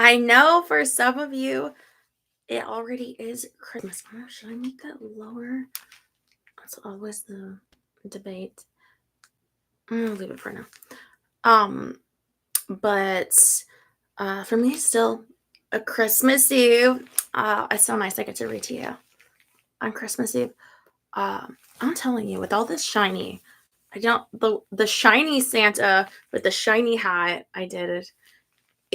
I know for some of you, it already is Christmas. Oh, should I make that lower? That's always the debate. I'll leave it for now. But for me, still a Christmas Eve. It's so nice I get to read to you on Christmas Eve. I'm telling you, with all this shiny, I don't the shiny Santa with the shiny hat. I did it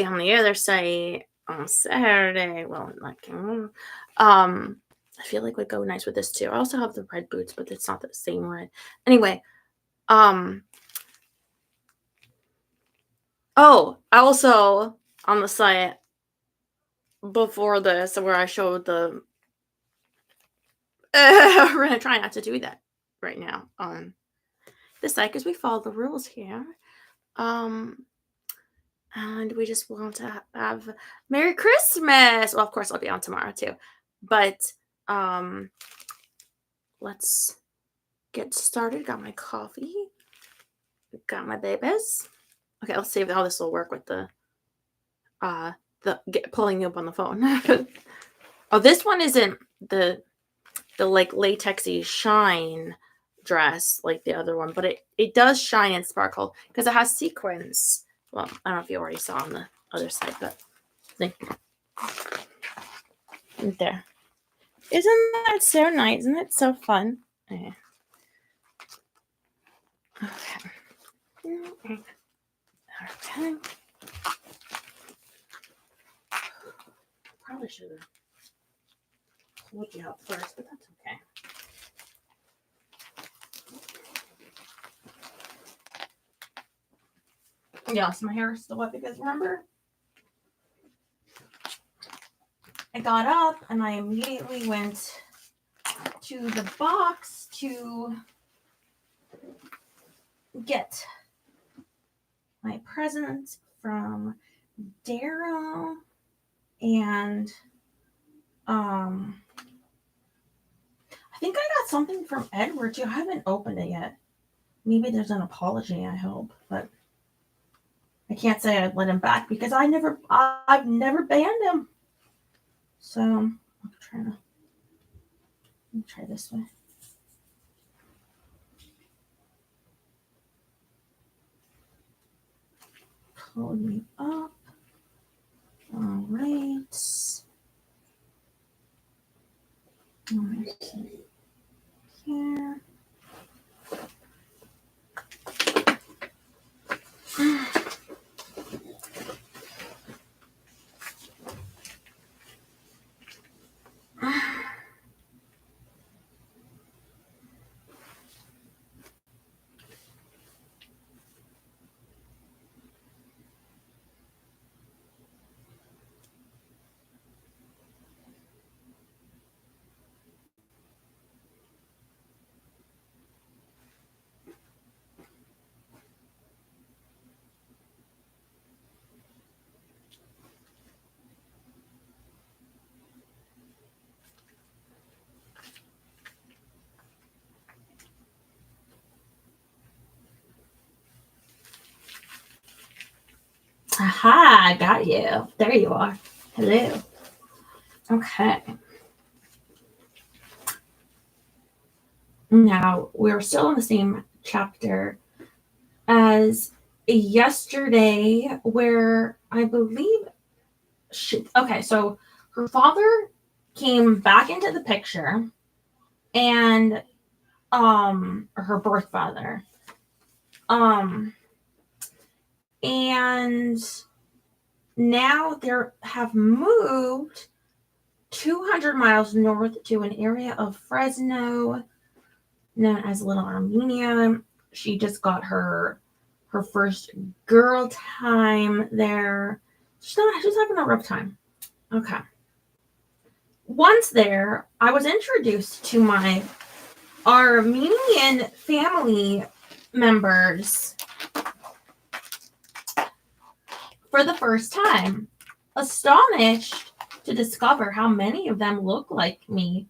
on the other side on Saturday. Well, I feel like would go nice with this too. I also have the red boots, but it's not the same red. Anyway, oh, I also on the site before this where I showed the we're gonna try not to do that right now on this site because we follow the rules here. And we just want to have Merry Christmas. Well, of course, I'll be on tomorrow too, but let's get started. Got my coffee. Got my babies. Okay, let's see how this will work with the pulling you up on the phone. Oh, this one isn't the like latexy shine dress like the other one, but it does shine and sparkle because it has sequins. Well, I don't know if you already saw on the other side, but there. Isn't that so nice? Isn't it so fun? Okay. Okay. Probably should have pulled you out first, but that's okay. Yeah, so my hair is still wet because remember, I got up and I immediately went to the box to get my presents from Daryl and I think I got something from Edward too. I haven't opened it yet. Maybe there's an apology, I hope, but I can't say I'd let him back because I've never banned him. So I'm trying to try this way. Pull me up. All right. Okay. Here. Aha, I got you. There you are. Hello. Okay. Now, we're still in the same chapter as yesterday, where I believe okay, so her father came back into the picture and her birth father. And now they have moved 200 miles north to an area of Fresno known as Little Armenia. She just got her first girl time there. She's having a rough time. Okay. Once there, I was introduced to my Armenian family members for the first time, astonished to discover how many of them look like me.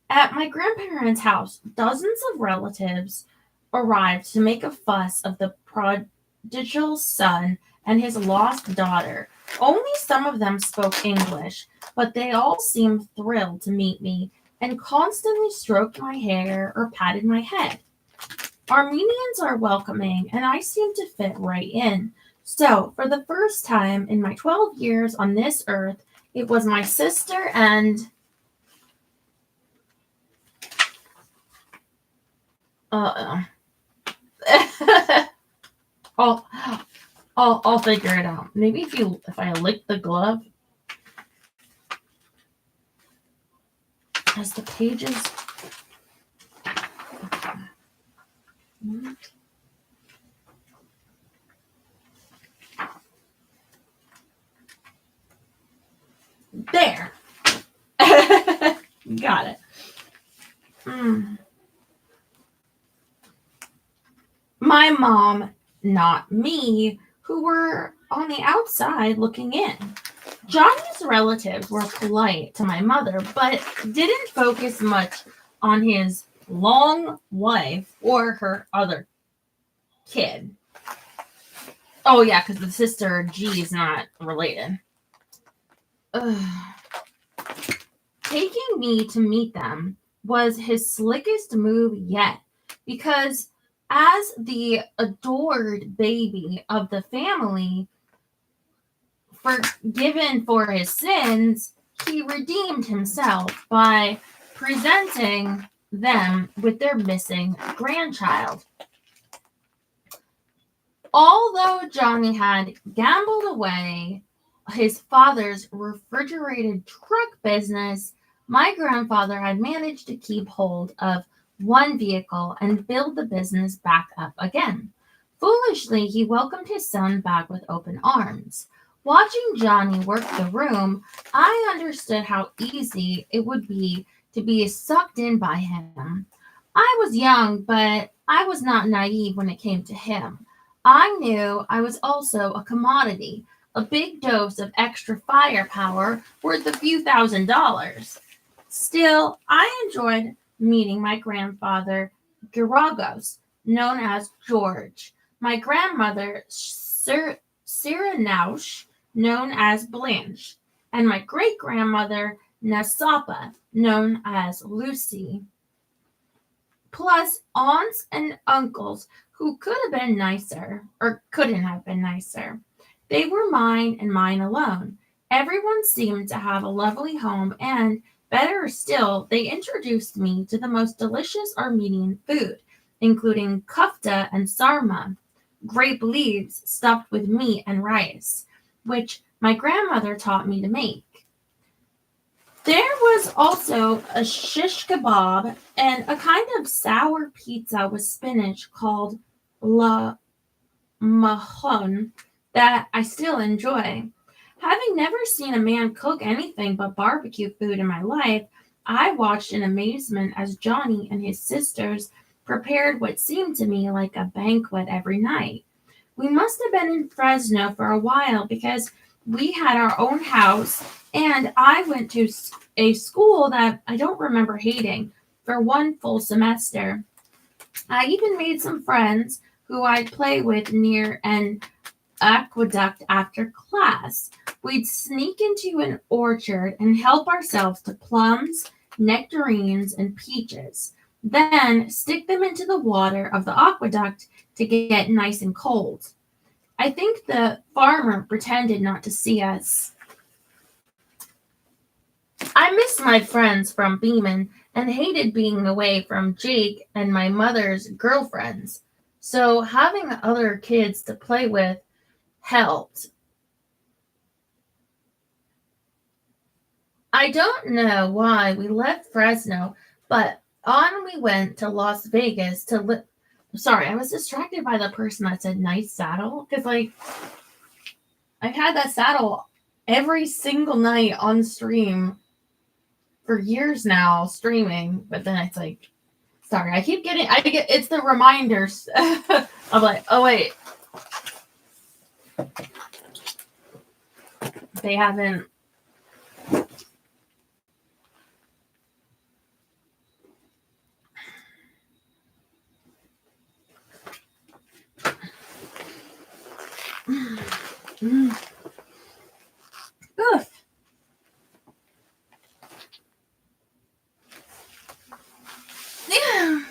At my grandparents' house, dozens of relatives arrived to make a fuss of the prodigal son and his lost daughter. Only some of them spoke English, but they all seemed thrilled to meet me and constantly stroked my hair or patted my head. Armenians are welcoming, and I seem to fit right in. So, for the first time in my 12 years on this earth, it was my sister and uh I'll I'll figure it out. Maybe if I lick the glove as the pages. There. Got it. My mom, not me, who were on the outside looking in. Johnny's relatives were polite to my mother, but didn't focus much on his long wife or her other kid. Oh, yeah, because the sister G is not related. Ugh. Taking me to meet them was his slickest move yet, because as the adored baby of the family, forgiven for his sins, he redeemed himself by presenting them with their missing grandchild. Although Johnny had gambled away his father's refrigerated truck business, my grandfather had managed to keep hold of one vehicle and build the business back up again. Foolishly, he welcomed his son back with open arms. Watching Johnny work the room, I understood how easy it would be to be sucked in by him. I was young, but I was not naive when it came to him. I knew I was also a commodity, a big dose of extra firepower worth a few $1,000s. Still, I enjoyed meeting my grandfather, Giragos, known as George, my grandmother, Cyranoush, known as Blanche, and my great-grandmother, Nasapa, known as Lucy, plus aunts and uncles who could have been nicer, or couldn't have been nicer. They were mine and mine alone. Everyone seemed to have a lovely home, and better still, they introduced me to the most delicious Armenian food, including kufta and sarma, grape leaves stuffed with meat and rice, which my grandmother taught me to make. There was also a shish kebab and a kind of sour pizza with spinach called la mahon that I still enjoy. Having never seen a man cook anything but barbecue food in my life, I watched in amazement as Johnny and his sisters prepared what seemed to me like a banquet every night. We must have been in Fresno for a while because we had our own house, and I went to a school that I don't remember hating for one full semester. I even made some friends who I'd play with near an aqueduct after class. We'd sneak into an orchard and help ourselves to plums, nectarines, and peaches. Then stick them into the water of the aqueduct to get nice and cold. I think the farmer pretended not to see us. I missed my friends from Beeman and hated being away from Jake and my mother's girlfriends. So having other kids to play with helped. I don't know why we left Fresno, but on we went to Las Vegas to live. Sorry, I was distracted by the person that said nice saddle because, like, I've had that saddle every single night on stream for years now, streaming. But then it's like, sorry, it's the reminders. I'm like, oh wait, they haven't. Oof. Yeah.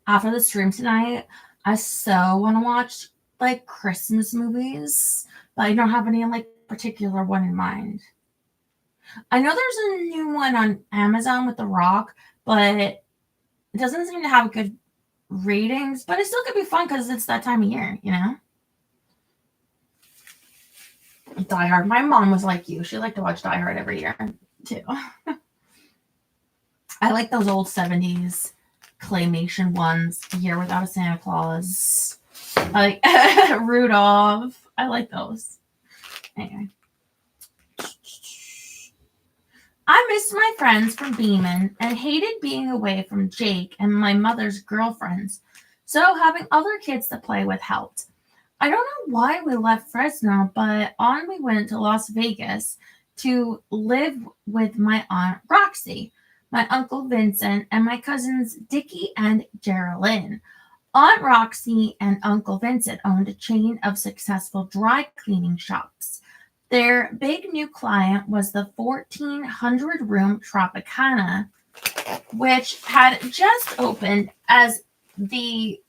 After the stream tonight, I so want to watch like Christmas movies, but I don't have any like particular one in mind. I know there's a new one on Amazon with The Rock, but it doesn't seem to have good ratings, but it still could be fun because it's that time of year, you know? Die Hard. My mom was like you. She liked to watch Die Hard every year, too. I like those old 70s claymation ones. Year Without a Santa Claus. I like Rudolph. I like those. Anyway. I missed my friends from Beeman and hated being away from Jake and my mother's girlfriends, so having other kids to play with helped. I don't know why we left Fresno, but on we went to Las Vegas to live with my aunt Roxy, my uncle Vincent, and my cousins Dickie and Geraldine. Aunt Roxy and Uncle Vincent owned a chain of successful dry cleaning shops. Their big new client was the 1,400-room Tropicana, which had just opened as the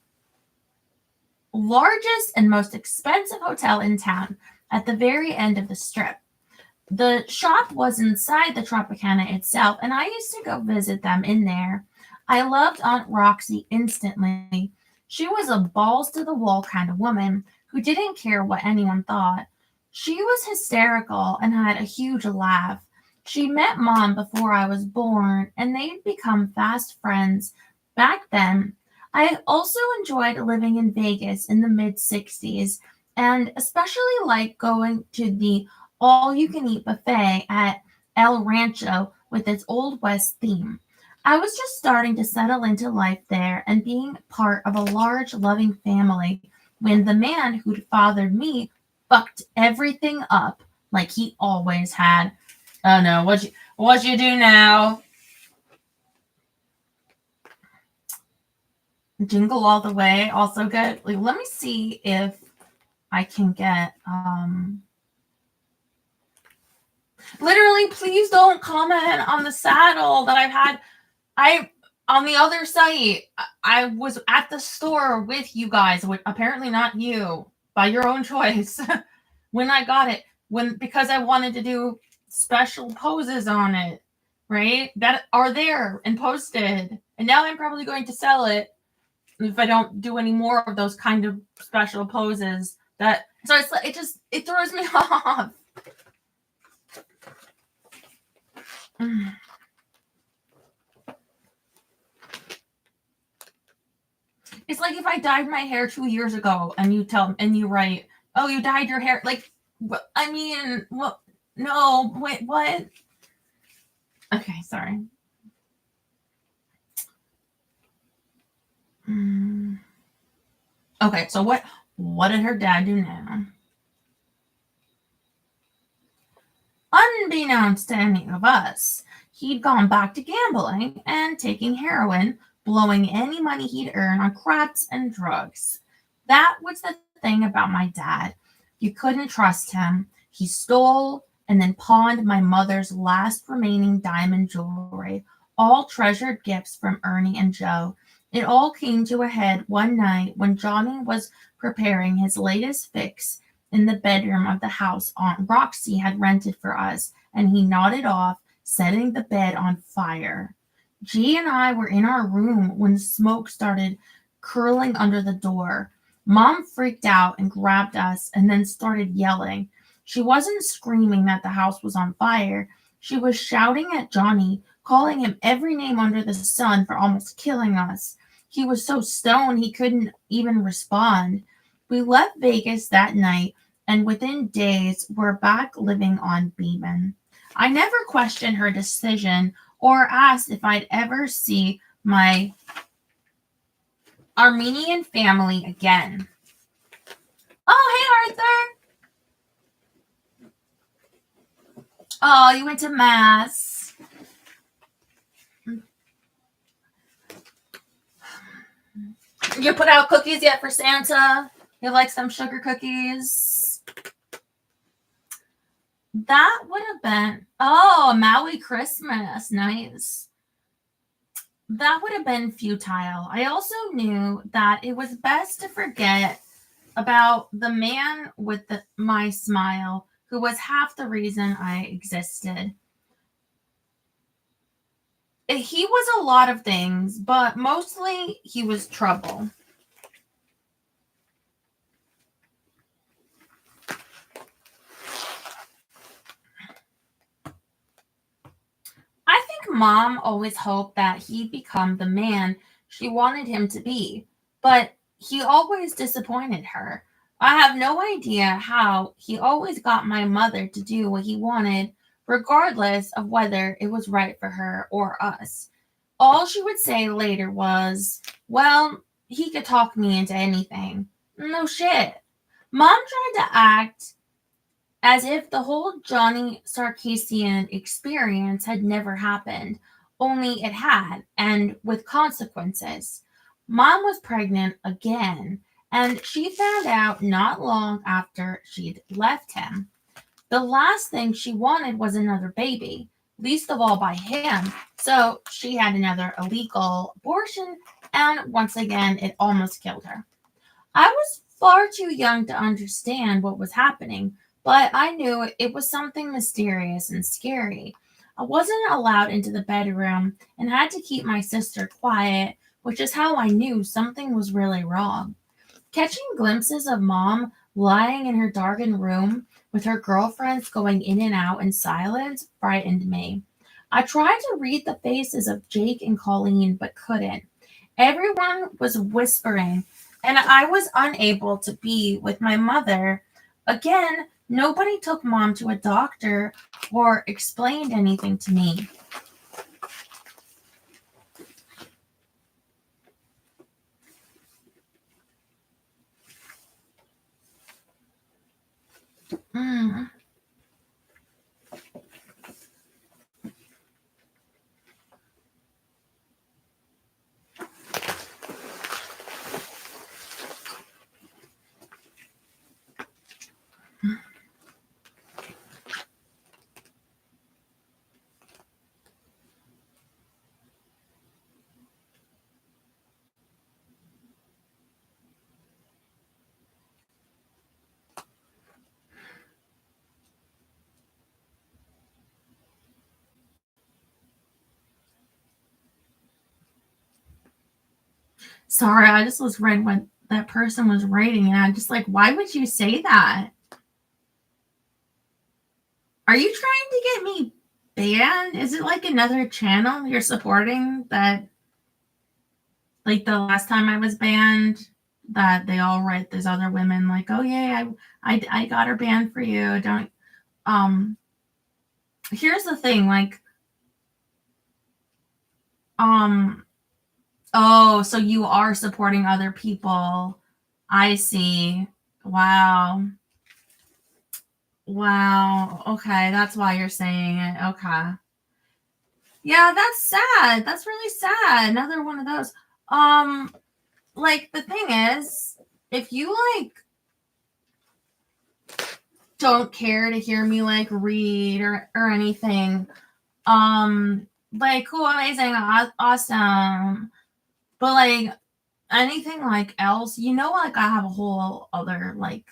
largest and most expensive hotel in town at the very end of the strip. The shop was inside the Tropicana itself, and I used to go visit them in there. I loved Aunt Roxy instantly. She was a balls-to-the-wall kind of woman who didn't care what anyone thought. She was hysterical and had a huge laugh. She met Mom before I was born, and they'd become fast friends back then. I also enjoyed living in Vegas in the mid-60s, and especially liked going to the all-you-can-eat buffet at El Rancho with its Old West theme. I was just starting to settle into life there and being part of a large, loving family when the man who'd fathered me fucked everything up like he always had. Oh no, what you do now? Jingle All the Way, also good. Like, let me see if I can get literally, please don't comment on the saddle that I've had. On the other site, I was at the store with you guys, which apparently not you, by your own choice, when I got it, because I wanted to do special poses on it, right? That are there and posted. And now I'm probably going to sell it if I don't do any more of those kind of special poses. So it throws me off. It's like if I dyed my hair 2 years ago and you write, oh, you dyed your hair. Like, I mean, what? No, wait, what? Okay, sorry. Okay, so what did her dad do now? Unbeknownst to any of us, he'd gone back to gambling and taking heroin, blowing any money he'd earn on craps and drugs. That was the thing about my dad. You couldn't trust him. He stole and then pawned my mother's last remaining diamond jewelry, all treasured gifts from Ernie and Joe. It all came to a head one night when Johnny was preparing his latest fix in the bedroom of the house Aunt Roxy had rented for us, and he nodded off, setting the bed on fire. G and I were in our room when smoke started curling under the door. Mom freaked out and grabbed us and then started yelling. She wasn't screaming that the house was on fire. She was shouting at Johnny, calling him every name under the sun for almost killing us. He was so stoned he couldn't even respond. We left Vegas that night, and within days, we're back living on Beeman. I never questioned her decision or asked if I'd ever see my Armenian family again. Arthur? Oh, you went to Mass. You put out cookies yet for Santa? You like some sugar cookies? That would have been, oh, Maui Christmas. Nice. That would have been futile. I also knew that it was best to forget about the man with my smile, who was half the reason I existed. He was a lot of things, but mostly he was trouble. I think Mom always hoped that he'd become the man she wanted him to be, but he always disappointed her. I have no idea how he always got my mother to do what he wanted, regardless of whether it was right for her or us. All she would say later was, well, he could talk me into anything. No shit. Mom tried to act as if the whole Johnny Sarkeesian experience had never happened, only it had, and with consequences. Mom was pregnant again, and she found out not long after she'd left him. The last thing she wanted was another baby, least of all by him, so she had another illegal abortion, and once again, it almost killed her. I was far too young to understand what was happening, but I knew it was something mysterious and scary. I wasn't allowed into the bedroom and had to keep my sister quiet, which is how I knew something was really wrong. Catching glimpses of Mom lying in her darkened room with her girlfriends going in and out in silence frightened me. I tried to read the faces of Jake and Colleen, but couldn't. Everyone was whispering, and I was unable to be with my mother. Again, nobody took Mom to a doctor or explained anything to me. Mm. Sorry, I just was reading what that person was writing, and I'm just like, why would you say that? Are you trying to get me banned? Is it like another channel you're supporting that, like the last time I was banned, that they all write these other women like, oh yeah, I got her banned for you. Don't here's the thing, like oh, so you are supporting other people. I see. Wow. Wow. Okay, that's why you're saying it. Okay. Yeah, that's sad. That's really sad. Another one of those. Like the thing is, if you like don't care to hear me like read or anything, like cool, amazing, awesome. But like anything like else, like I have a whole other like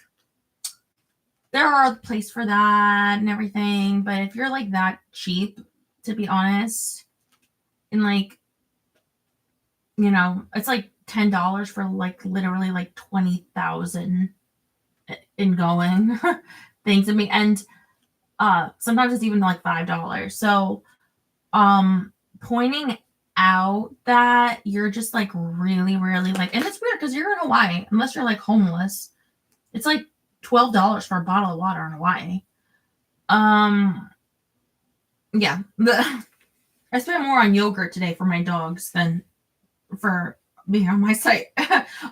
there are a place for that and everything. But if you're like that cheap, to be honest, and like it's like $10 for like literally like 20,000 in going things. I mean, and sometimes it's even like $5. So pointing out that you're just like really, really like, and it's weird because you're in Hawaii, unless you're like homeless, it's like $12 for a bottle of water in Hawaii. Yeah, I spent more on yogurt today for my dogs than for being on my site.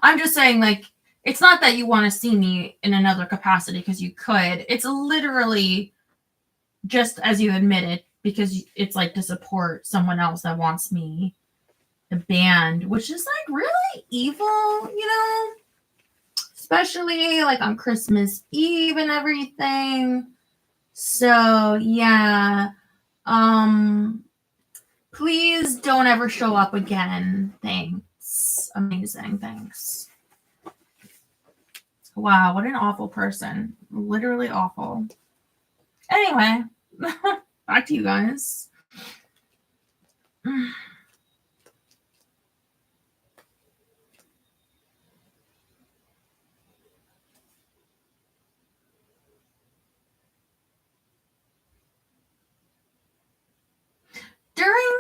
I'm just saying, like, It's not that you want to see me in another capacity, because you could. It's literally just as you admitted, because it's like to support someone else that wants me the band, which is like really evil, especially like on Christmas Eve and everything. So yeah, please don't ever show up again. Thanks. Amazing. Thanks. Wow, what an awful person. Literally awful. Anyway, back to you guys. During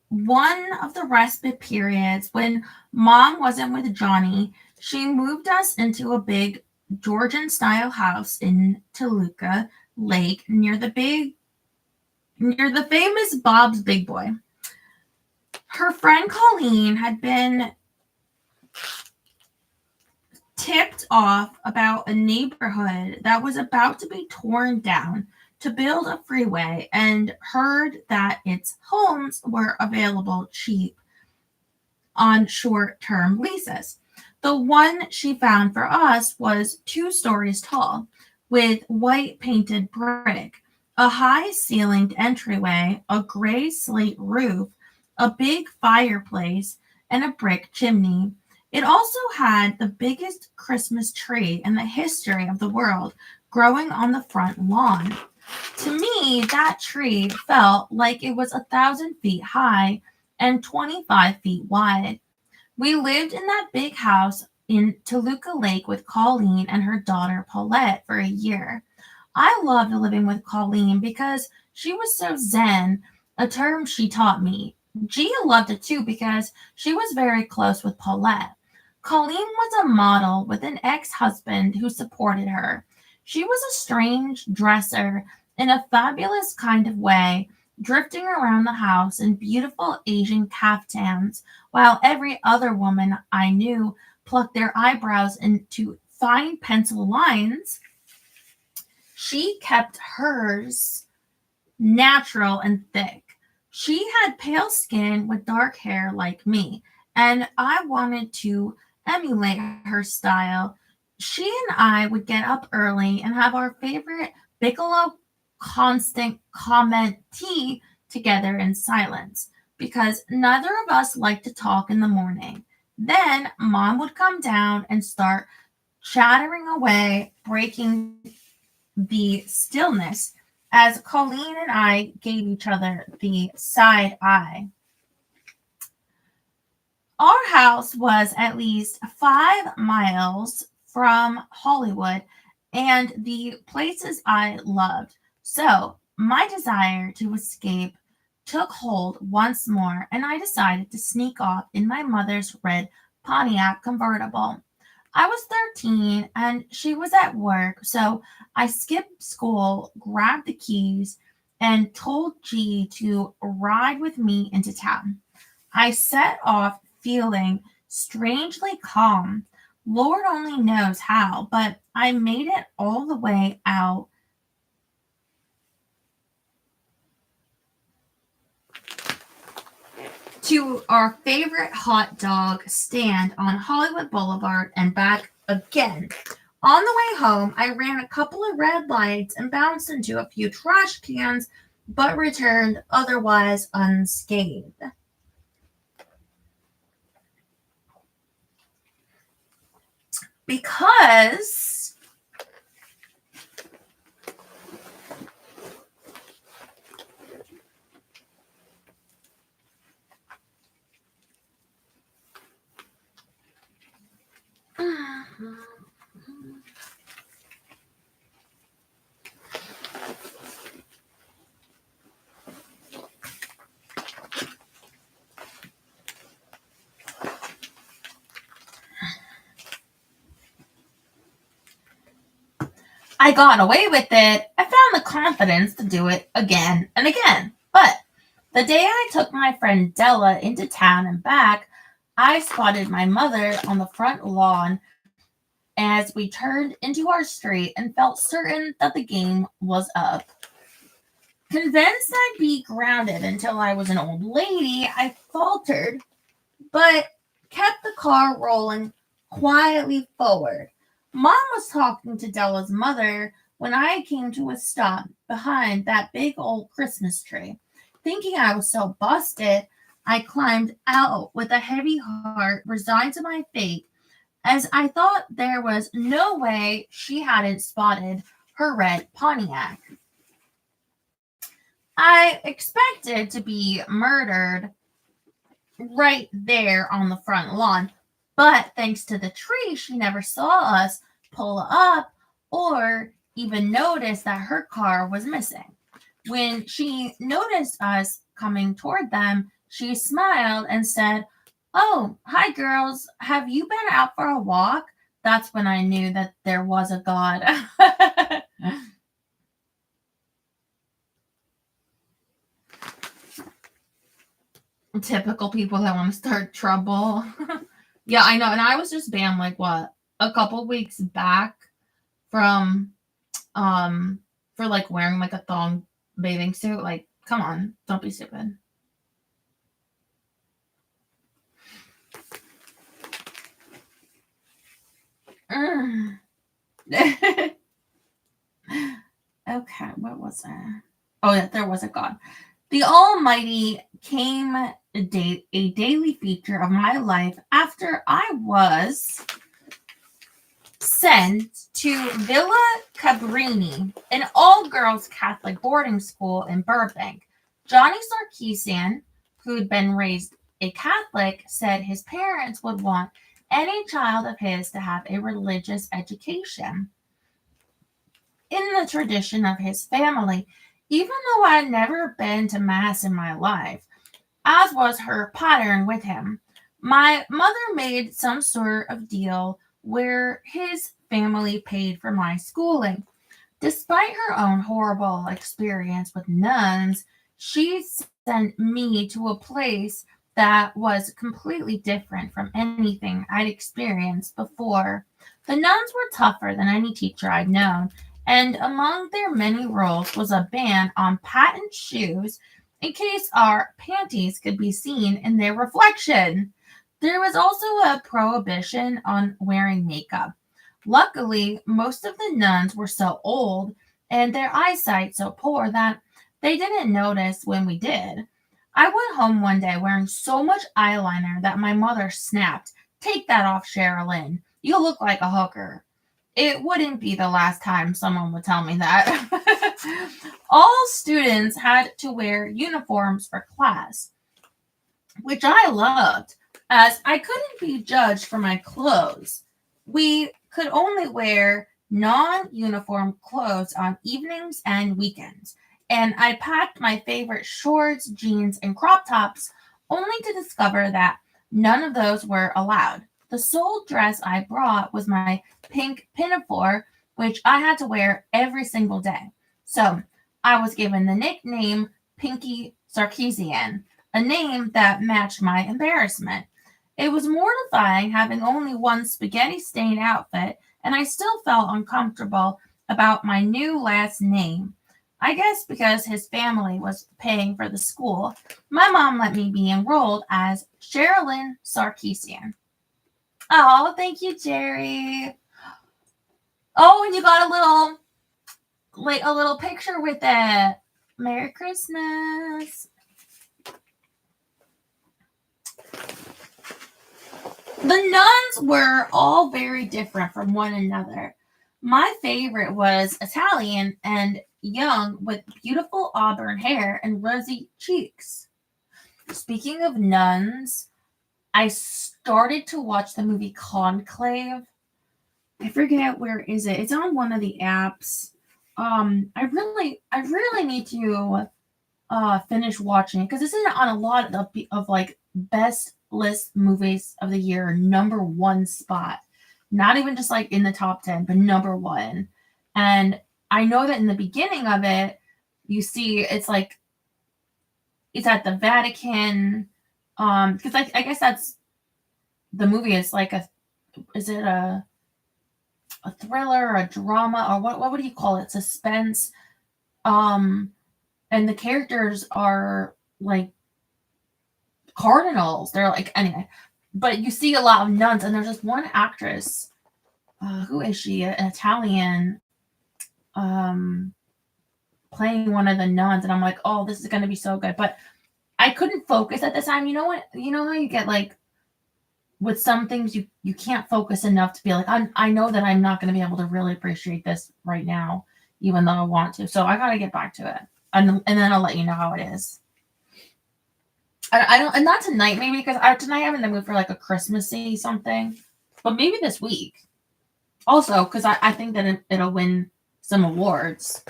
one of the respite periods when Mom wasn't with Johnny, she moved us into a big Georgian-style house in Toluca Lake near the famous Bob's Big Boy. Her friend Colleen had been tipped off about a neighborhood that was about to be torn down to build a freeway, and heard that its homes were available cheap on short-term leases. The one she found for us was 2 stories tall, with white painted brick, a high-ceilinged entryway, a gray slate roof, a big fireplace, and a brick chimney. It also had the biggest Christmas tree in the history of the world growing on the front lawn. To me, that tree felt like it was 1,000 feet high and 25 feet wide. We lived in that big house in Toluca Lake with Colleen and her daughter Paulette for a year. I loved living with Colleen because she was so zen, a term she taught me. Gia loved it too because she was very close with Paulette. Colleen was a model with an ex-husband who supported her. She was a strange dresser in a fabulous kind of way, drifting around the house in beautiful Asian caftans, while every other woman I knew plucked their eyebrows into fine pencil lines. She kept hers natural and thick. She had pale skin with dark hair like me, and I wanted to emulate her style. She and I would get up early and have our favorite Bigelow constant comment tea together in silence, because neither of us liked to talk in the morning. Then Mom would come down and start chattering away, breaking the stillness as Colleen and I gave each other the side eye. Our house was at least 5 miles from Hollywood and the places I loved. So my desire to escape took hold once more, and I decided to sneak off in my mother's red Pontiac convertible. I was 13 and she was at work, so I skipped school, grabbed the keys, and told G to ride with me into town. I set off feeling strangely calm. Lord only knows how, but I made it all the way out to our favorite hot dog stand on Hollywood Boulevard and back again. On the way home, I ran a couple of red lights and bounced into a few trash cans, but returned otherwise unscathed. Because I got away with it, I found the confidence to do it again and again. But the day I took my friend Della into town and back, I spotted my mother on the front lawn as we turned into our street and felt certain that the game was up. Convinced I'd be grounded until I was an old lady, I faltered, but kept the car rolling quietly forward. Mom was talking to Della's mother when I came to a stop behind that big old Christmas tree. Thinking I was so busted, I climbed out with a heavy heart, resigned to my fate, as I thought there was no way she hadn't spotted her red Pontiac. I expected to be murdered right there on the front lawn, but thanks to the tree, she never saw us pull up or even notice that her car was missing. When she noticed us coming toward them, she smiled and said, "Oh, hi girls. Have you been out for a walk?" That's when I knew that there was a God. Typical people that want to start trouble. Yeah, I know. And I was just banned like what? A couple weeks back from for like wearing like a thong bathing suit. Like, come on, don't be stupid. Okay, what was that? Oh yeah, there was a God. The Almighty came a daily feature of my life after I was sent to Villa Cabrini, an all-girls Catholic boarding school in Burbank. Johnny Sarkeesian, who'd been raised a Catholic, said his parents would want any child of his to have a religious education in the tradition of his family, even though I'd never been to Mass in my life, as was her pattern with him. My mother made some sort of deal where his family paid for my schooling. Despite her own horrible experience with nuns, she sent me to a place that was completely different from anything I'd experienced before. The nuns were tougher than any teacher I'd known, and among their many rules was a ban on patent shoes in case our panties could be seen in their reflection. There was also a prohibition on wearing makeup. Luckily, most of the nuns were so old and their eyesight so poor that they didn't notice when we did. I went home one day wearing so much eyeliner that my mother snapped, "Take that off, Sherilyn. You look like a hooker." It wouldn't be the last time someone would tell me that. All students had to wear uniforms for class, which I loved, as I couldn't be judged for my clothes. We could only wear non-uniform clothes on evenings and weekends, and I packed my favorite shorts, jeans, and crop tops only to discover that none of those were allowed. The sole dress I brought was my pink pinafore, which I had to wear every single day. So I was given the nickname Pinky Sarkeesian, a name that matched my embarrassment. It was mortifying having only one spaghetti stained outfit, and I still felt uncomfortable about my new last name. I guess because his family was paying for the school, my mom let me be enrolled as Sherilyn Sarkeesian. Oh, thank you, Jerry. Oh, and you got a little picture with it. Merry Christmas. The nuns were all very different from one another. My favorite was Italian and young with beautiful auburn hair and rosy cheeks. Speaking of nuns, I started to watch the movie Conclave. I forget where is it. It's on one of the apps. I really need to finish watching it because this is on a lot of like best list movies of the year, number one spot. Not even just like in the top 10, but number one. And I know that in the beginning of it, you see it's like it's at the Vatican. Because I guess that's the movie is like is it a thriller, a drama, or what would you call it? Suspense. And the characters are like cardinals. They're like, anyway, but you see a lot of nuns, and there's this one actress. Who is she? An Italian, playing one of the nuns, and I'm like, oh, this is gonna be so good. But I couldn't focus at the time. You know what? You know how you get like with some things you can't focus enough to be like, I know that I'm not gonna be able to really appreciate this right now, even though I want to. So I gotta get back to it, and then I'll let you know how it is. I don't, and not tonight, maybe, because tonight I'm in the mood for like a Christmassy something, but maybe this week. Also, because I think that it'll win some awards.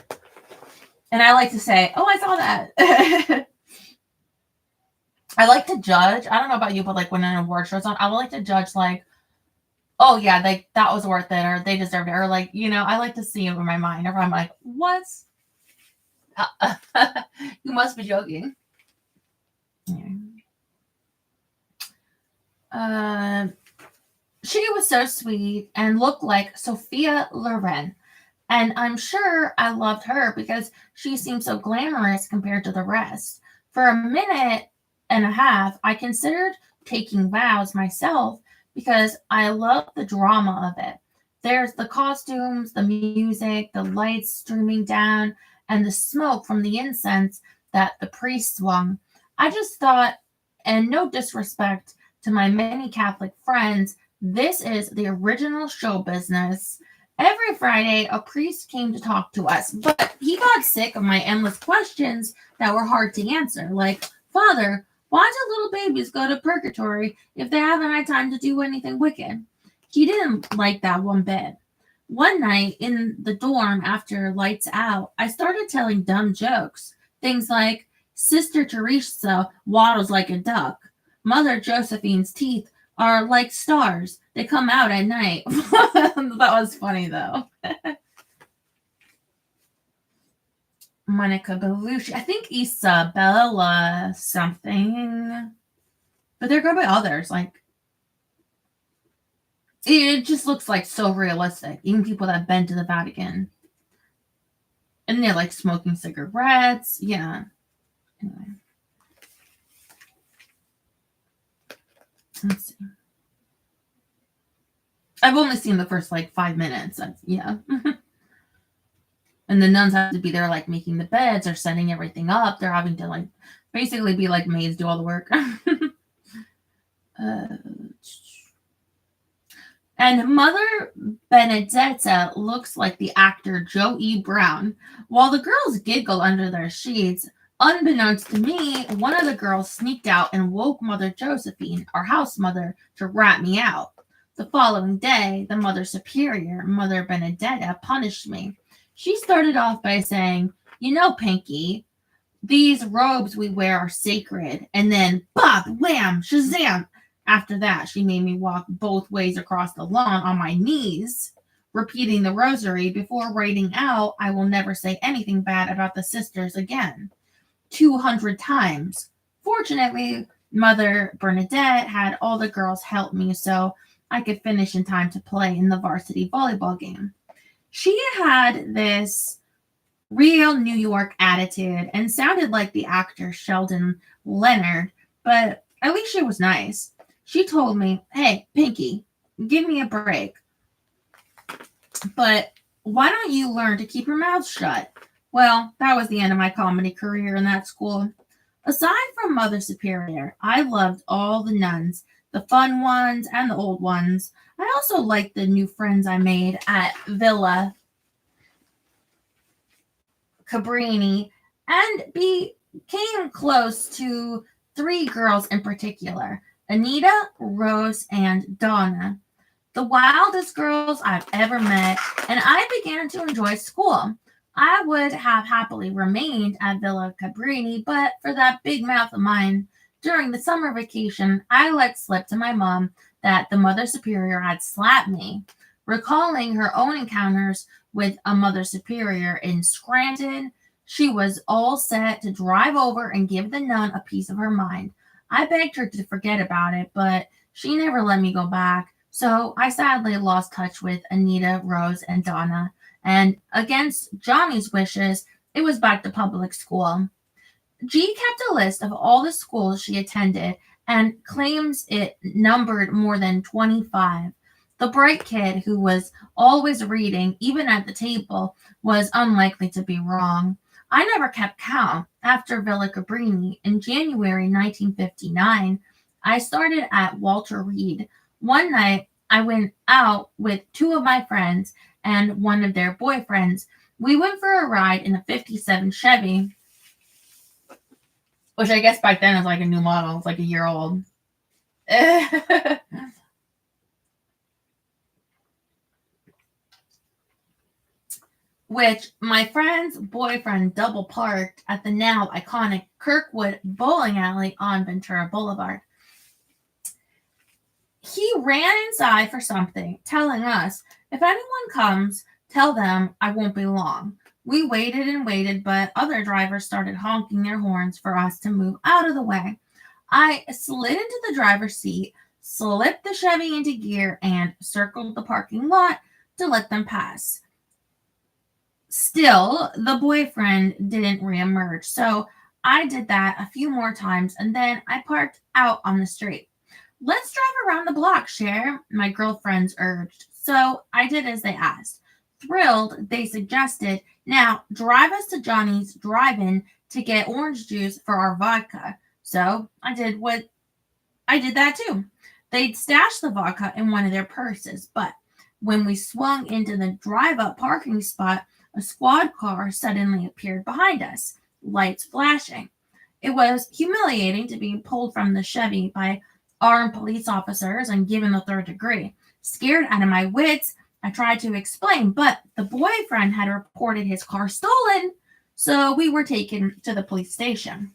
And I like to say, oh, I saw that. I like to judge. I don't know about you, but like when an award show's on, I would like to judge like, oh yeah, like that was worth it, or they deserved it, or like, I like to see it in my mind. Or I'm like, what? You must be joking. She was so sweet and looked like Sophia Loren. And I'm sure I loved her because she seemed so glamorous compared to the rest. For a minute and a half, I considered taking vows myself because I love the drama of it. There's the costumes, the music, the lights streaming down, and the smoke from the incense that the priest swung. I just thought, and no disrespect to my many Catholic friends, this is the original show business. Every Friday, a priest came to talk to us, but he got sick of my endless questions that were hard to answer. Like, Father, why do little babies go to purgatory if they haven't had time to do anything wicked? He didn't like that one bit. One night in the dorm after lights out, I started telling dumb jokes. Things like, Sister Teresa waddles like a duck. Mother Josephine's teeth are like stars. They come out at night. That was funny, though. Monica Bellucci. I think Isabella something. But they're going by others. Like, it just looks like so realistic. Even people that have been to the Vatican. And they're like smoking cigarettes. Yeah. Anyway. Let's see. I've only seen the first like 5 minutes. Yeah. And the nuns have to be there like making the beds or setting everything up. They're having to like basically be like maids, do all the work. And Mother Benedetta looks like the actor Joe E. Brown. While the girls giggle under their sheets, unbeknownst to me, one of the girls sneaked out and woke Mother Josephine, our house mother, to rat me out. The following day, the Mother Superior, Mother Benedetta, punished me. She started off by saying, Pinky, these robes we wear are sacred. And then, bop, wham, shazam. After that, she made me walk both ways across the lawn on my knees, repeating the rosary before writing out, I will never say anything bad about the sisters again. 200 times. Fortunately, Mother Bernadette had all the girls help me so I could finish in time to play in the varsity volleyball game. She had this real New York attitude and sounded like the actor Sheldon Leonard, but at least she was nice. She told me, hey, Pinky, give me a break. But why don't you learn to keep your mouth shut? Well, that was the end of my comedy career in that school. Aside from Mother Superior, I loved all the nuns, the fun ones and the old ones. I also liked the new friends I made at Villa Cabrini and became close to 3 girls in particular, Anita, Rose, and Donna. The wildest girls I've ever met, and I began to enjoy school. I would have happily remained at Villa Cabrini, but for that big mouth of mine, during the summer vacation, I let slip to my mom that the Mother Superior had slapped me. Recalling her own encounters with a Mother Superior in Scranton, she was all set to drive over and give the nun a piece of her mind. I begged her to forget about it, but She never let me go back, so I sadly lost touch with Anita, Rose, and Donna, and against Johnny's wishes, it was back to public school. G kept a list of all the schools she attended and claims it numbered more than 25. The bright kid who was always reading, even at the table, was unlikely to be wrong. I never kept count. After Villa Cabrini in January 1959, I started at Walter Reed. One night, I went out with two of my friends and one of their boyfriends. We went for a ride in a 57 Chevy, which I guess back then was like a new model. It's like a year old. Which my friend's boyfriend double parked at the now iconic Kirkwood bowling alley on Ventura Boulevard. He ran inside for something, telling us, if anyone comes, tell them I won't be long. We waited and waited, but other drivers started honking their horns for us to move out of the way. I slid into the driver's seat, slipped the Chevy into gear, and circled the parking lot to let them pass. Still, the boyfriend didn't reemerge, so I did that a few more times, and then I parked out on the street. Let's drive around the block, Cher, my girlfriends urged, so I did as they asked. Thrilled, they suggested, now drive us to Johnny's drive-in to get orange juice for our vodka. So I did that too. They'd stashed the vodka in one of their purses, but when we swung into the drive-up parking spot, a squad car suddenly appeared behind us, lights flashing. It was humiliating to be pulled from the Chevy by armed police officers and given the third degree. Scared out of my wits, I tried to explain, but the boyfriend had reported his car stolen, so we were taken to the police station.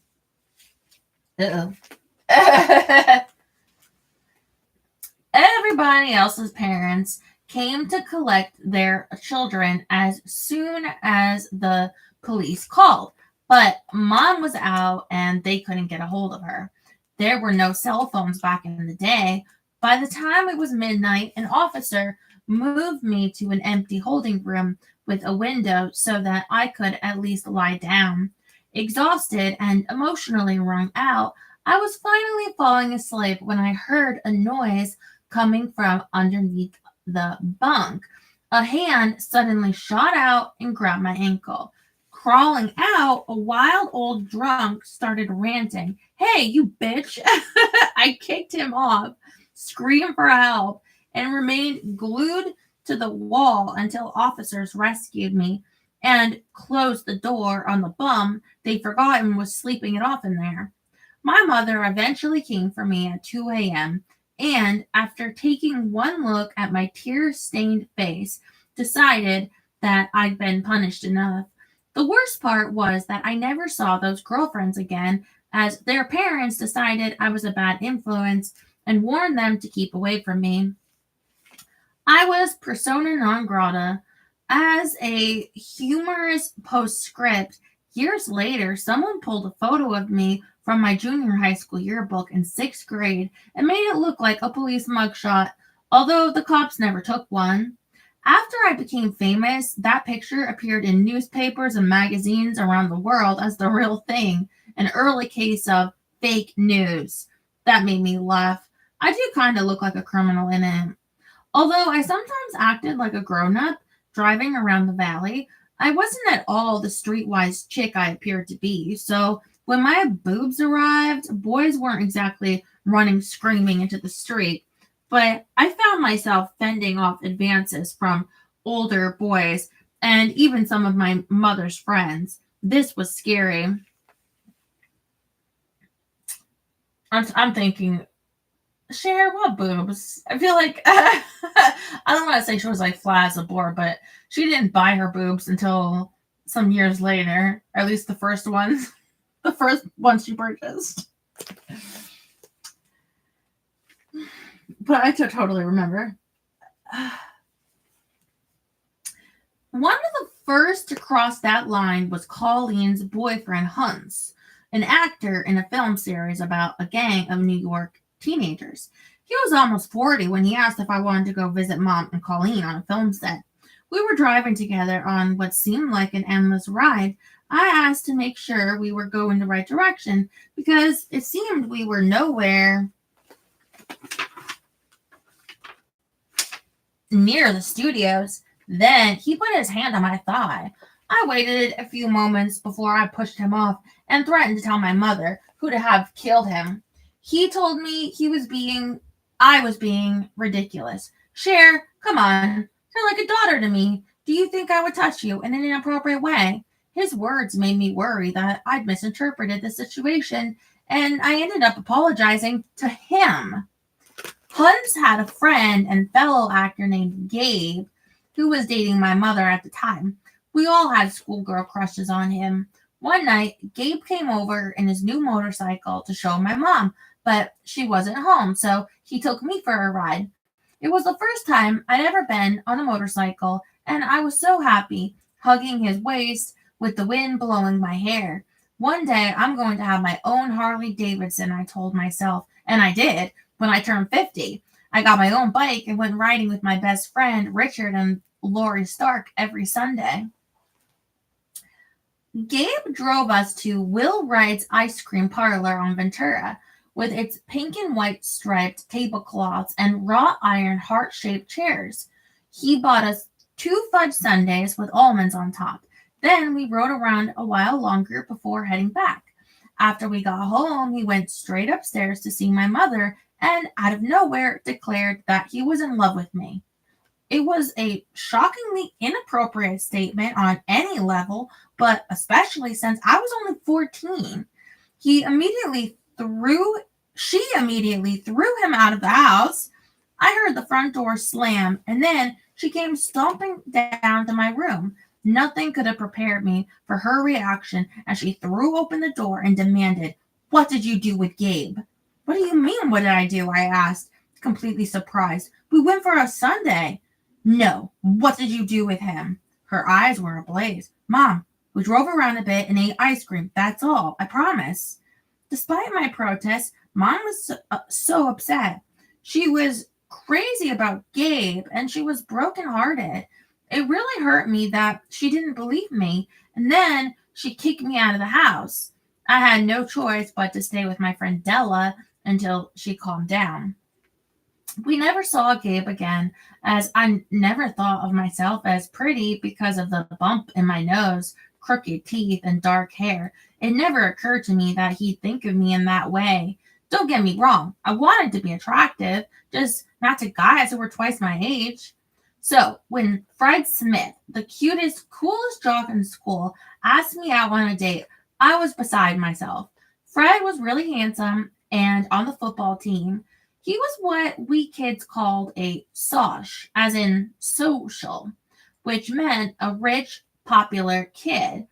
Everybody else's parents came to collect their children as soon as the police called, but Mom was out and they couldn't get a hold of her. There were no cell phones back in the day. By the time it was midnight, an officer moved me to an empty holding room with a window so that I could at least lie down. Exhausted and emotionally wrung out, I was finally falling asleep when I heard a noise coming from underneath the bunk. A hand suddenly shot out and grabbed my ankle. Crawling out, a wild old drunk started ranting, "Hey, you bitch!" I kicked him off, screamed for help, and remained glued to the wall until officers rescued me and closed the door on the bum they'd forgotten was sleeping it off in there. My mother eventually came for me at 2 a.m. and, after taking one look at my tear-stained face, decided that I'd been punished enough. The worst part was that I never saw those girlfriends again, as their parents decided I was a bad influence and warned them to keep away from me. I was persona non grata. As a humorous postscript, years later, someone pulled a photo of me from my junior high school yearbook in 6th grade and made it look like a police mugshot, although the cops never took one. After I became famous, that picture appeared in newspapers and magazines around the world as the real thing, an early case of fake news. That made me laugh. I do kind of look like a criminal in it. Although I sometimes acted like a grown-up driving around the valley, I wasn't at all the streetwise chick I appeared to be, so when my boobs arrived, boys weren't exactly running screaming into the street, but I found myself fending off advances from older boys and even some of my mother's friends. This was scary. I'm thinking, Cher, what boobs? I feel like I don't want to say she was like flat as a board, but she didn't buy her boobs until some years later. Or at least the first ones she purchased. But I totally remember. One of the first to cross that line was Colleen's boyfriend, Hunts, an actor in a film series about a gang of New York teenagers. He was almost 40 when he asked if I wanted to go visit Mom and Colleen on a film set. We were driving together on what seemed like an endless ride. I asked to make sure we were going the right direction because it seemed we were nowhere near the studios. Then he put his hand on my thigh. I waited a few moments before I pushed him off and threatened to tell my mother, who'd have killed him. He told me I was being ridiculous. Cher, come on. You're like a daughter to me. Do you think I would touch you in an inappropriate way? His words made me worry that I'd misinterpreted the situation, and I ended up apologizing to him. Hunt's had a friend and fellow actor named Gabe who was dating my mother at the time. We all had schoolgirl crushes on him. One night, Gabe came over in his new motorcycle to show my mom, but she wasn't home, so he took me for a ride. It was the first time I'd ever been on a motorcycle, and I was so happy, hugging his waist with the wind blowing my hair. One day, I'm going to have my own Harley Davidson, I told myself, and I did when I turned 50. I got my own bike and went riding with my best friend, Richard and Lori Stark, every Sunday. Gabe drove us to Will Wright's ice cream parlor on Ventura with its pink and white striped tablecloths and wrought iron heart-shaped chairs. He bought us 2 fudge sundaes with almonds on top. Then we rode around a while longer before heading back. After we got home, he went straight upstairs to see my mother and out of nowhere declared that he was in love with me. It was a shockingly inappropriate statement on any level, but especially since I was only 14. She immediately threw him out of the house. I heard the front door slam, and then she came stomping down to my room. Nothing could have prepared me for her reaction as she threw open the door and demanded, "What did you do with Gabe?" "What do you mean, what did I do?" I asked, completely surprised. "We went for a sundae." "No, what did you do with him?" Her eyes were ablaze. "Mom, we drove around a bit and ate ice cream. That's all, I promise." Despite my protests, Mom was so upset. She was crazy about Gabe and she was brokenhearted. It really hurt me that she didn't believe me, and then she kicked me out of the house. I had no choice but to stay with my friend Della until she calmed down. We never saw Gabe again, as I never thought of myself as pretty because of the bump in my nose, crooked teeth, and dark hair. It never occurred to me that he'd think of me in that way. Don't get me wrong, I wanted to be attractive, just not to guys who were twice my age. So, when Fred Smith, the cutest, coolest jock in school, asked me out on a date, I was beside myself. Fred was really handsome and on the football team. He was what we kids called a sosh, as in social, which meant a rich, popular kid.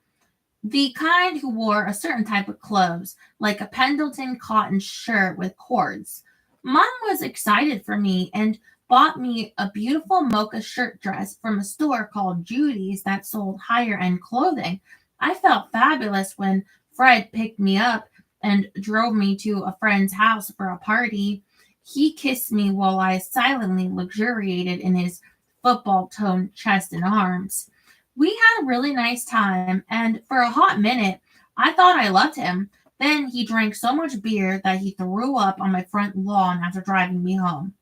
The kind who wore a certain type of clothes, like a Pendleton cotton shirt with cords. Mom was excited for me and bought me a beautiful mocha shirt dress from a store called Judy's that sold higher end clothing. I felt fabulous when Fred picked me up and drove me to a friend's house for a party. He kissed me while I silently luxuriated in his football-toned chest and arms. We had a really nice time, and for a hot minute, I thought I loved him. Then he drank so much beer that he threw up on my front lawn after driving me home.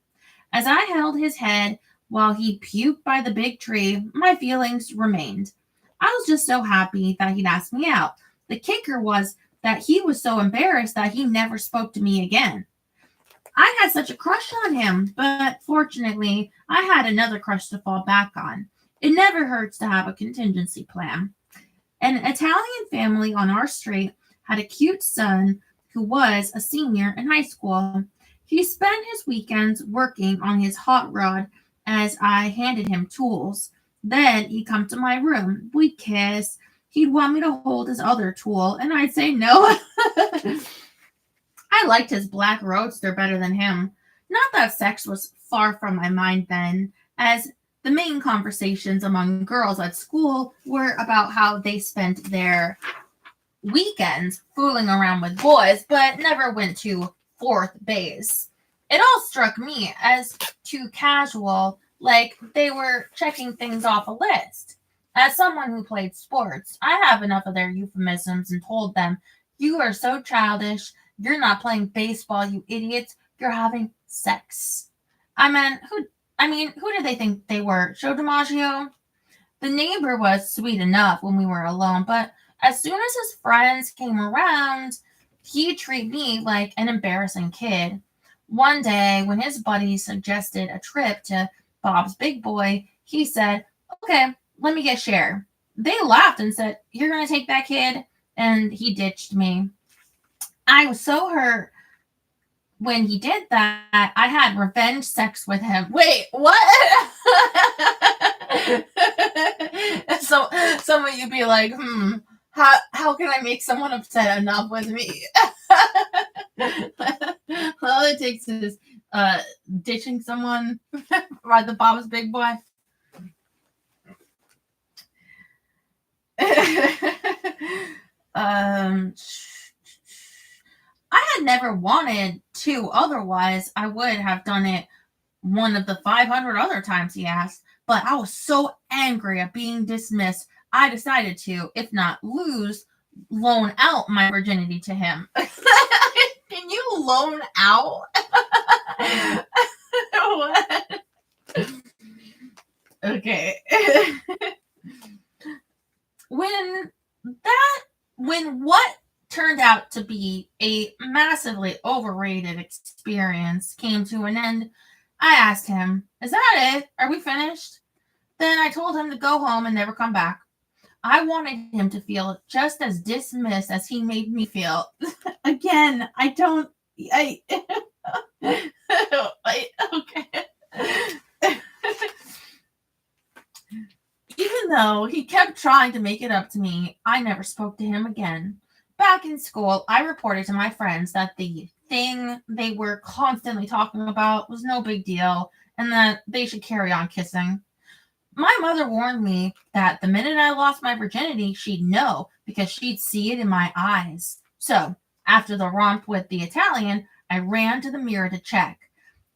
As I held his head while he puked by the big tree, my feelings remained. I was just so happy that he'd asked me out. The kicker was that he was so embarrassed that he never spoke to me again. I had such a crush on him, but fortunately, I had another crush to fall back on. It never hurts to have a contingency plan. An Italian family on our street had a cute son who was a senior in high school. He spent his weekends working on his hot rod as I handed him tools. Then he'd come to my room. We'd kiss. He'd want me to hold his other tool, and I'd say no. I liked his black roadster better than him. Not that sex was far from my mind then, as the main conversations among girls at school were about how they spent their weekends fooling around with boys, but never went to fourth base. It all struck me as too casual, like they were checking things off a list. As someone who played sports, I have enough of their euphemisms and told them, "You are so childish. You're not playing baseball, you idiots. You're having sex." Who did they think they were? Joe DiMaggio? The neighbor was sweet enough when we were alone, but as soon as his friends came around, he'd treat me like an embarrassing kid. One day, when his buddies suggested a trip to Bob's Big Boy, he said, "Okay, let me get Cher." They laughed and said, "You're going to take that kid?" And he ditched me. I was so hurt when he did that. I had revenge sex with him. Wait, what? So some of you be like, how can I make someone upset enough with me? All it takes is ditching someone by the Bob's Big Boy. I had never wanted to, otherwise I would have done it one of the 500 other times he asked, but I was so angry at being dismissed, I decided to, if not lose, loan out my virginity to him. Can you loan out? What? Okay. When what turned out to be a massively overrated experience came to an end, I asked him, "Is that it? Are we finished?" Then I told him to go home and never come back. I wanted him to feel just as dismissed as he made me feel. Again, okay. Even though he kept trying to make it up to me, I never spoke to him again. Back in school, I reported to my friends that the thing they were constantly talking about was no big deal and that they should carry on kissing. My mother warned me that the minute I lost my virginity, she'd know because she'd see it in my eyes. So, after the romp with the Italian, I ran to the mirror to check.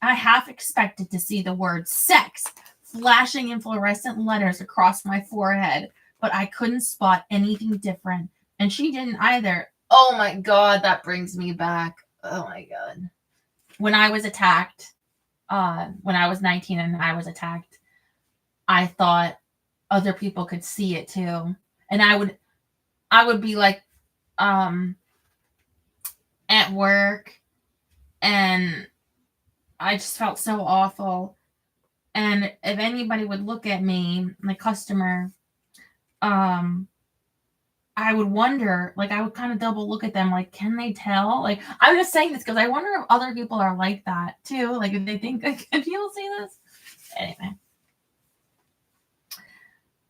I half expected to see the word sex flashing in fluorescent letters across my forehead, but I couldn't spot anything different, and she didn't either. Oh my God, that brings me back. Oh my God. When I was attacked, when I was 19 and I was attacked, I thought other people could see it too. And I would be like, at work, and I just felt so awful. And if anybody would look at me, my customer, I would wonder, like, I would kind of double look at them, like, can they tell? Like, I'm just saying this because I wonder if other people are like that too. Like, if they think, like, can people see this? Anyway.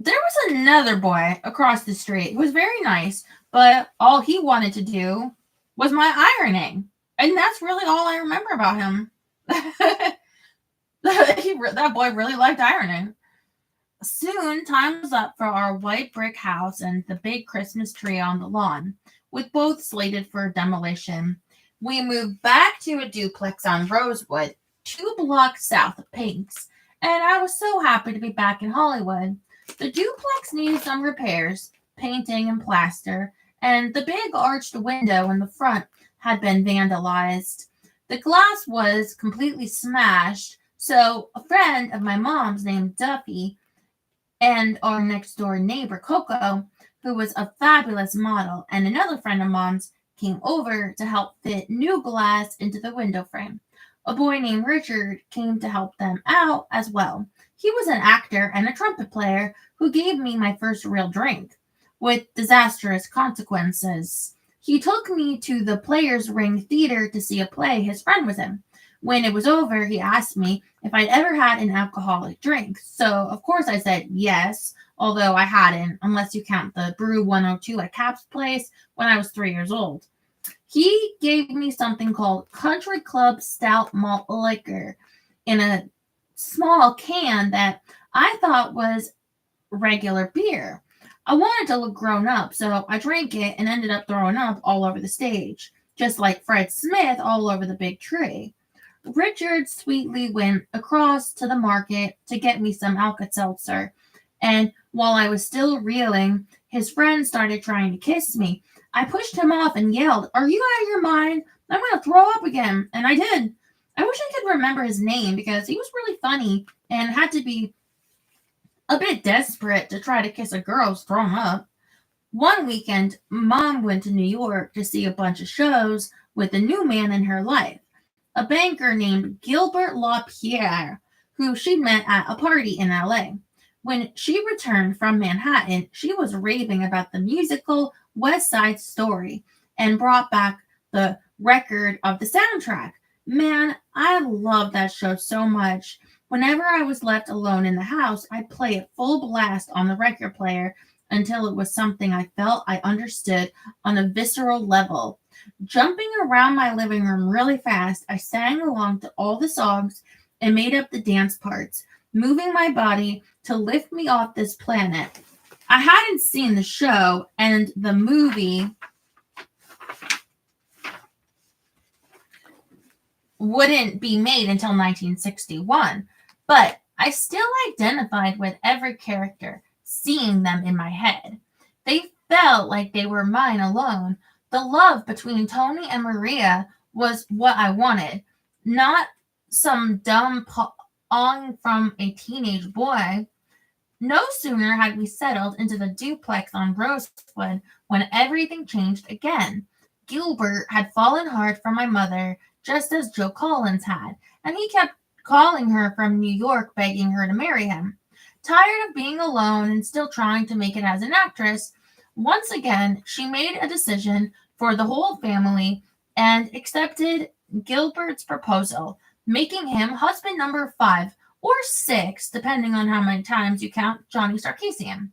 There was another boy across the street who was very nice, but all he wanted to do was my ironing. And that's really all I remember about him. That boy really liked ironing. Soon, time was up for our white brick house and the big Christmas tree on the lawn, with both slated for demolition. We moved back to a duplex on Rosewood, 2 blocks south of Pink's, and I was so happy to be back in Hollywood. The duplex needed some repairs, painting and plaster, and the big arched window in the front had been vandalized. The glass was completely smashed, so a friend of my mom's named Duffy and our next door neighbor, Coco, who was a fabulous model, and another friend of mom's came over to help fit new glass into the window frame. A boy named Richard came to help them out as well. He was an actor and a trumpet player who gave me my first real drink, with disastrous consequences. He took me to the Players Ring Theater to see a play his friend was in. When it was over, he asked me if I'd ever had an alcoholic drink. So, of course, I said yes, although I hadn't, unless you count the Brew 102 at Cap's place when I was 3 years old. He gave me something called Country Club Stout Malt Liquor in a small can that I thought was regular beer. I wanted to look grown up, so I drank it and ended up throwing up all over the stage, just like Fred Smith all over the big tree. Richard sweetly went across to the market to get me some Alka-Seltzer, and while I was still reeling, his friend started trying to kiss me. I pushed him off and yelled, "Are you out of your mind? I'm going to throw up again." And I did. I wish I could remember his name because he was really funny and had to be a bit desperate to try to kiss a girl who's thrown up. One weekend, Mom went to New York to see a bunch of shows with a new man in her life, a banker named Gilbert LaPierre, who she met at a party in LA. When she returned from Manhattan, she was raving about the musical West Side Story and brought back the record of the soundtrack. Man, I loved that show so much. Whenever I was left alone in the house, I'd play it full blast on the record player until it was something I felt I understood on a visceral level. Jumping around my living room really fast, I sang along to all the songs and made up the dance parts, moving my body to lift me off this planet. I hadn't seen the show, and the movie wouldn't be made until 1961, but I still identified with every character, seeing them in my head. They felt like they were mine alone. The love between Tony and Maria was what I wanted, not some dumb pong from a teenage boy. No sooner had we settled into the duplex on Rosewood when everything changed again. Gilbert had fallen hard for my mother, just as Joe Collins had, and he kept calling her from New York, begging her to marry him. Tired of being alone and still trying to make it as an actress, once again, she made a decision for the whole family and accepted Gilbert's proposal, making him husband number 5 or 6, depending on how many times you count Johnny Sarkeesian.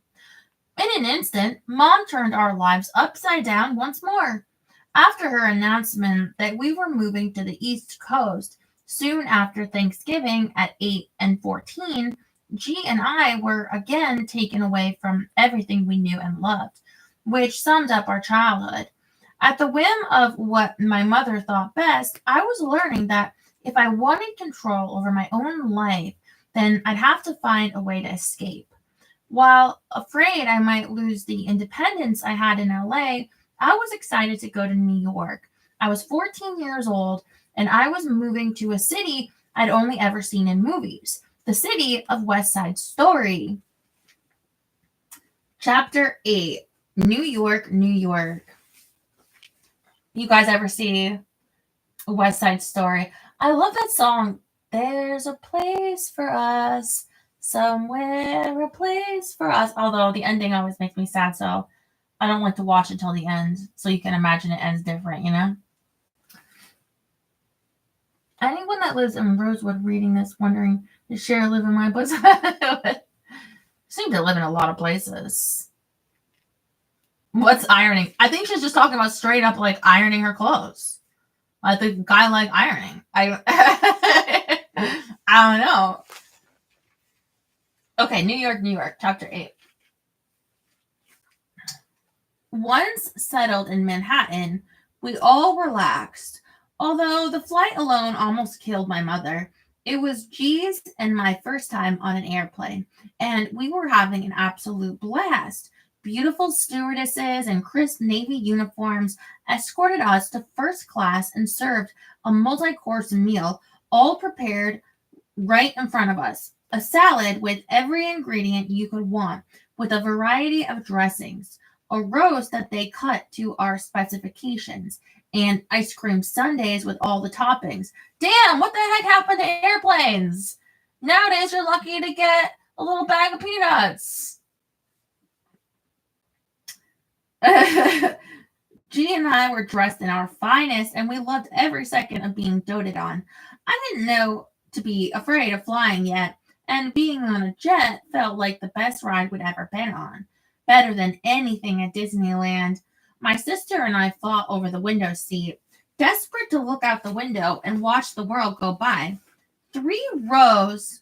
In an instant, Mom turned our lives upside down once more. After her announcement that we were moving to the East Coast soon after Thanksgiving at 8 and 14, G and I were again taken away from everything we knew and loved, which summed up our childhood. At the whim of what my mother thought best, I was learning that if I wanted control over my own life, then I'd have to find a way to escape. While afraid I might lose the independence I had in LA, I was excited to go to New York. I was 14 years old, and I was moving to a city I'd only ever seen in movies, the city of West Side Story. Chapter 8, New York, New York. You guys ever see West Side Story? I love that song. There's a place for us, somewhere a place for us. Although the ending always makes me sad, so I don't like to watch until the end, so you can imagine it ends different, you know? Anyone that lives in Rosewood reading this wondering, does Cher live in my bosom? Seem to live in a lot of places. What's ironing? I think she's just talking about straight up like ironing her clothes. Like the guy like ironing. I don't know. Okay, New York, New York, chapter 8. Once settled in Manhattan, we all relaxed. Although the flight alone almost killed my mother, it was G's and my first time on an airplane, and we were having an absolute blast. Beautiful stewardesses in crisp navy uniforms escorted us to first class and served a multi-course meal, all prepared right in front of us. A salad with every ingredient you could want, with a variety of dressings, a roast that they cut to our specifications, and ice cream sundaes with all the toppings. Damn, what the heck happened to airplanes? Nowadays, you're lucky to get a little bag of peanuts. G and I were dressed in our finest, and we loved every second of being doted on. I didn't know to be afraid of flying yet, and being on a jet felt like the best ride we'd ever been on. Better than anything at Disneyland. My sister and I fought over the window seat, desperate to look out the window and watch the world go by. 3 rows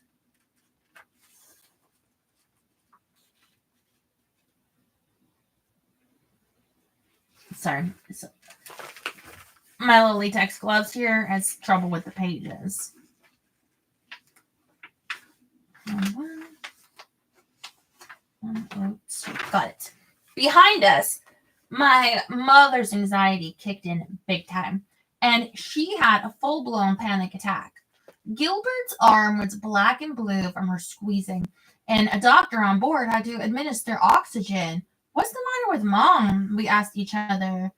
my little latex gloves here has trouble with the pages. Got it. Behind us, my mother's anxiety kicked in big time, and she had a full-blown panic attack. Gilbert's arm was black and blue from her squeezing, and a doctor on board had to administer oxygen. What's the matter with Mom? We asked each other.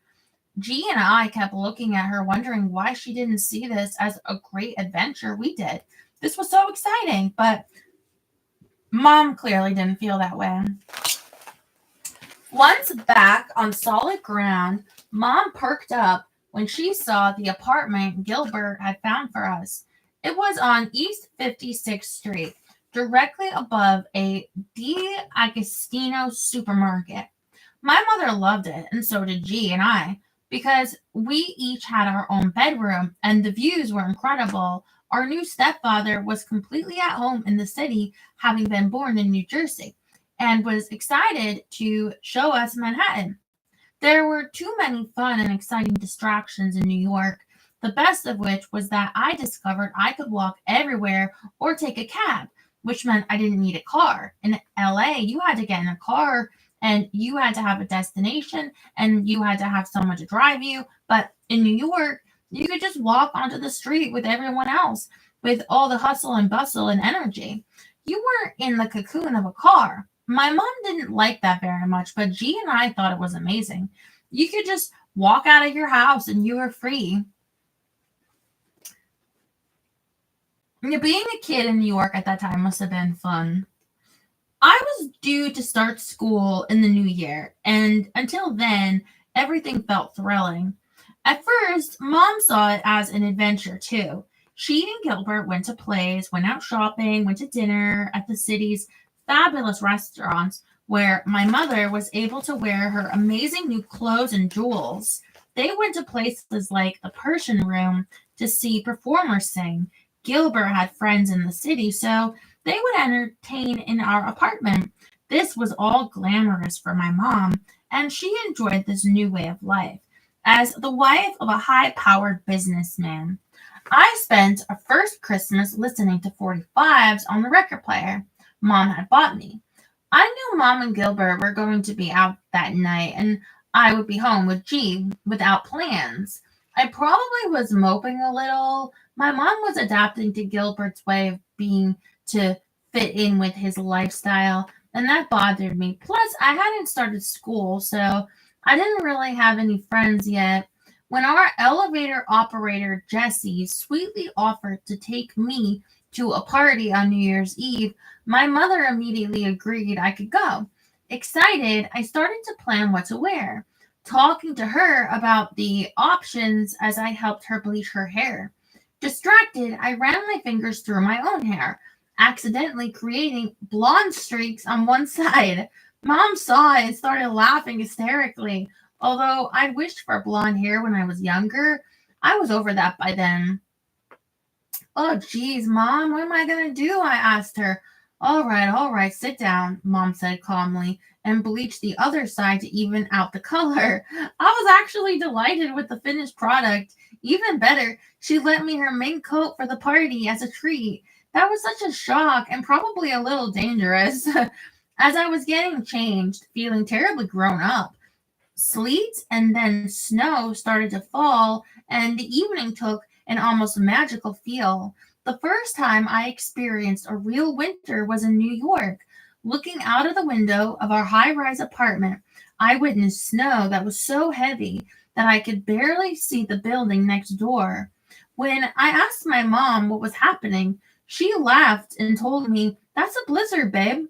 G and I kept looking at her, wondering why she didn't see this as a great adventure we did. This was so exciting, but Mom clearly didn't feel that way. Once back on solid ground, Mom perked up when she saw the apartment Gilbert had found for us. It was on East 56th Street, directly above a D'Agostino supermarket. My mother loved it, and so did G and I, because we each had our own bedroom, and the views were incredible. Our new stepfather was completely at home in the city, having been born in New Jersey, and was excited to show us Manhattan. There were too many fun and exciting distractions in New York, the best of which was that I discovered I could walk everywhere or take a cab, which meant I didn't need a car. In LA, you had to get in a car and you had to have a destination and you had to have someone to drive you. But in New York, you could just walk onto the street with everyone else with all the hustle and bustle and energy. You weren't in the cocoon of a car. My mom didn't like that very much, but G and I thought it was amazing. You could just walk out of your house and you were free. Being a kid in New York at that time must have been fun. I was due to start school in the new year, and until then, everything felt thrilling. At first, Mom saw it as an adventure, too. She and Gilbert went to plays, went out shopping, went to dinner at the city's fabulous restaurants where my mother was able to wear her amazing new clothes and jewels. They went to places like the Persian Room to see performers sing. Gilbert had friends in the city, so they would entertain in our apartment. This was all glamorous for my mom, and she enjoyed this new way of life. As the wife of a high-powered businessman, I spent our first Christmas listening to 45s on the record player Mom had bought me. I knew Mom and Gilbert were going to be out that night, and I would be home with G without plans. I probably was moping a little. My mom was adapting to Gilbert's way of being to fit in with his lifestyle, and that bothered me. Plus, I hadn't started school, so I didn't really have any friends yet. When our elevator operator, Jesse, sweetly offered to take me to a party on New Year's Eve, my mother immediately agreed I could go. Excited, I started to plan what to wear, talking to her about the options as I helped her bleach her hair. Distracted, I ran my fingers through my own hair, accidentally creating blonde streaks on one side. Mom saw it and started laughing hysterically. Although I wished for blonde hair when I was younger, I was over that by then. Oh, geez, Mom, what am I going to do? I asked her. All right, sit down, Mom said calmly, and bleached the other side to even out the color. I was actually delighted with the finished product. Even better, she lent me her mink coat for the party as a treat. That was such a shock and probably a little dangerous. As I was getting changed, feeling terribly grown up, sleet and then snow started to fall, and the evening took an almost magical feel. The first time I experienced a real winter was in New York. Looking out of the window of our high-rise apartment, I witnessed snow that was so heavy that I could barely see the building next door. When I asked my mom what was happening, she laughed and told me, "That's a blizzard, babe."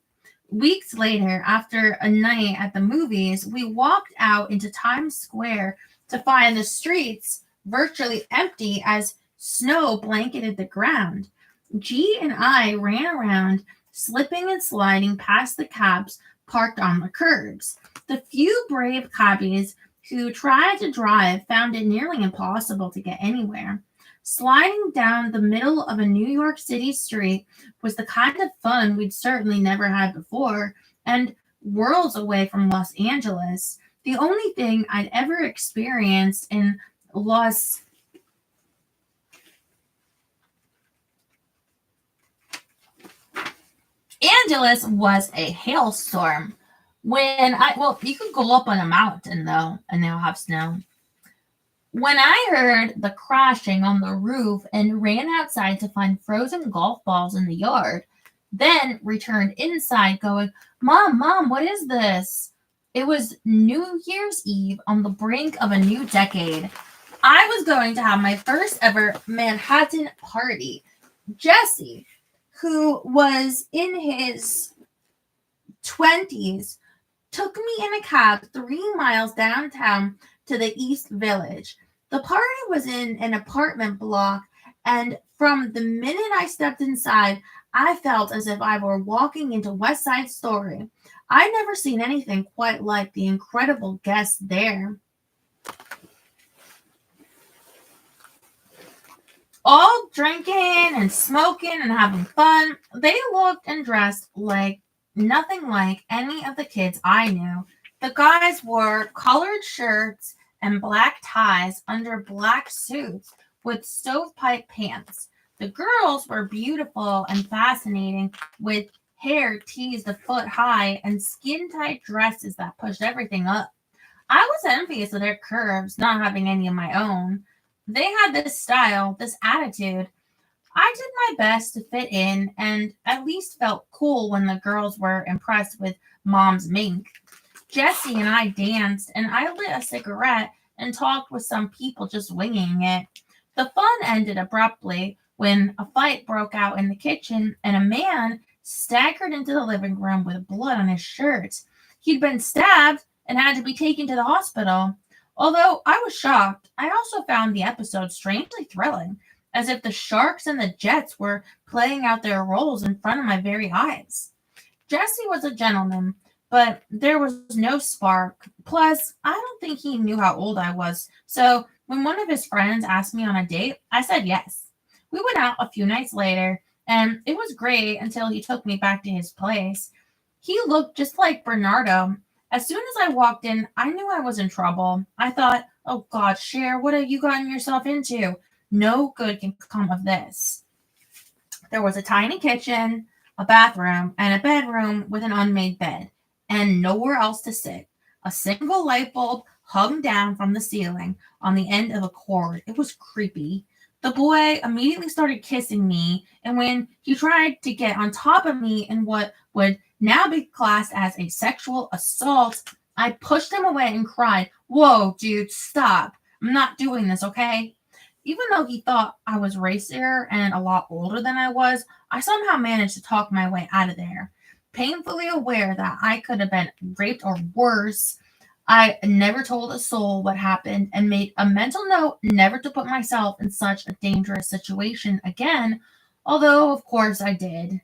Weeks later, after a night at the movies, we walked out into Times Square to find the streets virtually empty as snow blanketed the ground. G and I ran around, slipping and sliding past the cabs parked on the curbs. The few brave cabbies who tried to drive found it nearly impossible to get anywhere. Sliding down the middle of a New York City street was the kind of fun we'd certainly never had before, and worlds away from Los Angeles. The only thing I'd ever experienced in Los Angeles was a hailstorm. You could go up on a mountain though, and they'll have snow. When I heard the crashing on the roof and ran outside to find frozen golf balls in the yard, then returned inside going, Mom, Mom, what is this? It was New Year's Eve on the brink of a new decade. I was going to have my first ever Manhattan party. Jesse, who was in his 20s, took me in a cab 3 miles downtown to the East Village. The party was in an apartment block, and from the minute I stepped inside, I felt as if I were walking into West Side Story. I'd never seen anything quite like the incredible guests there. All drinking and smoking and having fun. They looked and dressed like nothing like any of the kids I knew. The guys wore colored shirts and black ties under black suits with stovepipe pants. The girls were beautiful and fascinating with hair teased a foot high and skin-tight dresses that pushed everything up. I was envious of their curves, not having any of my own. They had this style, this attitude. I did my best to fit in and at least felt cool when the girls were impressed with Mom's mink. Jesse and I danced, and I lit a cigarette and talked with some people just winging it. The fun ended abruptly when a fight broke out in the kitchen and a man staggered into the living room with blood on his shirt. He'd been stabbed and had to be taken to the hospital. Although I was shocked, I also found the episode strangely thrilling, as if the Sharks and the Jets were playing out their roles in front of my very eyes. Jesse was a gentleman, but there was no spark. Plus, I don't think he knew how old I was, so when one of his friends asked me on a date, I said yes. We went out a few nights later, and it was great until he took me back to his place. He looked just like Bernardo. As soon as I walked in, I knew I was in trouble. I thought, oh God, Cher, what have you gotten yourself into? No good can come of this. There was a tiny kitchen, a bathroom, and a bedroom with an unmade bed, and nowhere else to sit. A single light bulb hung down from the ceiling on the end of a cord. It was creepy. The boy immediately started kissing me, and when he tried to get on top of me in what would now be classed as a sexual assault, I pushed him away and cried, Whoa, dude, stop. I'm not doing this, okay? Even though he thought I was racier and a lot older than I was, I somehow managed to talk my way out of there. Painfully aware that I could have been raped or worse, I never told a soul what happened and made a mental note never to put myself in such a dangerous situation again, although, of course, I did.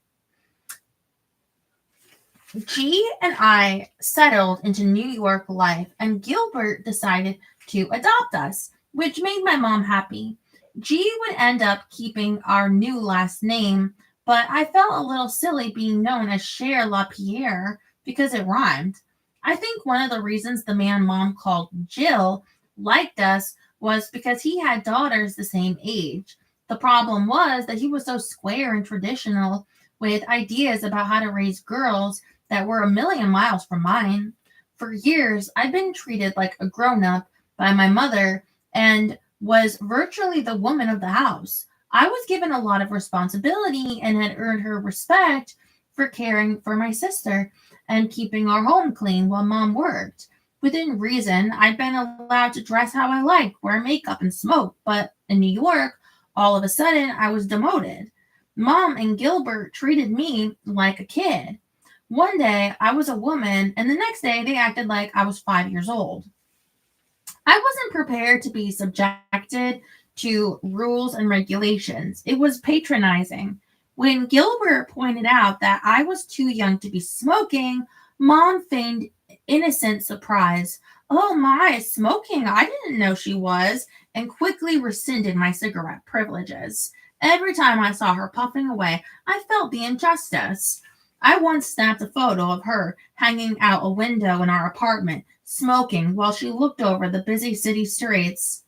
G and I settled into New York life, and Gilbert decided to adopt us, which made my mom happy. G would end up keeping our new last name, but I felt a little silly being known as Cher LaPierre because it rhymed. I think one of the reasons the man mom called Jill liked us was because he had daughters the same age. The problem was that he was so square and traditional with ideas about how to raise girls that were a million miles from mine. For years, I'd been treated like a grown-up by my mother and was virtually the woman of the house. I was given a lot of responsibility and had earned her respect for caring for my sister and keeping our home clean while mom worked. Within reason, I'd been allowed to dress how I liked, wear makeup, and smoke, but in New York, all of a sudden, I was demoted. Mom and Gilbert treated me like a kid. One day, I was a woman, and the next day, they acted like I was 5 years old. I wasn't prepared to be subjected to rules and regulations. It was patronizing. When Gilbert pointed out that I was too young to be smoking, Mom feigned innocent surprise. Oh my, smoking? I didn't know she was, and quickly rescinded my cigarette privileges. Every time I saw her puffing away, I felt the injustice. I once snapped a photo of her hanging out a window in our apartment, smoking while she looked over the busy city streets.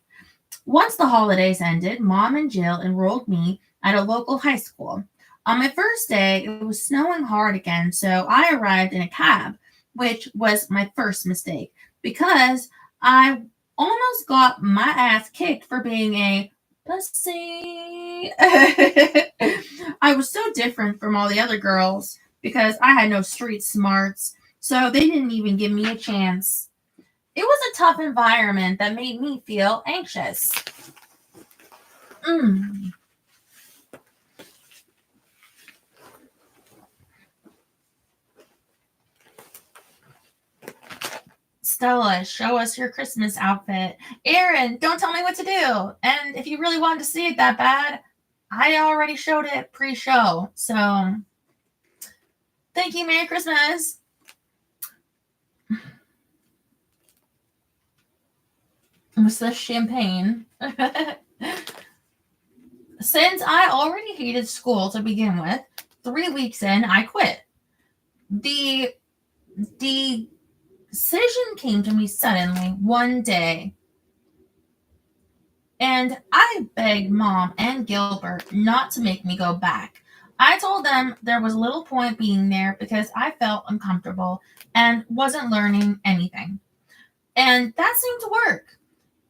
Once the holidays ended, Mom and Jill enrolled me at a local high school. On my first day, it was snowing hard again, so I arrived in a cab, which was my first mistake because I almost got my ass kicked for being a pussy. I was so different from all the other girls because I had no street smarts, so they didn't even give me a chance. It was a tough environment that made me feel anxious. Mm. Stella, show us your Christmas outfit. Aaron, don't tell me what to do. And if you really wanted to see it that bad, I already showed it pre-show. So, thank you. Merry Christmas. What's this champagne? Since I already hated school to begin with, 3 weeks in, I quit. The decision came to me suddenly one day, and I begged Mom and Gilbert not to make me go back. I told them there was little point being there because I felt uncomfortable and wasn't learning anything. And that seemed to work.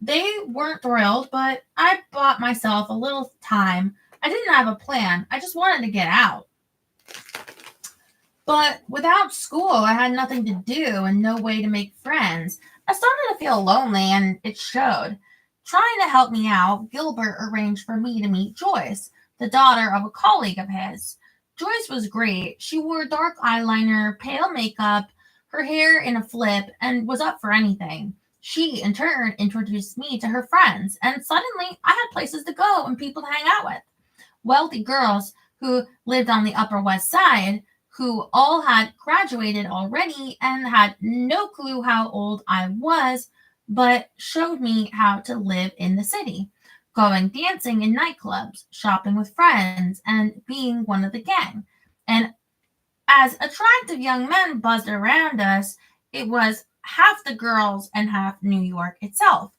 They weren't thrilled, but I bought myself a little time. I didn't have a plan. I just wanted to get out. But without school, I had nothing to do and no way to make friends. I started to feel lonely, and it showed. Trying to help me out, Gilbert arranged for me to meet Joyce, the daughter of a colleague of his. Joyce was great. She wore dark eyeliner, pale makeup, her hair in a flip, and was up for anything. She, in turn, introduced me to her friends, and suddenly I had places to go and people to hang out with. Wealthy girls who lived on the Upper West Side, who all had graduated already and had no clue how old I was, but showed me how to live in the city, going dancing in nightclubs, shopping with friends, and being one of the gang. And as attractive young men buzzed around us, it was half the girls and half New York itself.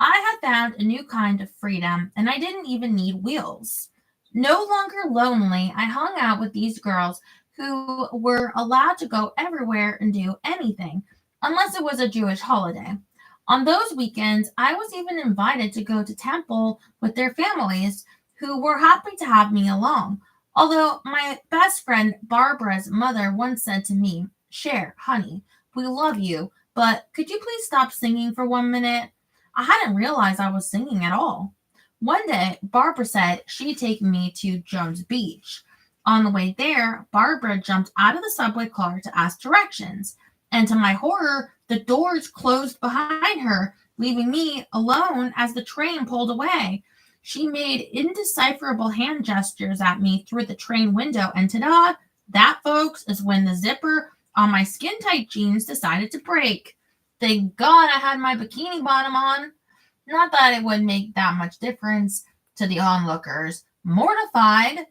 I had found a new kind of freedom, and I didn't even need wheels. No longer lonely, I hung out with these girls who were allowed to go everywhere and do anything, unless it was a Jewish holiday. On those weekends, I was even invited to go to temple with their families, who were happy to have me along. Although my best friend Barbara's mother once said to me, "Cher, honey, we love you, but could you please stop singing for 1 minute?" I hadn't realized I was singing at all. One day, Barbara said she'd take me to Jones Beach. On the way there, Barbara jumped out of the subway car to ask directions, and to my horror, the doors closed behind her, leaving me alone as the train pulled away. She made indecipherable hand gestures at me through the train window, and ta-da! That, folks, is when the zipper on my skin-tight jeans decided to break. Thank God I had my bikini bottom on. Not that it would make that much difference to the onlookers. Mortified,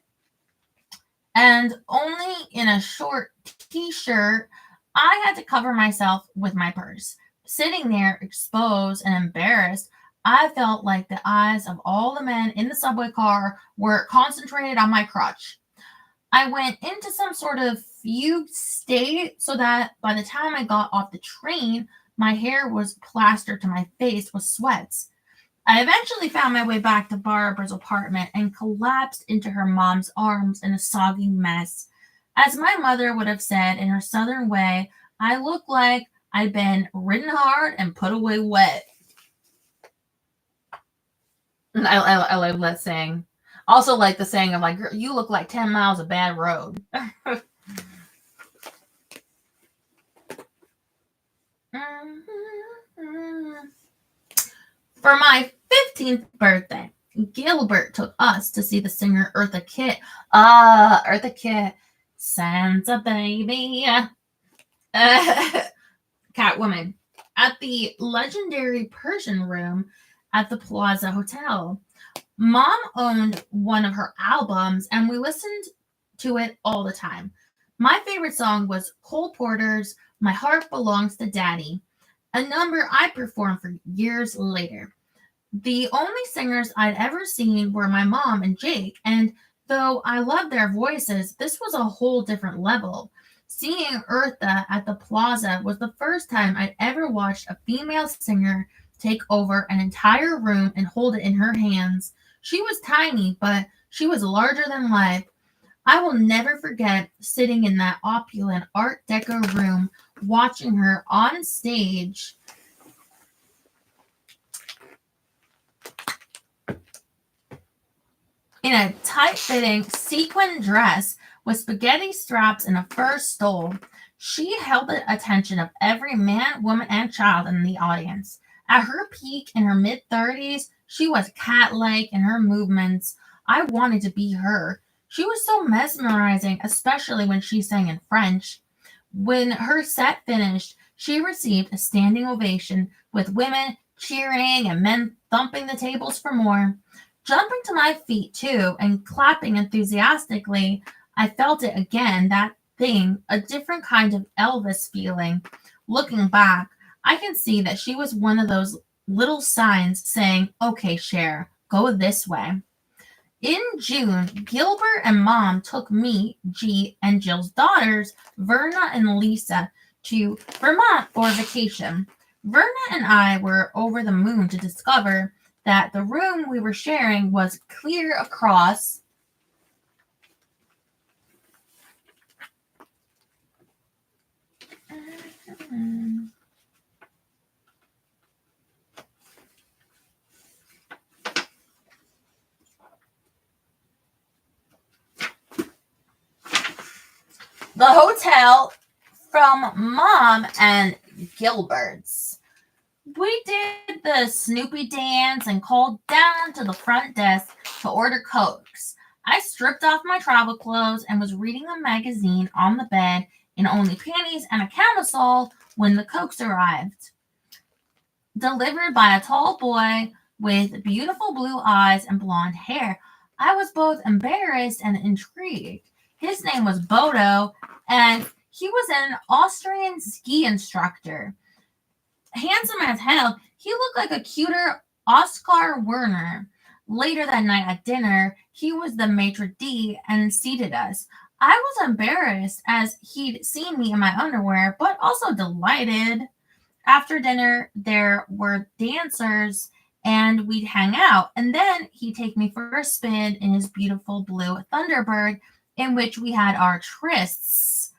and only in a short t-shirt, I had to cover myself with my purse. Sitting there, exposed and embarrassed, I felt like the eyes of all the men in the subway car were concentrated on my crotch. I went into some sort of fugue state so that by the time I got off the train, my hair was plastered to my face with sweats. I eventually found my way back to Barbara's apartment and collapsed into her mom's arms in a soggy mess. As my mother would have said in her southern way, I looked like I'd been ridden hard and put away wet. I love that saying. Also like the saying of like, you look like 10 miles of bad road. For my 15th birthday, Gilbert took us to see the singer Eartha Kitt. Eartha Kitt, Santa baby, Catwoman, at the legendary Persian Room at the Plaza Hotel. Mom owned one of her albums, and we listened to it all the time. My favorite song was Cole Porter's My Heart Belongs to Daddy, a number I performed for years later. The only singers I'd ever seen were my mom and Jake, and Though I loved their voices, this was a whole different level. Seeing Eartha at the plaza was the first time I'd ever watched a female singer take over an entire room and hold it in her hands. She was tiny, but she was larger than life. I will never forget sitting in that opulent Art Deco room watching her on stage in a tight-fitting sequin dress with spaghetti straps and a fur stole. She held the attention of every man, woman, and child in the audience. At her peak in her mid-30s, she was cat-like in her movements. I wanted to be her. She was so mesmerizing, especially when she sang in French. When her set finished, she received a standing ovation with women cheering and men thumping the tables for more. Jumping to my feet too and clapping enthusiastically, I felt it again, that thing, a different kind of Elvis feeling. Looking back, I can see that she was one of those little signs saying, okay, Cher, go this way. In June, Gilbert and Mom took me, G, and Jill's daughters, Verna and Lisa, to Vermont for vacation. Verna and I were over the moon to discover that the room we were sharing was clear across the hotel from Mom and Gilbert's. We did the Snoopy dance and called down to the front desk to order Cokes. I stripped off my travel clothes and was reading a magazine on the bed in only panties and a camisole when the Cokes arrived. Delivered by a tall boy with beautiful blue eyes and blonde hair, I was both embarrassed and intrigued. His name was Bodo, and he was an Austrian ski instructor. Handsome as hell, he looked like a cuter Oscar Werner. Later that night at dinner, he was the maitre d' and seated us. I was embarrassed as he'd seen me in my underwear, but also delighted. After dinner, there were dancers and we'd hang out. And then he'd take me for a spin in his beautiful blue Thunderbird, in which we had our trysts.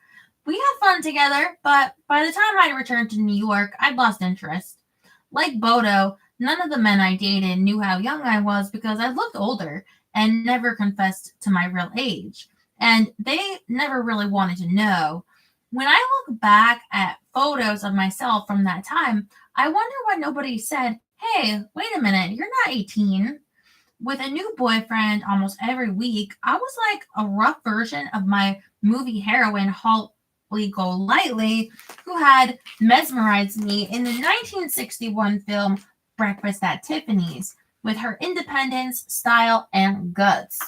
We had fun together, but by the time I returned to New York, I'd lost interest. Like Bodo, none of the men I dated knew how young I was because I looked older and never confessed to my real age. And they never really wanted to know. When I look back at photos of myself from that time, I wonder why nobody said, hey, wait a minute, you're not 18. With a new boyfriend almost every week, I was like a rough version of my movie heroine, Holly Golightly, who had mesmerized me in the 1961 film Breakfast at Tiffany's with her independence, style, and guts.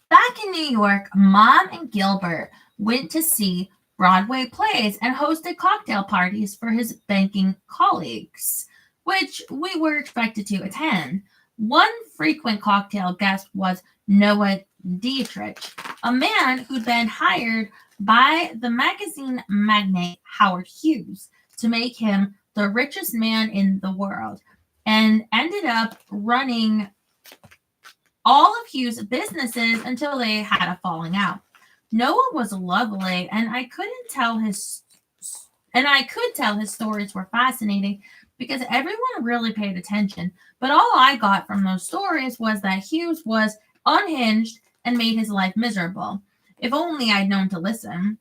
Back in New York, Mom and Gilbert went to see Broadway plays and hosted cocktail parties for his banking colleagues, which we were expected to attend. One frequent cocktail guest was Noah Dietrich, a man who'd been hired by the magazine magnate Howard Hughes to make him the richest man in the world, and ended up running all of Hughes' businesses until they had a falling out. Noah was lovely, and I could tell his stories were fascinating because everyone really paid attention. But all I got from those stories was that Hughes was unhinged and made his life miserable. If only I'd known to listen.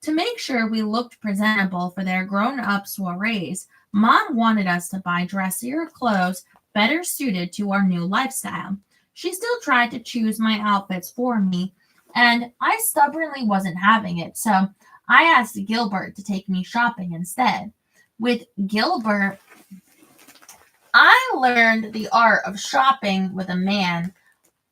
To make sure we looked presentable for their grown-up soirees, Mom wanted us to buy dressier clothes better suited to our new lifestyle. She still tried to choose my outfits for me, and I stubbornly wasn't having it, so I asked Gilbert to take me shopping instead. With Gilbert I learned the art of shopping with a man.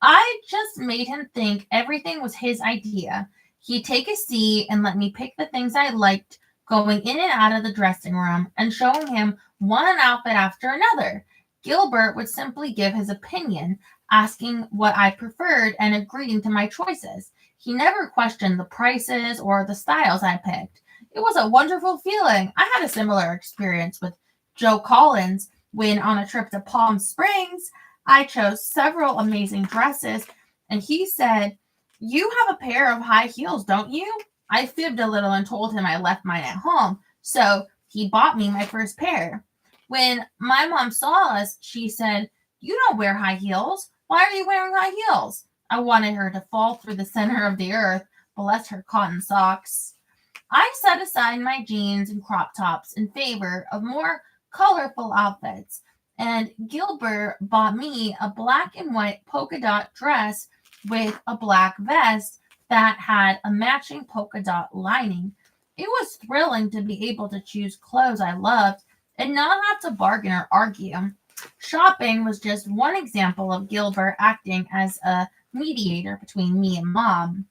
I just made him think everything was his idea. He'd take a seat and let me pick the things I liked, going in and out of the dressing room and showing him one outfit after another. Gilbert would simply give his opinion, asking what I preferred and agreeing to my choices. He never questioned the prices or the styles I picked. It was a wonderful feeling. I had a similar experience with Joe Collins when on a trip to Palm Springs. I chose several amazing dresses, and he said, "You have a pair of high heels, don't you?" I fibbed a little and told him I left mine at home, so he bought me my first pair. When my mom saw us, she said, "You don't wear high heels. Why are you wearing high heels?" I wanted her to fall through the center of the earth. Bless her cotton socks. I set aside my jeans and crop tops in favor of more colorful outfits, and Gilbert bought me a black and white polka dot dress with a black vest that had a matching polka dot lining. It was thrilling to be able to choose clothes I loved and not have to bargain or argue. Shopping was just one example of Gilbert acting as a mediator between me and mom.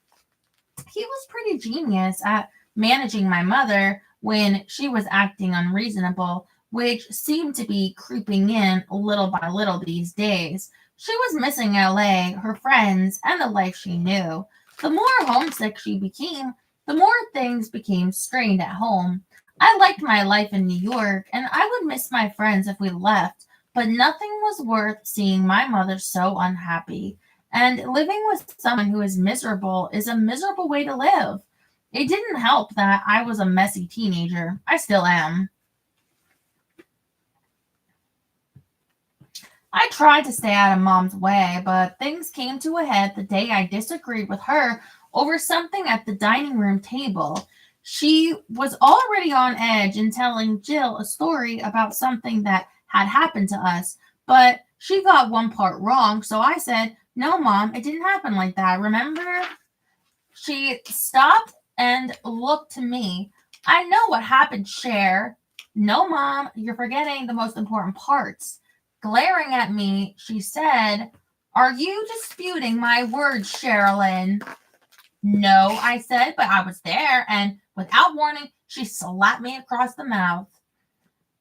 He was pretty genius at managing my mother when she was acting unreasonable, which seemed to be creeping in little by little these days. She was missing LA, her friends, and the life she knew. The more homesick she became, the more things became strained at home. I liked my life in New York, and I would miss my friends if we left, but nothing was worth seeing my mother so unhappy. And living with someone who is miserable is a miserable way to live. It didn't help that I was a messy teenager. I still am. I tried to stay out of mom's way, but things came to a head the day I disagreed with her over something at the dining room table. She was already on edge and telling Jill a story about something that had happened to us, but she got one part wrong, so I said, "No, Mom, it didn't happen like that, remember?" She stopped and looked to me. "I know what happened, Cher." "No, Mom, you're forgetting the most important parts." Glaring at me, she said, "Are you disputing my words, Sherilyn?" "No," I said, "but I was there," and without warning, she slapped me across the mouth.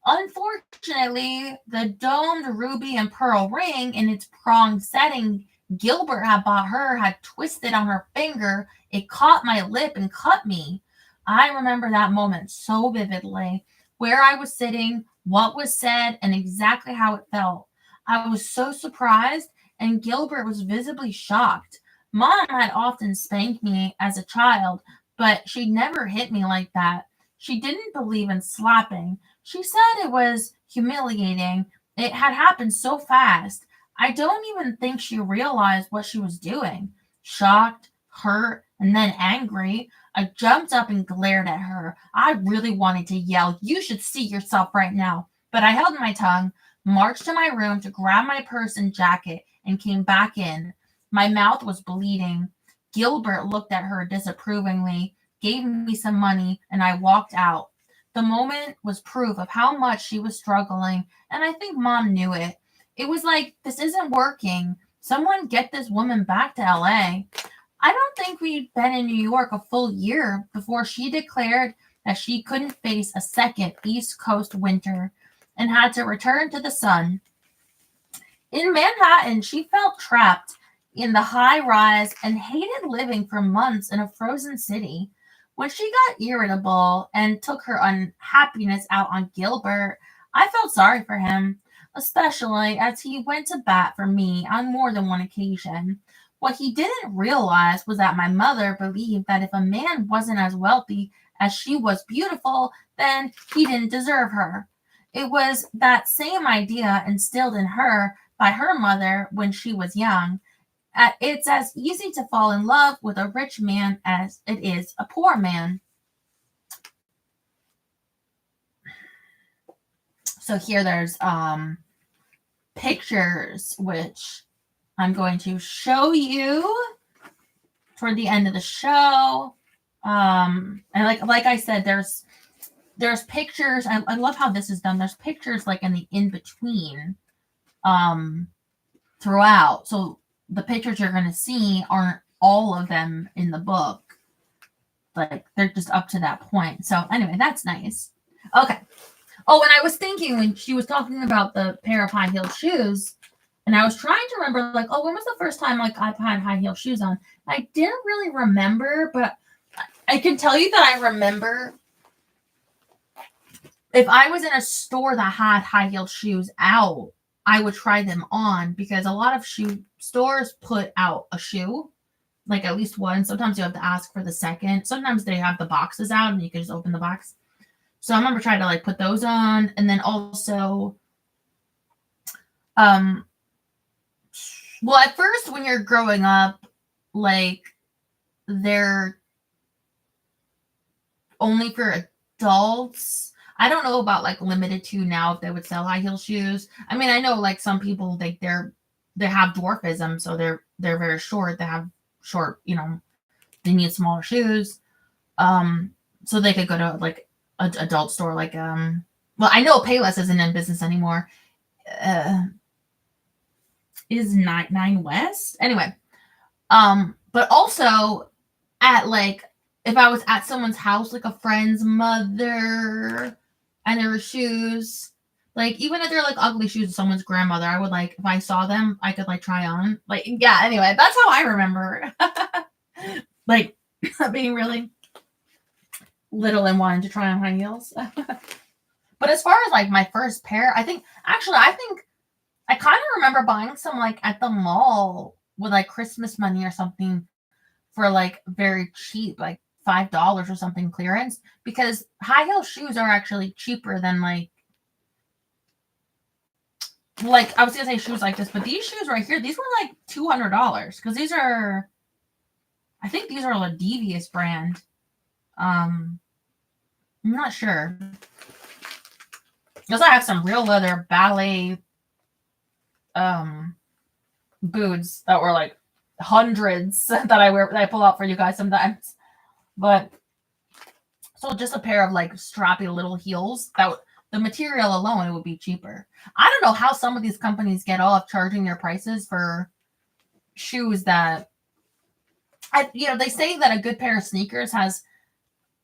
Unfortunately, the domed ruby and pearl ring in its pronged setting Gilbert had bought her had twisted on her finger. It caught my lip and cut me. I remember that moment so vividly. Where I was sitting, what was said, and exactly how it felt. I was so surprised, and Gilbert was visibly shocked. Mom had often spanked me as a child, but she never hit me like that. She didn't believe in slapping. She said it was humiliating. It had happened so fast. I don't even think she realized what she was doing. Shocked, hurt, and then angry, I jumped up and glared at her. I really wanted to yell, "You should see yourself right now." But I held my tongue, marched to my room to grab my purse and jacket, and came back in. My mouth was bleeding. Gilbert looked at her disapprovingly, gave me some money, and I walked out. The moment was proof of how much she was struggling, and I think Mom knew it. It was like, "This isn't working. Someone get this woman back to LA." I don't think we'd been in New York a full year before she declared that she couldn't face a second East Coast winter and had to return to the sun. In Manhattan, she felt trapped in the high rise and hated living for months in a frozen city. When she got irritable and took her unhappiness out on Gilbert, I felt sorry for him, especially as he went to bat for me on more than one occasion. What he didn't realize was that my mother believed that if a man wasn't as wealthy as she was beautiful, then he didn't deserve her. It was that same idea instilled in her by her mother when she was young. It's as easy to fall in love with a rich man as it is a poor man. So here there's pictures which I'm going to show you toward the end of the show. And like I said, there's there's pictures. I love how this is done. There's pictures like in the in-between throughout. So the pictures you're going to see aren't all of them in the book. Like, they're just up to that point. So anyway, that's nice. Okay. Oh, and I was thinking when she was talking about the pair of high-heeled shoes, and I was trying to remember, like, oh, when was the first time, like, I've had high-heeled shoes on? I didn't really remember, but I can tell you that I remember if I was in a store that had high-heeled shoes out, I would try them on, because a lot of shoe stores put out a shoe, like at least one. Sometimes you have to ask for the second. Sometimes they have the boxes out and you can just open the box. So I remember trying to like put those on. And then also, well, at first when you're growing up, like they're only for adults. I don't know about like limited to now if they would sell high heel shoes. I mean, I know like some people like they have dwarfism, so they're very short. They have short, they need smaller shoes. So they could go to like an adult store, like well, I know Payless isn't in business anymore. Is Nine West anyway? But also at like if I was at someone's house, like a friend's mother, and there were shoes, like even if they're like ugly shoes of someone's grandmother, I would like if I saw them, I could like try on. Like yeah. Anyway, that's how I remember, like being really little and wanting to try on high heels. But as far as like my first pair, I think I kind of remember buying some like at the mall with like Christmas money or something for like very cheap, like $5 or something clearance, because high heel shoes are actually cheaper than like I was gonna say shoes like this, but these shoes right here, these were like $200 because I think these are a Devious brand. I'm not sure because I have some real leather ballet boots that were like hundreds that I pull out for you guys sometimes. But so just a pair of like strappy little heels, the material alone, it would be cheaper. I don't know how some of these companies get off charging their prices for shoes that they say that a good pair of sneakers has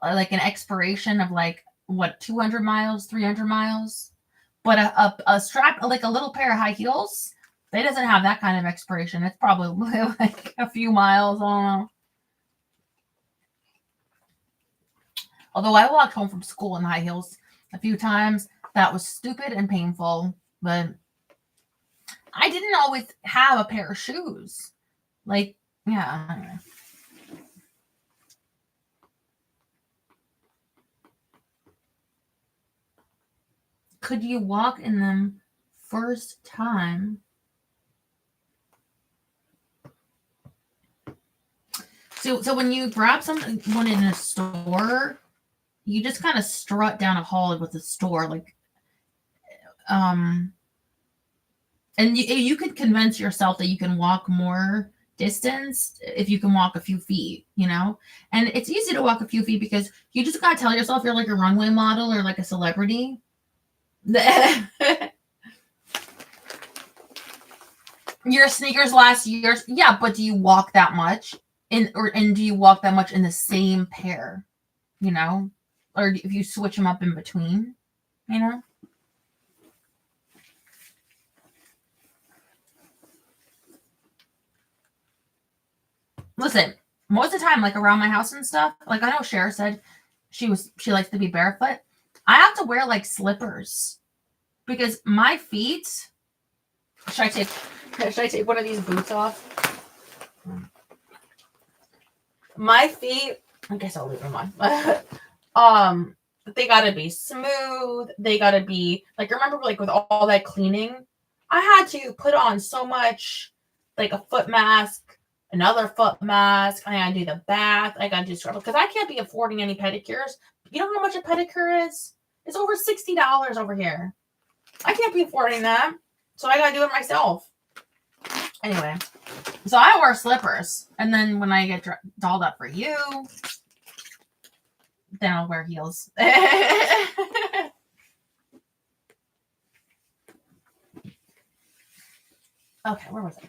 like an expiration of like 200 miles, 300 miles, but a strap, like a little pair of high heels, it doesn't have that kind of expiration. It's probably like a few miles. I don't know. Although I walked home from school in high heels a few times. That was stupid and painful, but I didn't always have a pair of shoes. Like, yeah. Anyway. Could you walk in them first time? So when you grab one in a store, you just kind of strut down a hall with the store, like, and you could convince yourself that you can walk more distance if you can walk a few feet, and it's easy to walk a few feet because you just gotta tell yourself you're like a runway model or like a celebrity. Your sneakers last years, yeah, but do you walk that much and do you walk that much in the same pair, or if you switch them up in between, Listen, most of the time, like around my house and stuff, like I know Cher said she likes to be barefoot. I have to wear like slippers because my feet. Should I take one of these boots off? My feet, I guess I'll leave them on. They gotta be smooth. They gotta be like, remember, like with all that cleaning, I had to put on so much, like a foot mask, another foot mask. I gotta do the bath. I gotta do scrub because I can't be affording any pedicures. You know how much a pedicure is? It's over $60 over here. I can't be affording that, so I gotta do it myself. Anyway, so I wear slippers, and then when I get dolled up for you, then I'll wear heels. Okay, where was I?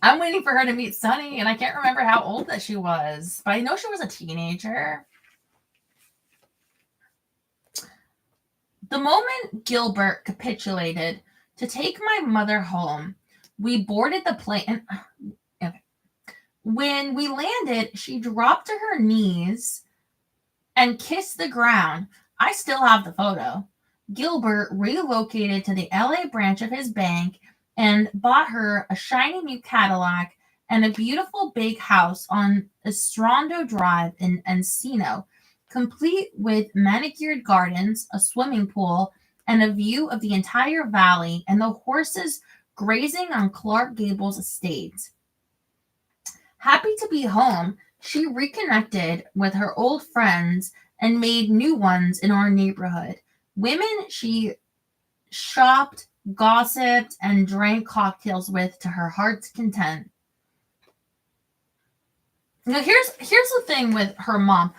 I'm waiting for her to meet Sunny, and I can't remember how old that she was, but I know she was a teenager. The moment Gilbert capitulated to take my mother home, we boarded the plane. Okay. When we landed, she dropped to her knees and kissed the ground. I still have the photo. Gilbert relocated to the LA branch of his bank and bought her a shiny new Cadillac and a beautiful big house on Estrando Drive in Encino, complete with manicured gardens, a swimming pool, and a view of the entire valley and the horses grazing on Clark Gable's estate. Happy to be home, she reconnected with her old friends and made new ones in our neighborhood. Women she shopped, gossiped, and drank cocktails with to her heart's content. Now, here's the thing with her mom.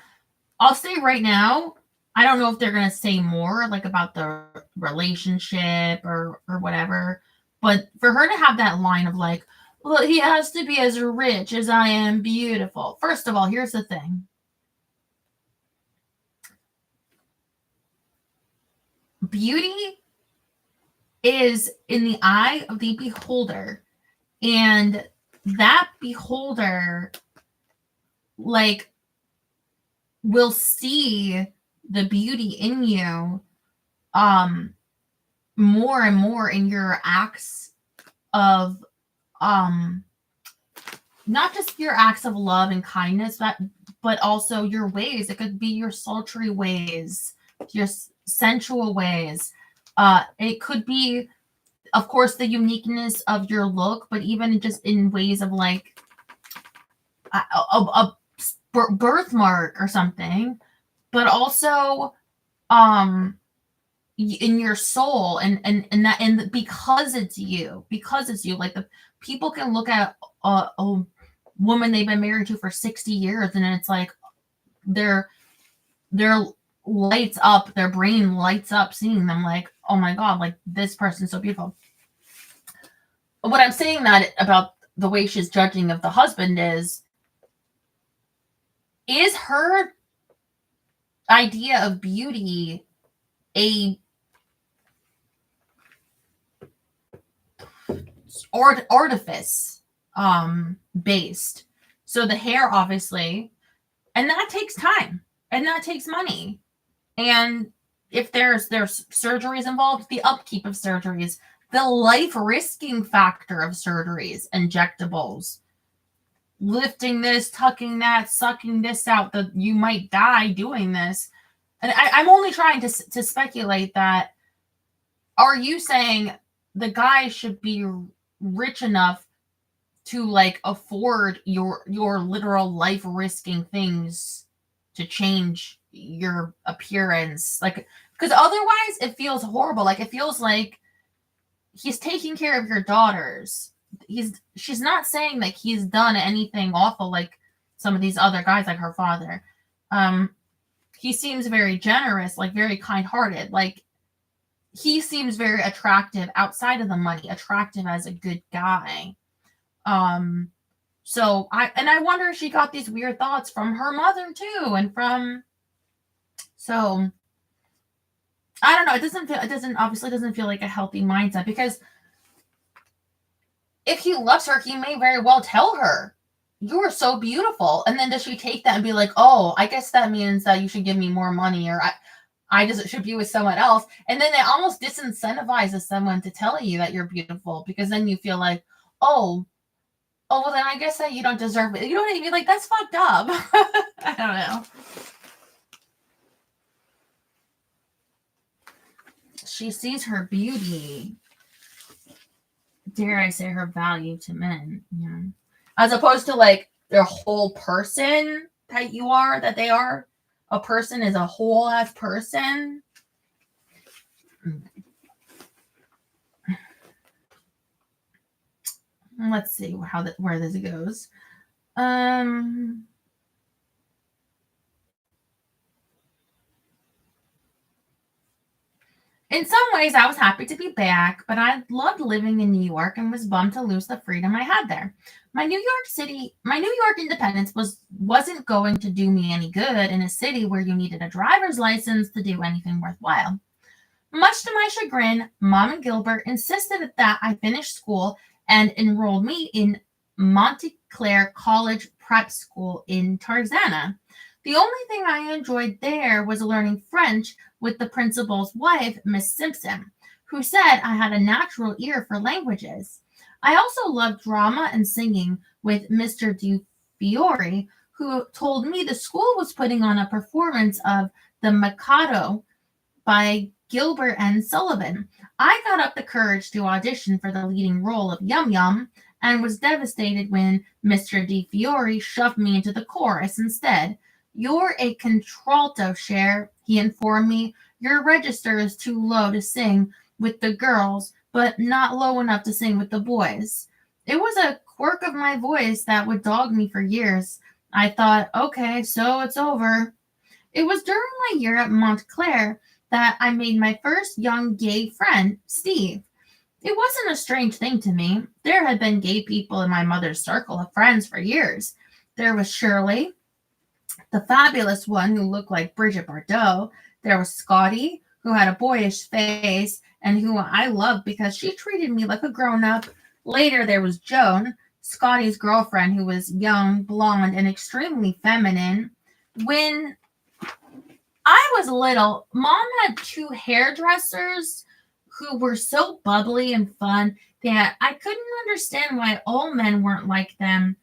I'll say right now, I don't know if they're going to say more like about the relationship or whatever, but for her to have that line of like, well, he has to be as rich as I am beautiful. First of all, here's the thing. Beauty is in the eye of the beholder, and that beholder like will see the beauty in you more and more in your acts of not just your acts of love and kindness, but also your ways. It could be your sultry ways, your sensual ways. It could be, of course, the uniqueness of your look, but even just in ways of like a birthmark or something, but also in your soul and because it's you, like the people can look at a woman they've been married to for 60 years and it's like their lights up, their brain lights up seeing them like, oh my god, like this person's so beautiful. What I'm saying that about the way she's judging of the husband is her idea of beauty a artifice based? So the hair, obviously, and that takes time and that takes money, and if there's surgeries involved, the upkeep of surgeries, the life risking factor of surgeries, injectables, lifting this, tucking that, sucking this out, that you might die doing this. And I'm only trying to speculate that, are you saying the guy should be rich enough to like afford your literal life risking things to change your appearance? Like, because otherwise it feels horrible. Like it feels like he's taking care of your daughters. She's not saying that he's done anything awful like some of these other guys, like her father. He seems very generous, like very kind-hearted. Like he seems very attractive outside of the money, attractive as a good guy. So I wonder if she got these weird thoughts from her mother too, and from, so I don't know. It doesn't feel like a healthy mindset, because if he loves her, he may very well tell her, "You're so beautiful." And then does she take that and be like, "Oh, I guess that means that you should give me more money, or I just should be with someone else." And then it almost disincentivizes someone to tell you that you're beautiful, because then you feel like, oh, well, then I guess that you don't deserve it. You know what I mean? Like, that's fucked up. I don't know. She sees her beauty, dare I say, her value to men, yeah, as opposed to like their whole person that you are, that they are. A person is a whole ass person. let's see where this goes. In some ways, I was happy to be back, but I loved living in New York and was bummed to lose the freedom I had there. My New York independence wasn't going to do me any good in a city where you needed a driver's license to do anything worthwhile. Much to my chagrin, Mom and Gilbert insisted that I finish school and enrolled me in Montclair College Prep School in Tarzana. The only thing I enjoyed there was learning French with the principal's wife, Miss Simpson, who said I had a natural ear for languages. I also loved drama and singing with Mr. DeFiore, who told me the school was putting on a performance of The Mikado by Gilbert and Sullivan. I got up the courage to audition for the leading role of Yum Yum and was devastated when Mr. DeFiore shoved me into the chorus instead. You're a contralto, Cher, he informed me. Your register is too low to sing with the girls, but not low enough to sing with the boys. It was a quirk of my voice that would dog me for years. I thought, okay, so it's over. It was during my year at Montclair that I made my first young gay friend, Steve. It wasn't a strange thing to me. There had been gay people in my mother's circle of friends for years. There was Shirley, the fabulous one who looked like Bridget Bardot. There was Scotty, who had a boyish face and who I loved because she treated me like a grown-up. Later, there was Joan, Scotty's girlfriend, who was young, blonde, and extremely feminine. When I was little, Mom had two hairdressers who were so bubbly and fun that I couldn't understand why all men weren't like them.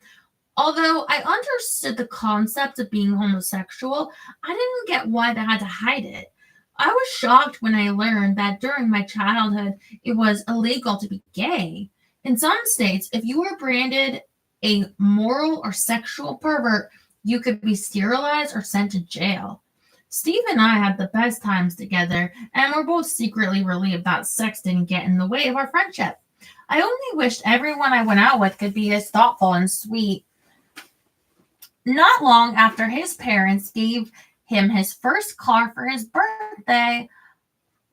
Although I understood the concept of being homosexual, I didn't get why they had to hide it. I was shocked when I learned that during my childhood, it was illegal to be gay. In some states, if you were branded a moral or sexual pervert, you could be sterilized or sent to jail. Steve and I had the best times together, and we're both secretly relieved that sex didn't get in the way of our friendship. I only wished everyone I went out with could be as thoughtful and sweet. Not long after his parents gave him his first car for his birthday,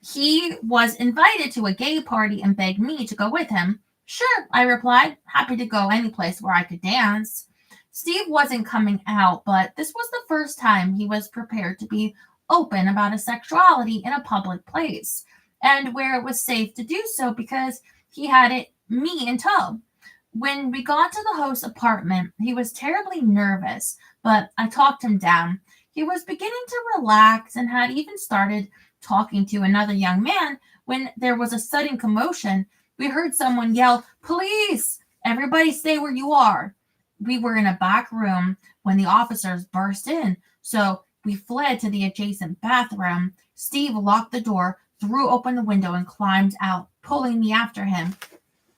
he was invited to a gay party and begged me to go with him. Sure, I replied, happy to go any place where I could dance. Steve wasn't coming out, but this was the first time he was prepared to be open about his sexuality in a public place, and where it was safe to do so because he had me in tow. When we got to the host's apartment, he was terribly nervous, but I talked him down. He was beginning to relax and had even started talking to another young man when there was a sudden commotion. We heard someone yell, "Police! Everybody stay where you are." We were in a back room when the officers burst in, so we fled to the adjacent bathroom. Steve locked the door, threw open the window, and climbed out, pulling me after him.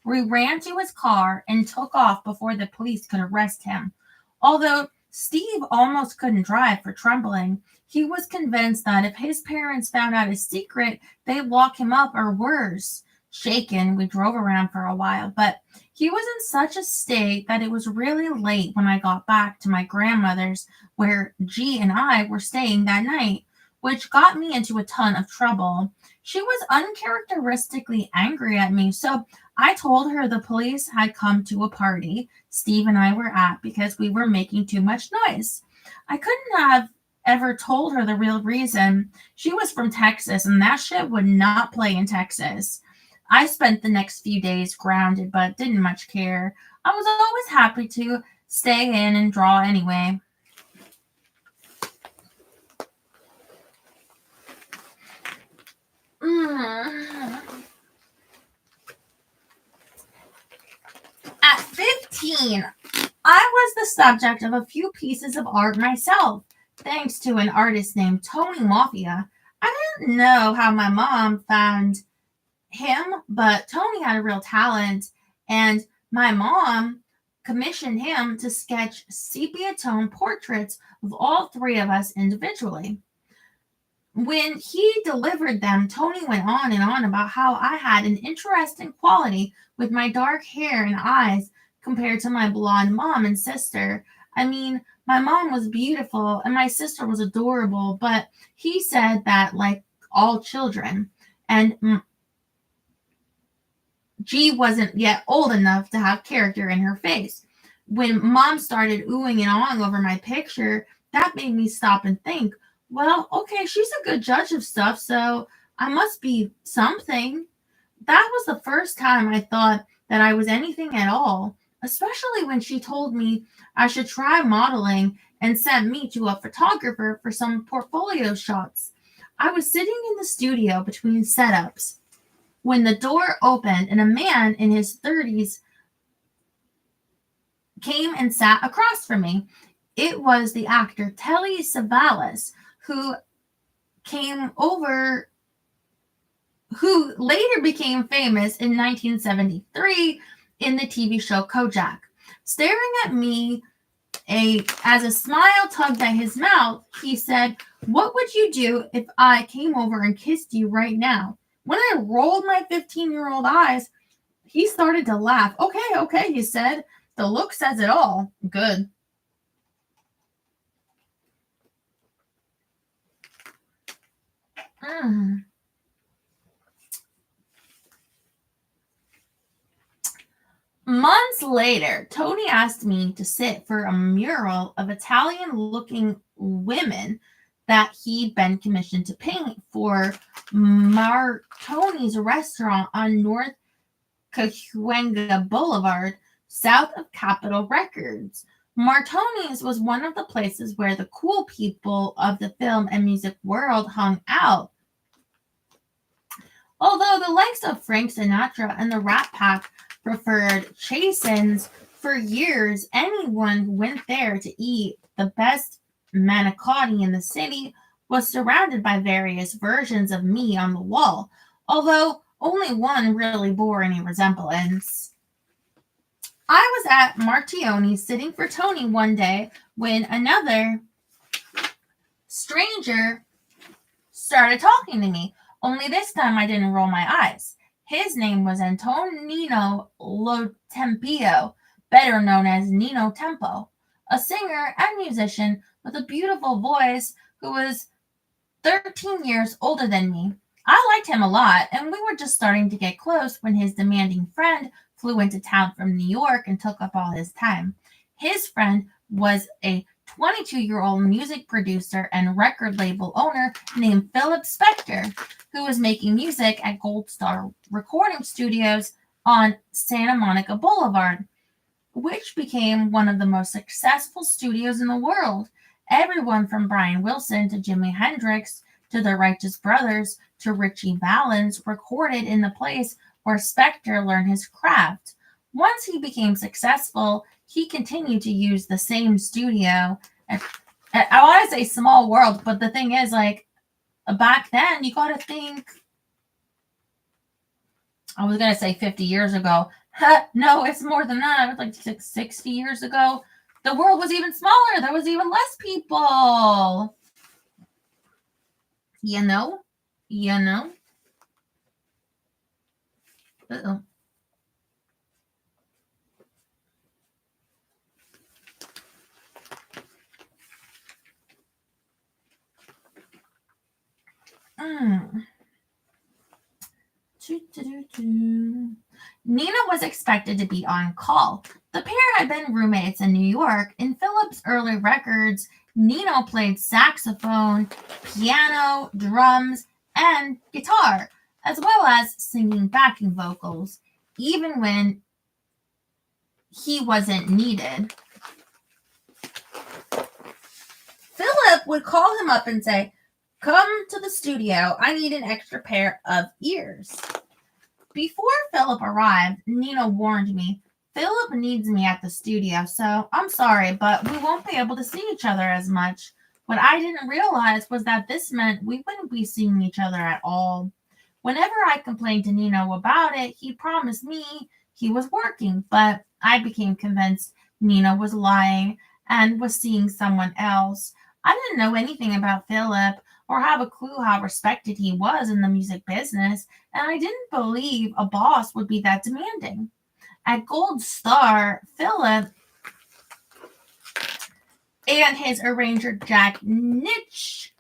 We ran to his car and took off before the police could arrest him. Although Steve almost couldn't drive for trembling, he was convinced that if his parents found out his secret, they'd lock him up or worse. Shaken, we drove around for a while, but he was in such a state that it was really late when I got back to my grandmother's, where G and I were staying that night, which got me into a ton of trouble. She was uncharacteristically angry at me, so I told her the police had come to a party Steve and I were at because we were making too much noise. I couldn't have ever told her the real reason. She was from Texas, and that shit would not play in Texas. I spent the next few days grounded, but didn't much care. I was always happy to stay in and draw anyway. At 15, I was the subject of a few pieces of art myself, thanks to an artist named Tony Mafia. I didn't know how my mom found him, but Tony had a real talent, and my mom commissioned him to sketch sepia tone portraits of all three of us individually. When he delivered them, Tony went on and on about how I had an interesting quality with my dark hair and eyes compared to my blonde mom and sister. I mean, my mom was beautiful and my sister was adorable, but he said that, like all children, and G wasn't yet old enough to have character in her face. When mom started oohing and awing over my picture, that made me stop and think, well, okay, she's a good judge of stuff, so I must be something. That was the first time I thought that I was anything at all, especially when she told me I should try modeling and sent me to a photographer for some portfolio shots. I was sitting in the studio between setups when the door opened and a man in his 30s came and sat across from me. It was the actor Telly Savalas, who later became famous in 1973 in the TV show Kojak. Staring at me as a smile tugged at his mouth, he said, "What would you do if I came over and kissed you right now?" When I rolled my 15-year-old eyes, he started to laugh. Okay, he said. The look says it all. Good. Months later, Tony asked me to sit for a mural of Italian-looking women that he'd been commissioned to paint for Martoni's restaurant on North Cahuenga Boulevard, south of Capitol Records. Martoni's was one of the places where the cool people of the film and music world hung out. Although the likes of Frank Sinatra and the Rat Pack preferred Chasen's, for years anyone who went there to eat the best manicotti in the city was surrounded by various versions of me on the wall, although only one really bore any resemblance. I was at Martioni's sitting for Tony one day when another stranger started talking to me, only this time I didn't roll my eyes. His name was Antonino Lotempio, better known as Nino Tempo, a singer and musician with a beautiful voice who was 13 years older than me. I liked him a lot, and we were just starting to get close when his demanding friend flew into town from New York and took up all his time. His friend was a 22-year-old music producer and record label owner named Philip Spector, who was making music at Gold Star Recording Studios on Santa Monica Boulevard, which became one of the most successful studios in the world. Everyone from Brian Wilson to Jimi Hendrix to the Righteous Brothers to Ritchie Valens recorded in the place where Spector learned his craft. Once he became successful, he continued to use the same studio. And I want to say small world, but the thing is, like, back then, you got to think, I was going to say 50 years ago. No, it's more than that. It was like 60 years ago. The world was even smaller. There was even less people. You know? Uh-oh. Nina was expected to be on call. The pair had been roommates in New York. In Philip's early records, Nino played saxophone, piano, drums, and guitar, as well as singing backing vocals, even when he wasn't needed. Philip would call him up and say, "Come to the studio. I need an extra pair of ears." Before Philip arrived, Nina warned me, "Philip needs me at the studio, so I'm sorry, but we won't be able to see each other as much." What I didn't realize was that this meant we wouldn't be seeing each other at all. Whenever I complained to Nino about it, he promised me he was working, but I became convinced Nino was lying and was seeing someone else. I didn't know anything about Philip or have a clue how respected he was in the music business, and I didn't believe a boss would be that demanding. At Gold Star, Philip and his arranger Jack Nitsch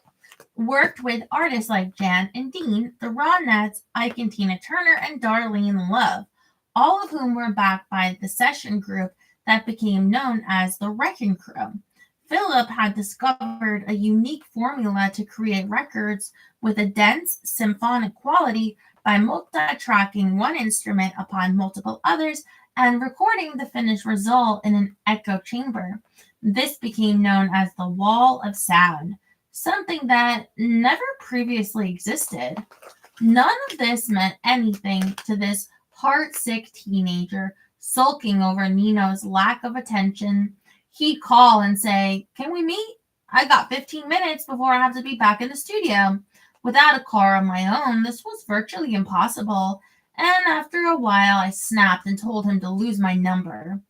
worked with artists like Jan and Dean, the Ronettes, Ike and Tina Turner, and Darlene Love, all of whom were backed by the session group that became known as the Wrecking Crew. Philip had discovered a unique formula to create records with a dense symphonic quality by multi-tracking one instrument upon multiple others and recording the finished result in an echo chamber. This became known as the Wall of Sound, something that never previously existed. None of this meant anything to this heart-sick teenager sulking over Nino's lack of attention. He'd call and say, "Can we meet? I got 15 minutes before I have to be back in the studio." Without a car of my own, this was virtually impossible, and after a while I snapped and told him to lose my number.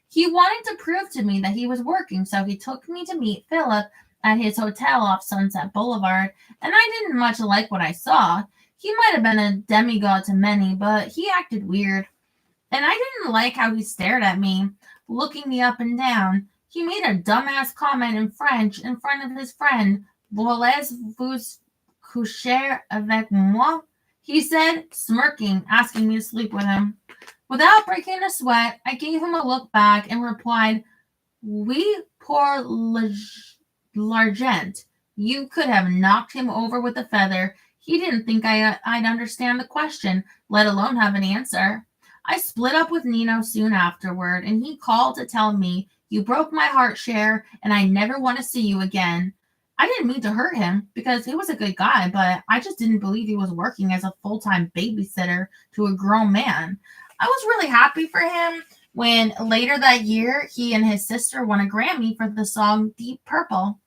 He wanted to prove to me that he was working, so he took me to meet Philip at his hotel off Sunset Boulevard, and I didn't much like what I saw. He might have been a demigod to many, but he acted weird. And I didn't like how he stared at me, looking me up and down. He made a dumbass comment in French in front of his friend. "Voulez-vous coucher avec moi?" he said, smirking, asking me to sleep with him. Without breaking a sweat, I gave him a look back and replied, "Oui, pour l'argent." You could have knocked him over with a feather. He didn't think I'd understand the question, let alone have an answer. I split up with Nino soon afterward, and he called to tell me, "You broke my heart, Cher, and I never want to see you again." I didn't mean to hurt him because he was a good guy, but I just didn't believe he was working as a full-time babysitter to a grown man. I was really happy for him when later that year he and his sister won a Grammy for the song Deep Purple.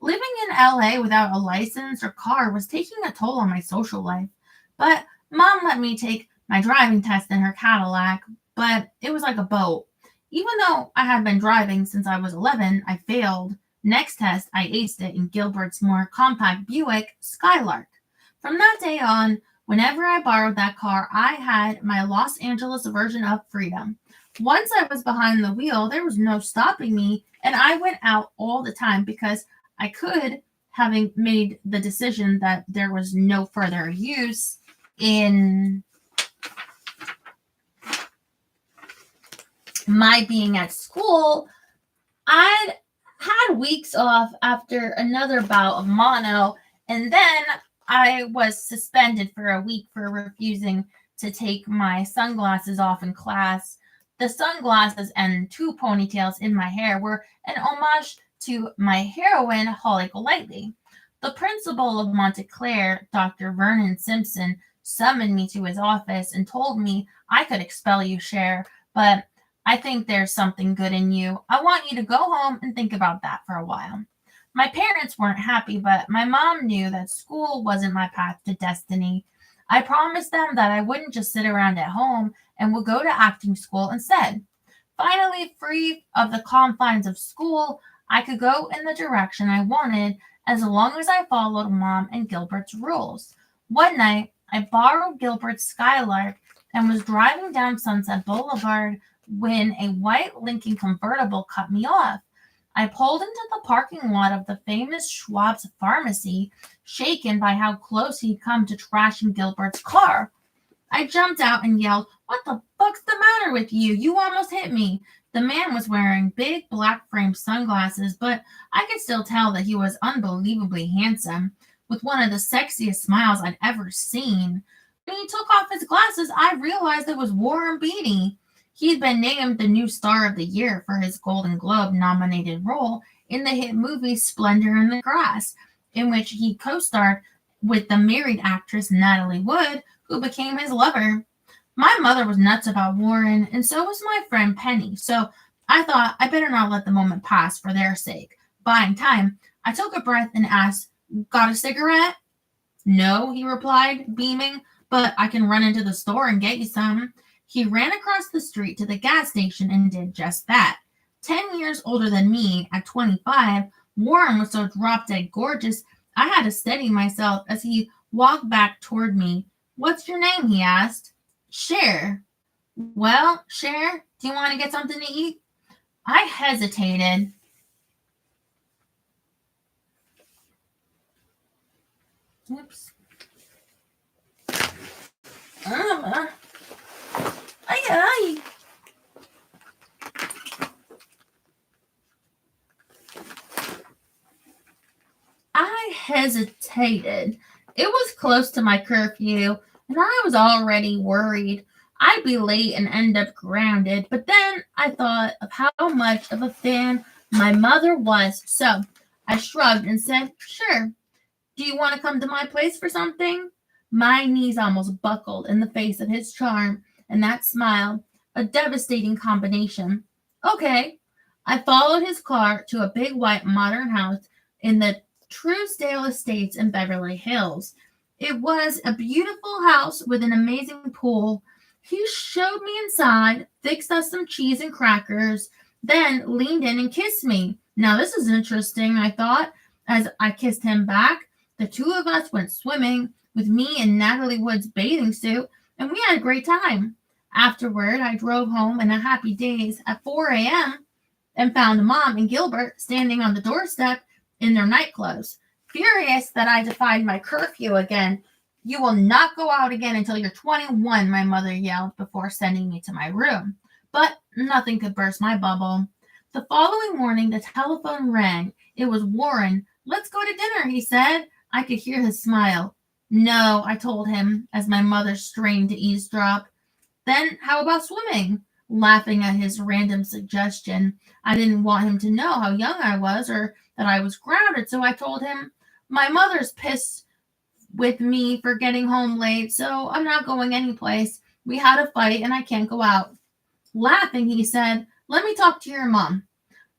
Living in LA without a license or car was taking a toll on my social life, but Mom let me take my driving test in her Cadillac, but it was like a boat. Even though I had been driving since I was 11, I failed. Next test, I aced it in Gilbert's more compact Buick Skylark. From that day on, whenever I borrowed that car, I had my Los Angeles version of freedom. Once I was behind the wheel, there was no stopping me, and I went out all the time because I could, having made the decision that there was no further use in my being at school. I'd had weeks off after another bout of mono, and then I was suspended for a week for refusing to take my sunglasses off in class. The sunglasses and 2 ponytails in my hair were an homage to my heroine, Holly Golightly. The principal of Montclair, Dr. Vernon Simpson, summoned me to his office and told me I could expel you, Cher, but I think there's something good in you. I want you to go home and think about that for a while. My parents weren't happy, but my mom knew that school wasn't my path to destiny. I promised them that I wouldn't just sit around at home and would go to acting school instead. Finally, free of the confines of school, I could go in the direction I wanted as long as I followed Mom and Gilbert's rules. One night, I borrowed Gilbert's Skylark and was driving down Sunset Boulevard when a white Lincoln convertible cut me off. I pulled into the parking lot of the famous Schwab's pharmacy, shaken by how close he'd come to trashing Gilbert's car. I jumped out and yelled, "What the fuck's the matter with you? You almost hit me." The man was wearing big black framed sunglasses, but I could still tell that he was unbelievably handsome, with one of the sexiest smiles I'd ever seen. When he took off his glasses, I realized it was Warren Beatty. He'd been named the new star of the year for his Golden Globe-nominated role in the hit movie Splendor in the Grass, in which he co-starred with the married actress Natalie Wood, who became his lover. My mother was nuts about Warren, and so was my friend Penny, so I thought I better not let the moment pass for their sake. Buying time, I took a breath and asked, "Got a cigarette?" "No," he replied, beaming, "but I can run into the store and get you some." He ran across the street to the gas station and did just that. 10 years older than me, at 25, Warren was so drop-dead gorgeous, I had to steady myself as he walked back toward me. "What's your name?" he asked. "Cher." Well, Cher, do you want to get something to eat? I hesitated. Oops. Ay, ay. I hesitated. It was close to my curfew, and I was already worried I'd be late and end up grounded. But then I thought of how much of a fan my mother was, so I shrugged and said, "Sure. Do you want to come to my place for something?" My knees almost buckled in the face of his charm and that smile, a devastating combination. Okay. I followed his car to a big white modern house in the Truesdale Estates in Beverly Hills. It was a beautiful house with an amazing pool. He showed me inside, fixed us some cheese and crackers, then leaned in and kissed me. Now, this is interesting, I thought, as I kissed him back. The two of us went swimming with me in Natalie Wood's bathing suit, and we had a great time. Afterward, I drove home in a happy daze at 4 a.m. and found Mom and Gilbert standing on the doorstep in their nightclothes. Furious that I defied my curfew again. "You will not go out again until you're 21, my mother yelled before sending me to my room. But nothing could burst my bubble. The following morning, the telephone rang. It was Warren. "Let's go to dinner," he said. I could hear his smile. "No," I told him as my mother strained to eavesdrop. "Then how about swimming?" Laughing at his random suggestion. I didn't want him to know how young I was or that I was grounded, so I told him, "My mother's pissed with me for getting home late, so I'm not going anyplace. We had a fight and I can't go out." Laughing, he said, "Let me talk to your mom."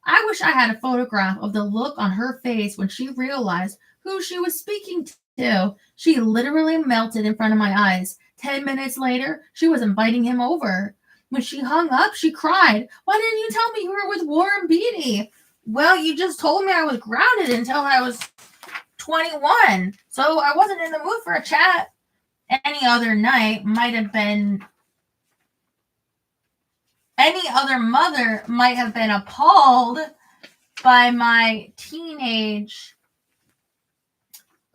I wish I had a photograph of the look on her face when she realized who she was speaking to. She literally melted in front of my eyes. 10 minutes later, she was inviting him over. When she hung up, she cried, "Why didn't you tell me you were with Warren Beatty?" "Well, you just told me I was grounded until I was 21, so I wasn't in the mood for a chat." Any other night might have been Any other mother might have been appalled by my teenage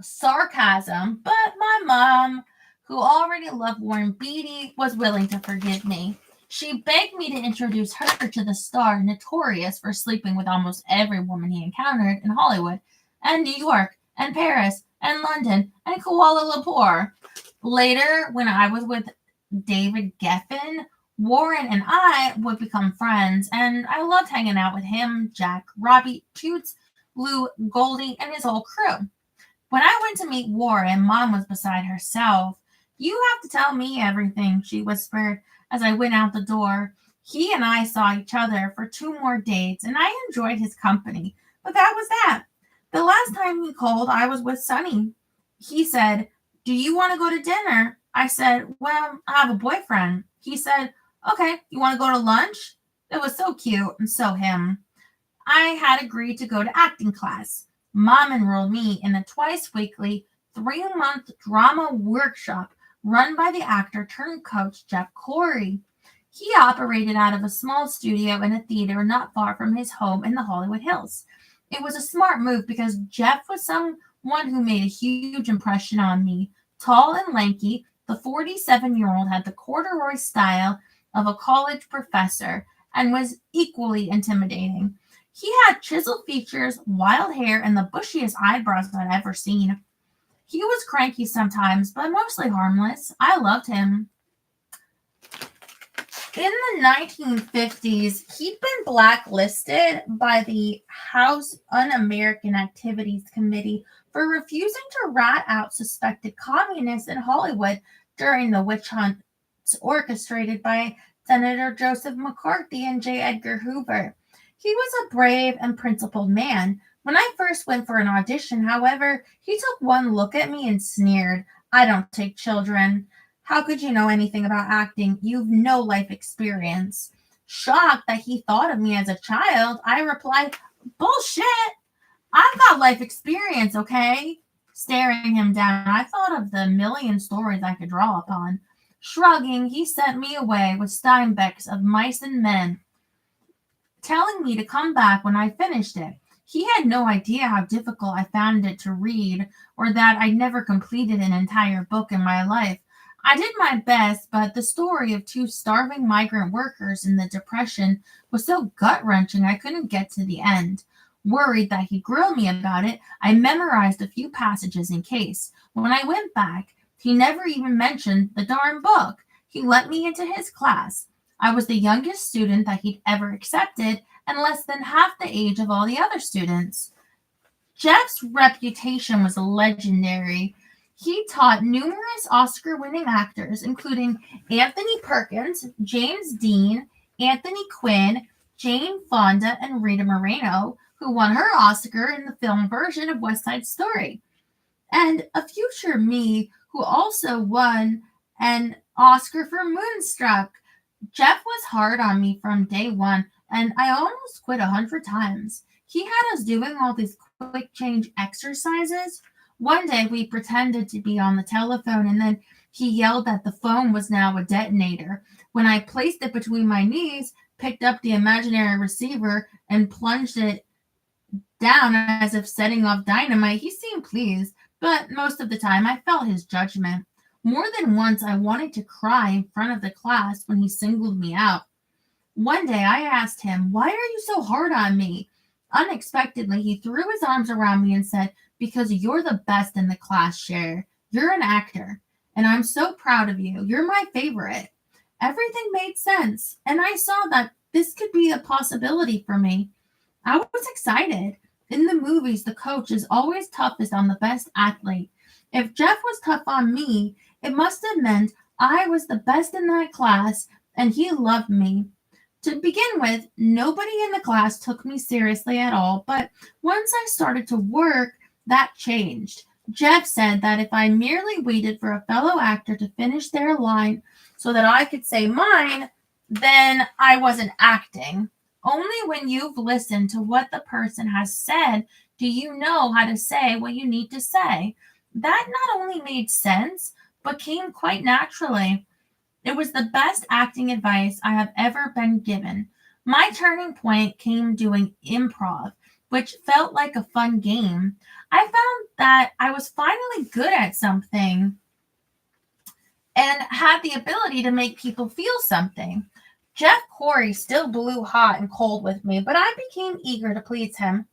sarcasm, but my mom, who already loved Warren Beatty, was willing to forgive me. She begged me to introduce her to the star notorious for sleeping with almost every woman he encountered in Hollywood, and New York, and Paris, and London, and Kuala Lumpur. Later, when I was with David Geffen, Warren and I would become friends, and I loved hanging out with him, Jack, Robbie, Toots, Lou, Goldie, and his whole crew. When I went to meet Warren, Mom was beside herself. "You have to tell me everything," she whispered as I went out the door. He and I saw each other for 2 more dates, and I enjoyed his company. But that was that. The last time he called, I was with Sonny. He said, "Do you want to go to dinner?" I said, "Well, I have a boyfriend." He said, "Okay, you want to go to lunch?" It was so cute and so him. I had agreed to go to acting class. Mom enrolled me in a twice weekly 3-month drama workshop run by the actor turned coach Jeff Corey. He operated out of a small studio in a theater not far from his home in the Hollywood Hills. It was a smart move because Jeff was someone who made a huge impression on me. Tall and lanky, the 47-year-old had the corduroy style of a college professor and was equally intimidating. He had chiseled features, wild hair, and the bushiest eyebrows I'd ever seen. He was cranky sometimes, but mostly harmless. I loved him. In the 1950s, he'd been blacklisted by the House Un-American Activities Committee for refusing to rat out suspected communists in Hollywood during the witch hunts orchestrated by Senator Joseph McCarthy and J. Edgar Hoover. He was a brave and principled man. When I first went for an audition, however, he took one look at me and sneered, "I don't take children. How could you know anything about acting? You've no life experience." Shocked that he thought of me as a child, I replied, "Bullshit! I've got life experience, okay?" Staring him down, I thought of the million stories I could draw upon. Shrugging, he sent me away with Steinbeck's Of Mice and Men, telling me to come back when I finished it. He had no idea how difficult I found it to read, or that I'd never completed an entire book in my life. I did my best, but the story of two starving migrant workers in the Depression was so gut-wrenching I couldn't get to the end. Worried that he'd grill me about it, I memorized a few passages in case. When I went back, he never even mentioned the darn book. He let me into his class. I was the youngest student that he'd ever accepted and less than half the age of all the other students. Jeff's reputation was legendary. He taught numerous Oscar-winning actors, including Anthony Perkins, James Dean, Anthony Quinn, Jane Fonda, and Rita Moreno, who won her Oscar in the film version of West Side Story, and a future me who also won an Oscar for Moonstruck. Jeff was hard on me from day one, and I almost quit 100 times. He had us doing all these quick change exercises. One day we pretended to be on the telephone, and then he yelled that the phone was now a detonator. When I placed it between my knees, picked up the imaginary receiver, and plunged it down as if setting off dynamite, he seemed pleased, but most of the time I felt his judgment. More than once I wanted to cry in front of the class when he singled me out. One day I asked him, "Why are you so hard on me?" Unexpectedly, he threw his arms around me and said, "Because you're the best in the class, Cher. You're an actor, and I'm so proud of you. You're my favorite." Everything made sense, and I saw that this could be a possibility for me. I was excited. In the movies, the coach is always toughest on the best athlete. If Jeff was tough on me, it must have meant I was the best in that class, and he loved me. To begin with, nobody in the class took me seriously at all, but once I started to work, that changed. Jeff said that if I merely waited for a fellow actor to finish their line so that I could say mine, then I wasn't acting. Only when you've listened to what the person has said do you know how to say what you need to say. That not only made sense, but came quite naturally. It was the best acting advice I have ever been given. My turning point came doing improv, which felt like a fun game. I found that I was finally good at something and had the ability to make people feel something. Jeff Corey still blew hot and cold with me, but I became eager to please him.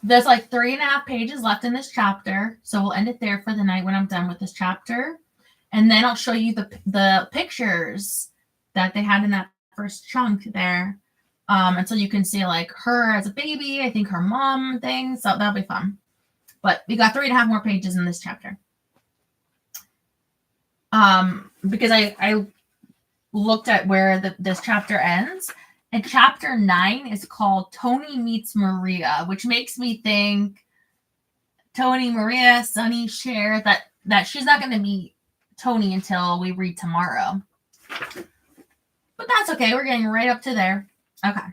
There's like 3.5 pages left in this chapter, so we'll end it there for the night when I'm done with this chapter. And then I'll show you the pictures that they had in that first chunk there. And so you can see like her as a baby, I think her mom thing, so that'll be fun. But we got 3.5 more pages in this chapter. Because I looked at where this chapter ends, and chapter 9 is called Tony Meets Maria, which makes me think Tony, Maria, Sunny, Cher, that she's not going to meet Tony until we read tomorrow. But that's okay. We're getting right up to there. Okay.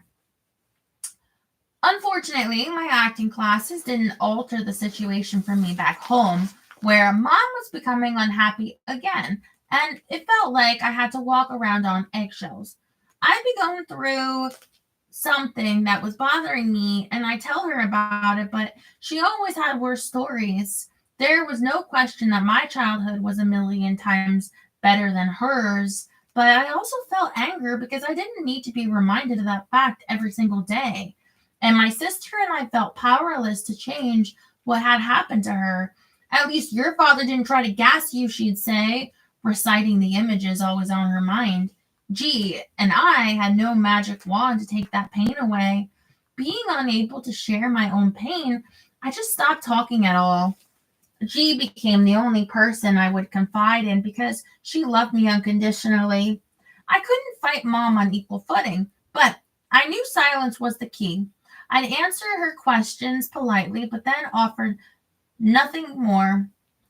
Unfortunately, my acting classes didn't alter the situation for me back home, where Mom was becoming unhappy again, and it felt like I had to walk around on eggshells. I'd be going through something that was bothering me, and I tell her about it, but she always had worse stories. There was no question that my childhood was a million times better than hers, but I also felt anger because I didn't need to be reminded of that fact every single day. And my sister and I felt powerless to change what had happened to her. "At least your father didn't try to gas you," she'd say, reciting the images always on her mind. Gee, and I had no magic wand to take that pain away. Being unable to share my own pain, I just stopped talking at all. G became the only person I would confide in because she loved me unconditionally. I couldn't fight Mom on equal footing, but I knew silence was the key. I'd answer her questions politely, but then offered nothing more.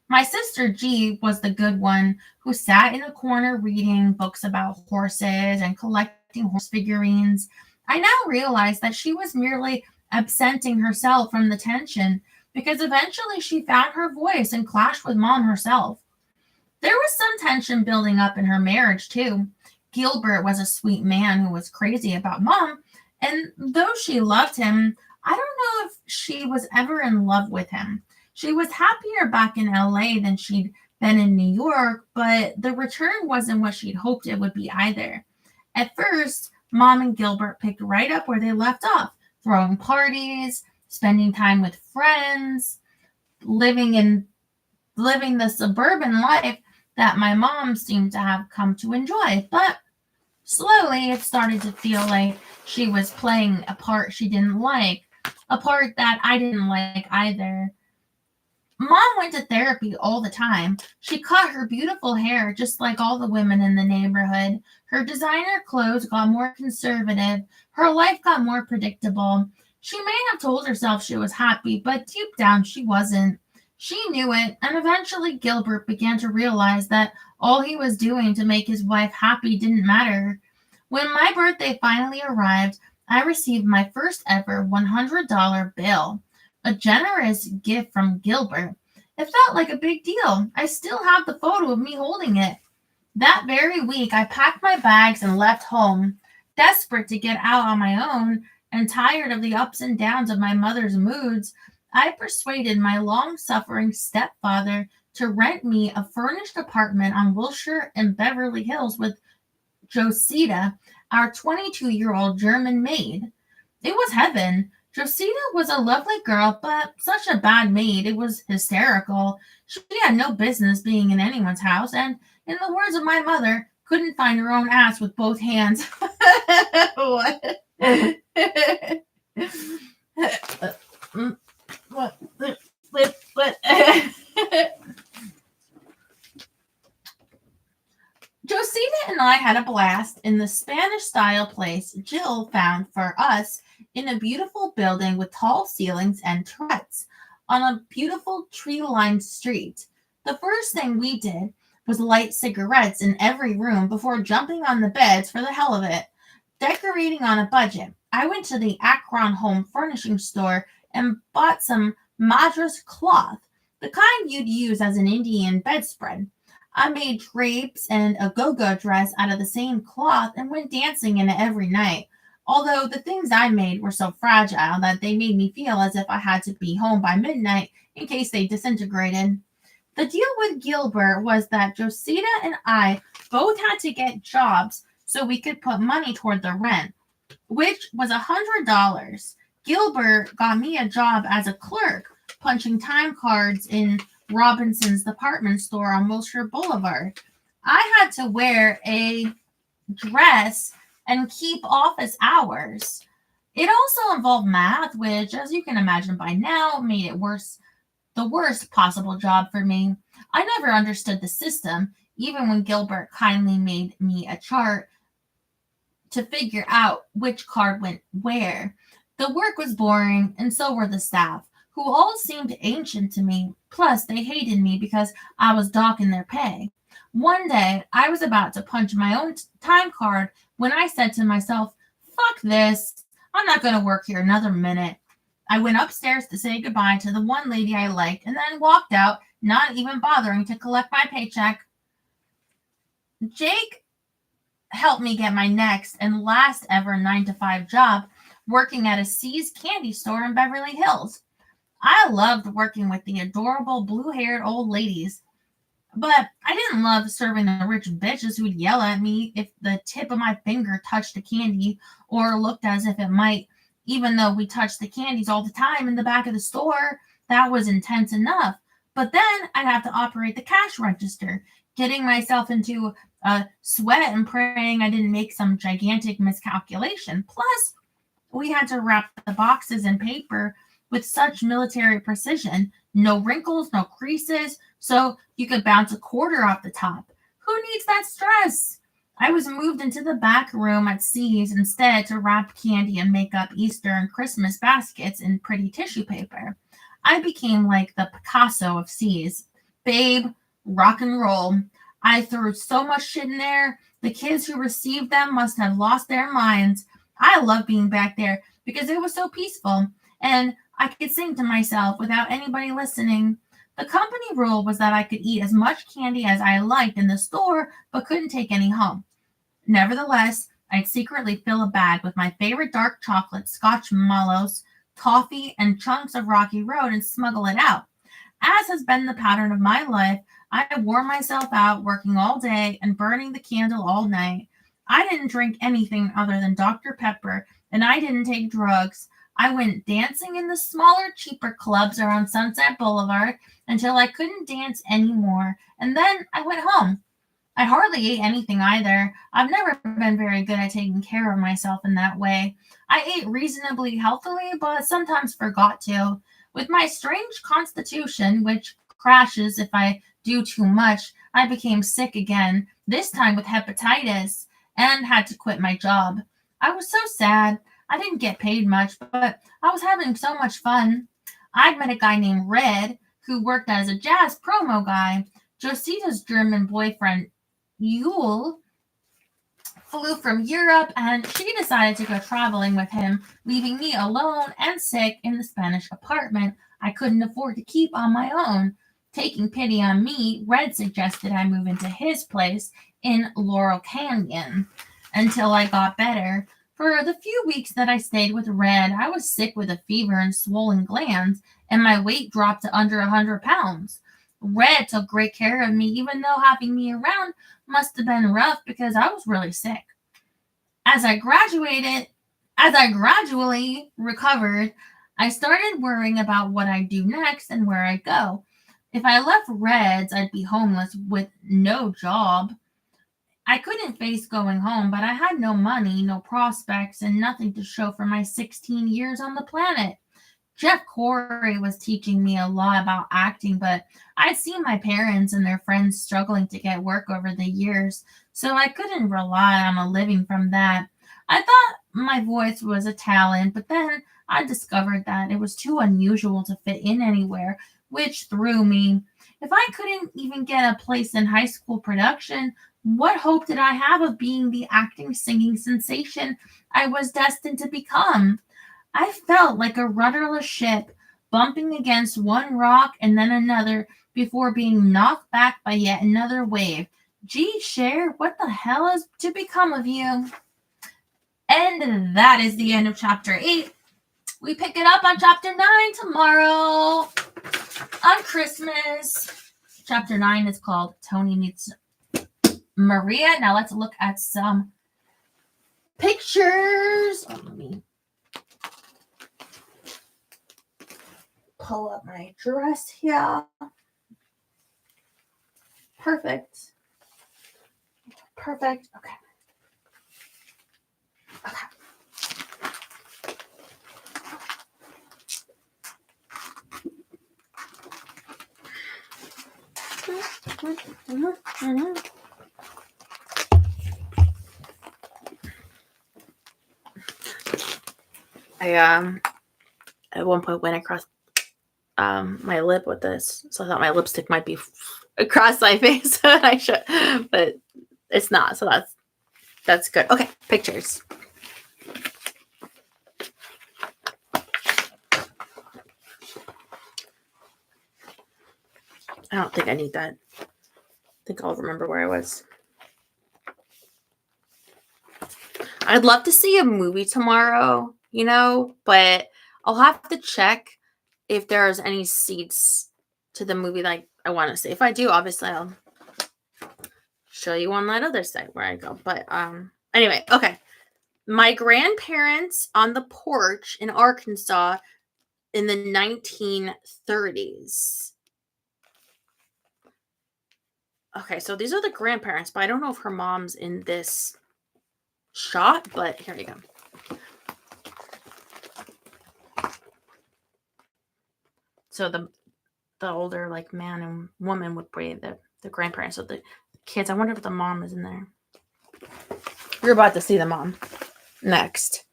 My sister G was the good one who sat in a corner reading books about horses and collecting horse figurines. I now realized that she was merely absenting herself from the tension because eventually she found her voice and clashed with Mom herself. There was some tension building up in her marriage, too. Gilbert was a sweet man who was crazy about Mom, and though she loved him, I don't know if she was ever in love with him. She was happier back in LA than she'd been in New York, but the return wasn't what she'd hoped it would be either. At first, Mom and Gilbert picked right up where they left off, throwing parties, spending time with friends, living the suburban life that my mom seemed to have come to enjoy. But slowly it started to feel like she was playing a part she didn't like, a part that I didn't like either. Mom went to therapy all the time. She cut her beautiful hair just like all the women in the neighborhood. Her designer clothes got more conservative. Her life got more predictable. She may have told herself she was happy, but deep down she wasn't. She knew it, and eventually Gilbert began to realize that all he was doing to make his wife happy didn't matter. When my birthday finally arrived, I received my first ever $100 bill, a generous gift from Gilbert. It felt like a big deal. I still have the photo of me holding it. That very week, I packed my bags and left home, desperate to get out on my own and tired of the ups and downs of my mother's moods. I persuaded my long-suffering stepfather to rent me a furnished apartment on Wilshire in Beverly Hills with Josita, our 22-year-old German maid. It was heaven. Josita was a lovely girl, but such a bad maid. It was hysterical. She had no business being in anyone's house, and, in the words of my mother, couldn't find her own ass with both hands. What? What? Josita and I had a blast in the Spanish-style place Jill found for us in a beautiful building with tall ceilings and turrets on a beautiful tree-lined street. The first thing we did was light cigarettes in every room before jumping on the beds for the hell of it. Decorating on a budget, I went to the Akron Home Furnishing store and bought some madras cloth, the kind you'd use as an Indian bedspread. I made drapes and a go-go dress out of the same cloth and went dancing in it every night, although the things I made were so fragile that they made me feel as if I had to be home by midnight in case they disintegrated. The deal with Gilbert was that Josita and I both had to get jobs so we could put money toward the rent, which was $100. Gilbert got me a job as a clerk, punching time cards in Robinson's department store on Wilshire Boulevard. I had to wear a dress and keep office hours. It also involved math, which, as you can imagine by now, made it worse, the worst possible job for me. I never understood the system, even when Gilbert kindly made me a chart to figure out which card went where. The work was boring, and so were the staff, who all seemed ancient to me. Plus, they hated me because I was docking their pay. One day, I was about to punch my own time card when I said to myself, fuck this. I'm not going to work here another minute. I went upstairs to say goodbye to the one lady I liked and then walked out, not even bothering to collect my paycheck. Jake helped me get my next and last ever 9-to-5 job, working at a See's candy store in Beverly Hills. I loved working with the adorable blue-haired old ladies, but I didn't love serving the rich bitches who'd yell at me if the tip of my finger touched the candy or looked as if it might, even though we touched the candies all the time in the back of the store. That was intense enough. But then I'd have to operate the cash register, getting myself into a sweat and praying I didn't make some gigantic miscalculation. Plus, we had to wrap the boxes in paper with such military precision. No wrinkles, no creases, so you could bounce a quarter off the top. Who needs that stress? I was moved into the back room at See's instead to wrap candy and make up Easter and Christmas baskets in pretty tissue paper. I became like the Picasso of See's. Babe, rock and roll. I threw so much shit in there, the kids who received them must have lost their minds. I loved being back there because it was so peaceful. and I could sing to myself without anybody listening. The company rule was that I could eat as much candy as I liked in the store, but couldn't take any home. Nevertheless, I'd secretly fill a bag with my favorite dark chocolate, Scotch mallows, toffee, and chunks of Rocky Road and smuggle it out. As has been the pattern of my life, I wore myself out working all day and burning the candle all night. I didn't drink anything other than Dr. Pepper, and I didn't take drugs. I went dancing in the smaller, cheaper clubs around Sunset Boulevard until I couldn't dance anymore, and then I went home. I hardly ate anything either. I've never been very good at taking care of myself in that way. I ate reasonably healthily, but sometimes forgot to. With my strange constitution, which crashes if I do too much, I became sick again, this time with hepatitis, and had to quit my job. I was so sad. I didn't get paid much, but I was having so much fun. I'd met a guy named Red who worked as a jazz promo guy. Josita's German boyfriend, Yule, flew from Europe, and she decided to go traveling with him, leaving me alone and sick in the Spanish apartment I couldn't afford to keep on my own. Taking pity on me, Red suggested I move into his place in Laurel Canyon until I got better. For the few weeks that I stayed with Red, I was sick with a fever and swollen glands, and my weight dropped to under 100 pounds. Red took great care of me, even though having me around must have been rough because I was really sick. As I gradually recovered, I started worrying about what I'd do next and where I'd go. If I left Red's, I'd be homeless with no job. I couldn't face going home, but I had no money, no prospects, and nothing to show for my 16 years on the planet. Jeff Corey was teaching me a lot about acting, but I'd seen my parents and their friends struggling to get work over the years, so I couldn't rely on a living from that. I thought my voice was a talent, but then I discovered that it was too unusual to fit in anywhere, which threw me. If I couldn't even get a place in high school production, what hope did I have of being the acting singing sensation I was destined to become? I felt like a rudderless ship bumping against one rock and then another before being knocked back by yet another wave. Gee, Cher, what the hell is to become of you? And that is the end of chapter 8. We pick it up on chapter 9 tomorrow on Christmas. Chapter 9 is called Tony Meets Maria. Now let's look at some pictures. Let me pull up my dress here. Perfect. Okay. I at one point went across my lip with this, so I thought my lipstick might be across my face. I should, but it's not. So that's good. Okay, pictures. I don't think I need that. I think I'll remember where I was. I'd love to see a movie tomorrow, but I'll have to check if there's any seats to the movie like I want to see. If I do, obviously I'll show you on that other site where I go. But anyway, okay. My grandparents on the porch in Arkansas in the 1930s. Okay, so these are the grandparents, but I don't know if her mom's in this shot, but here you go. So the older man and woman would be the grandparents. So the kids, I wonder if the mom is in there. You're about to see the mom next.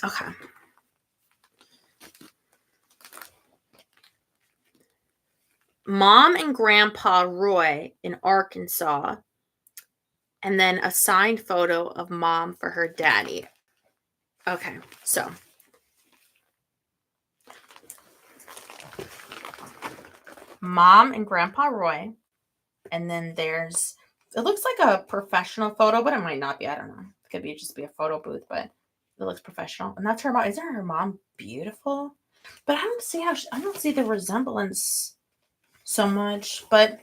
Okay. Mom and Grandpa Roy in Arkansas, and then a signed photo of Mom for her daddy. Okay, so Mom and Grandpa Roy. And then there's, it looks like a professional photo, but it might not be. I don't know. It could be just be a photo booth, but it looks professional. And that's her mom. Isn't her mom beautiful? But I don't see I don't see the resemblance so much. But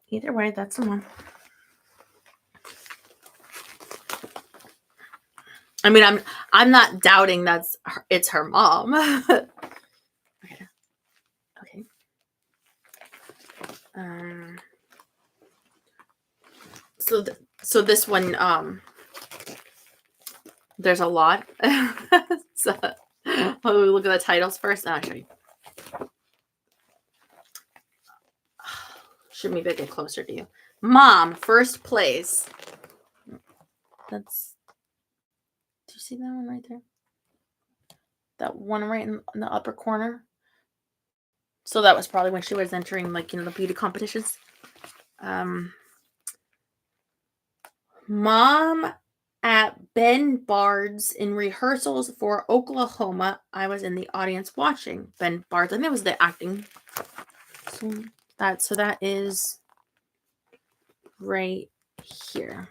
either way, that's the mom. I mean, I'm not doubting it's her mom. Okay. So this one, there's a lot. So we'll look at the titles first, and I'll show you. Should maybe get closer to you. Mom, first place. That's. Do you see that one right there? That one right in the upper corner. So that was probably when she was entering, like, the beauty competitions. Mom at Ben Bard's in rehearsals for Oklahoma. I was in the audience watching Ben Bard's. I think it was the acting. So that is right here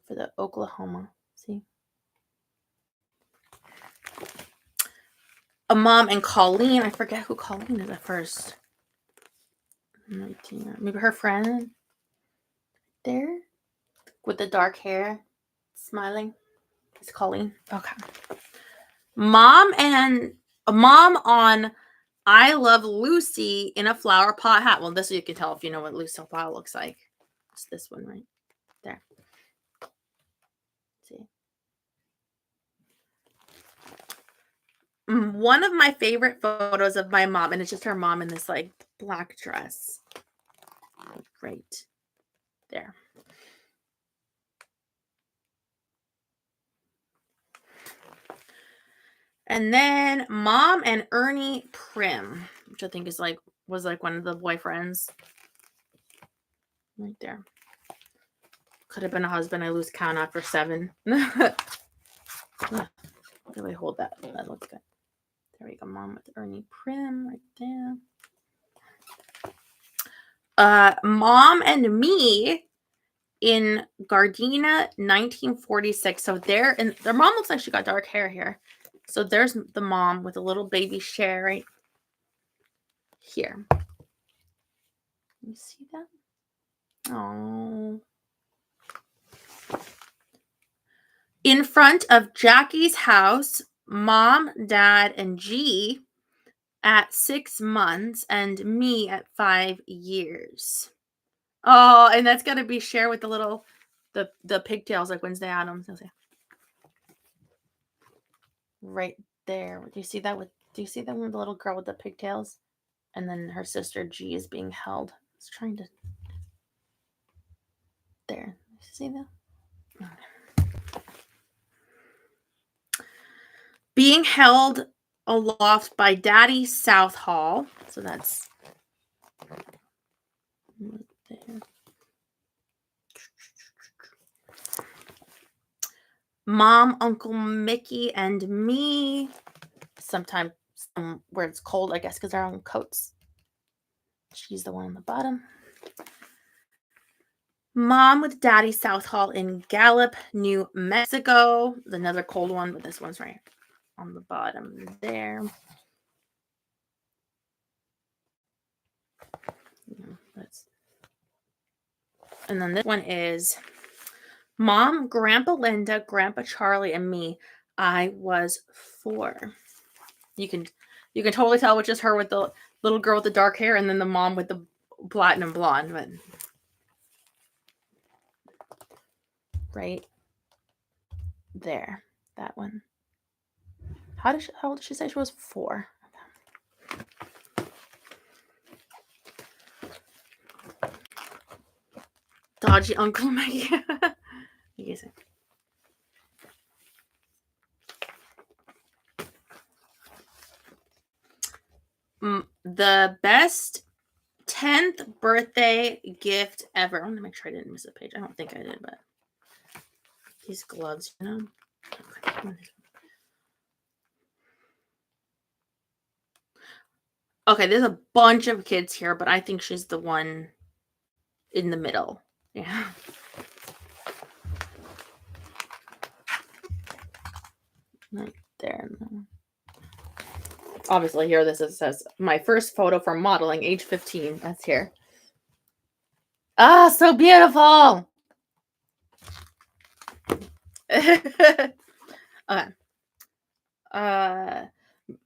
for the Oklahoma. See? A Mom and Colleen. I forget who Colleen is at first. Maybe her friend there with the dark hair smiling. It's Colleen. Okay. Mom on I Love Lucy in a flower pot hat. Well, this you can tell if you know what Lucy Flower looks like. It's this one right there. See? One of my favorite photos of my mom, and it's just her mom in this like black dress. Right there. And then Mom and Ernie Prim, which I think was one of the boyfriends. Right there. Could have been a husband. I lose count after 7. Really hold that. That looks good. There we go. Mom with Ernie Prim right there. Mom and Me in Gardena, 1946. So their mom looks like she got dark hair here. So there's the mom with a little baby Cher right here. You see that? Oh. In front of Jackie's house, Mom, Dad, and G at 6 months, and me at 5 years. Oh, and that's got to be Cher with the little, the pigtails like Wednesday Addams. Right there. Do you see that with the little girl with the pigtails? And then her sister G is being held. I was trying to. There. See that? Being held aloft by Daddy Southall. So that's right there. Mom, Uncle Mickey, and me. Sometimes where it's cold, I guess, because they're on coats. She's the one on the bottom. Mom with Daddy Southall in Gallup, New Mexico. Another cold one, but this one's right on the bottom there. And then this one is Mom, Grandpa Linda, Grandpa Charlie, and me. I was 4. You can totally tell which is her with the little girl with the dark hair, and then the mom with the platinum blonde. But right there, that one. How old did she say she was? 4. Dodgy Uncle Maggie. The best 10th birthday gift ever. I want to make sure I didn't miss a page. I don't think I did, but these gloves, Okay, there's a bunch of kids here, but I think she's the one in the middle. Yeah. Right there. Obviously, here this says my first photo from modeling, age 15. That's here. Ah, so beautiful. Okay.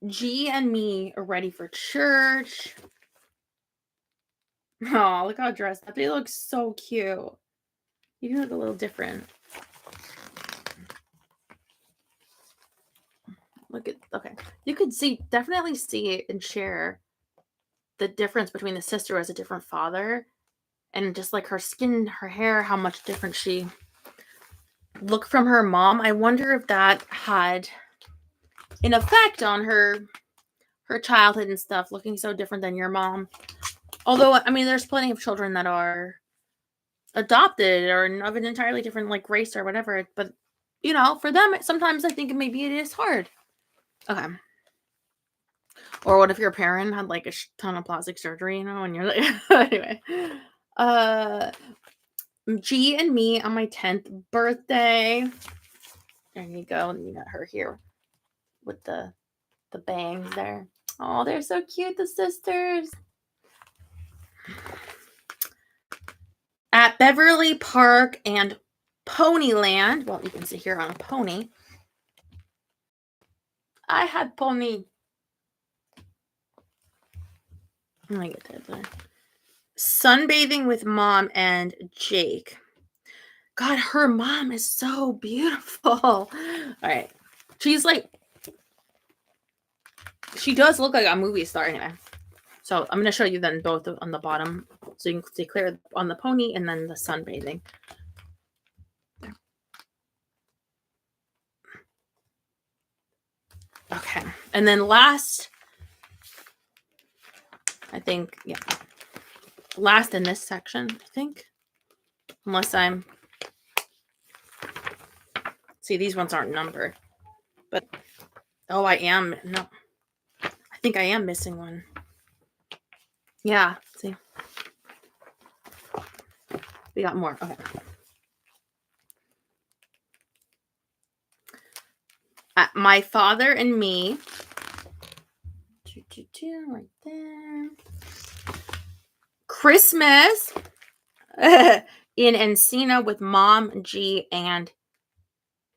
G and me are ready for church. Oh, look how dressed up. They look so cute. You look a little different. Look at, okay. You could definitely see and share the difference between the sister who has a different father and just like her skin, her hair, how much different she looked from her mom. I wonder if that had an effect on her childhood and stuff, looking so different than your mom. Although, I mean, there's plenty of children that are adopted or of an entirely different like race or whatever, but you know, for them, sometimes I think maybe it is hard. Okay. Or what if your parent had like a ton of plastic surgery, you know, and you're like, anyway. G and me on my 10th birthday. There you go. And you got her here with the bangs there. Oh, they're so cute, the sisters. At Beverly Park and Ponyland. Well, you can see here on a pony. I had pony. Let me get that there. Sunbathing with mom and Jake. God, her mom is so beautiful. All right. She's like, she does look like a movie star anyway. So I'm going to show you then both on the bottom. So you can see clear on the pony and then the sunbathing. Okay. And then last, I think, yeah. Last in this section, I think. Unless I'm... See, these ones aren't numbered. But, oh, I am. No. I think I am missing one. Yeah. See. We got more. Okay. My father and me. Right there. Christmas in Encino with mom, G, and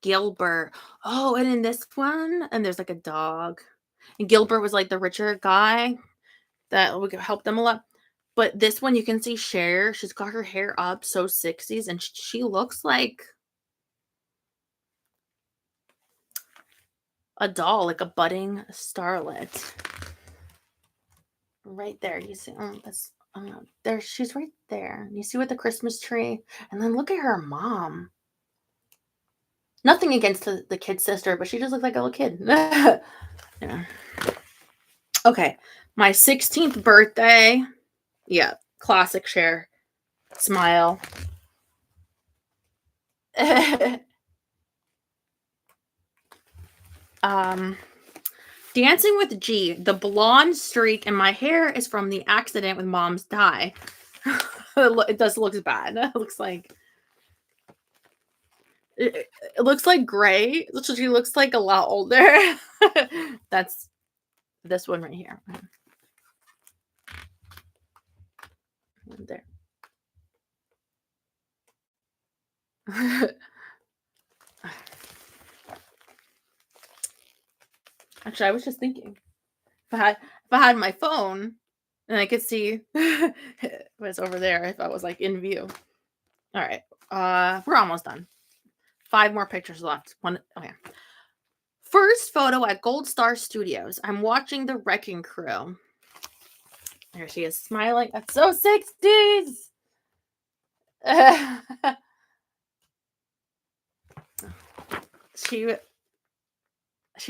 Gilbert. Oh, and in this one, and there's like a dog. And Gilbert was like the richer guy that would help them a lot. But this one, you can see Cher. She's got her hair up, so 60s, and she looks like a doll, like a budding starlet. Right there, you see, that's there. She's right there. You see with the Christmas tree, and then look at her mom. Nothing against the kid's sister, but she just looks like a little kid. Yeah. Okay, my 16th birthday. Yeah, classic Cher smile. Dancing with G. The blonde streak in my hair is from the accident with mom's dye. It does look bad. It looks like it looks like gray. She looks like a lot older. That's this one right here. There. Actually, I was just thinking if I had my phone and I could see what's over there if I was like in view. All right. We're almost done. 5 more pictures left. One. Okay. First photo at Gold Star Studios. I'm watching The Wrecking Crew. There she is smiling. That's so 60s. She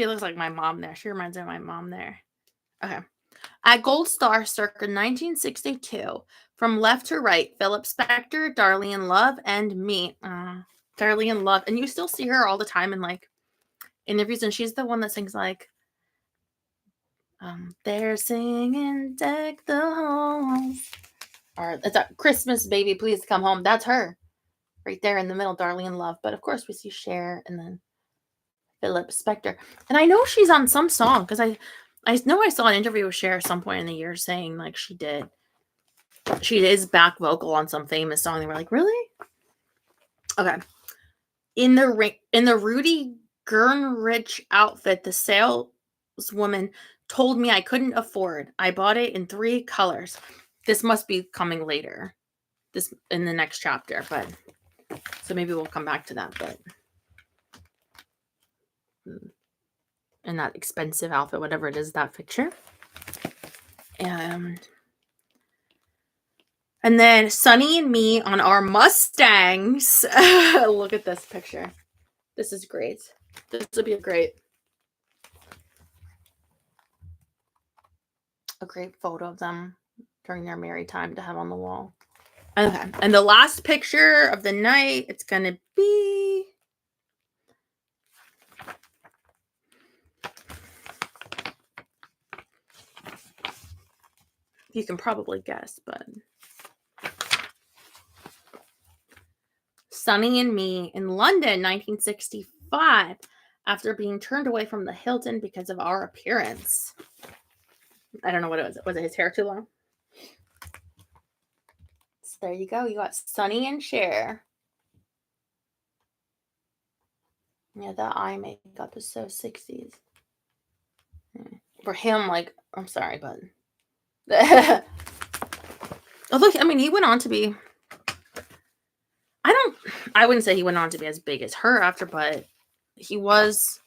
looks like my mom there. She reminds me of my mom there. Okay. At Gold Star circa 1962, from left to right, Philip Spector, Darlene Love, and me. Darlene Love. And you still see her all the time in like interviews, and she's the one that sings like They're singing deck the halls. Or it's a Christmas baby, please come home. That's her. Right there in the middle, Darlene Love. But of course we see Cher and then Philip Spector. And I know she's on some song because I know I saw an interview with Cher at some point in the year saying like she is back vocal on some famous song. They were like, really? Okay. In the Rudy Gernrich outfit, the saleswoman told me I couldn't afford. I bought it in 3 colors. This must be coming later. This in the next chapter, but so maybe we'll come back to that, but in that expensive outfit, whatever it is, that picture. And then Sonny and me on our Mustangs. Look at this picture. This is great. This will be a great photo of them during their married time to have on the wall. Okay. And the last picture of the night, it's going to be you can probably guess, but Sonny and me in London, 1965, after being turned away from the Hilton because of our appearance. I don't know what it was. Was it his hair too long? So there you go. You got Sonny and Cher. Yeah, that eye makeup is so 60s. For him, like, I'm sorry, but although, I mean, he went on to be, I wouldn't say he went on to be as big as her after, but he was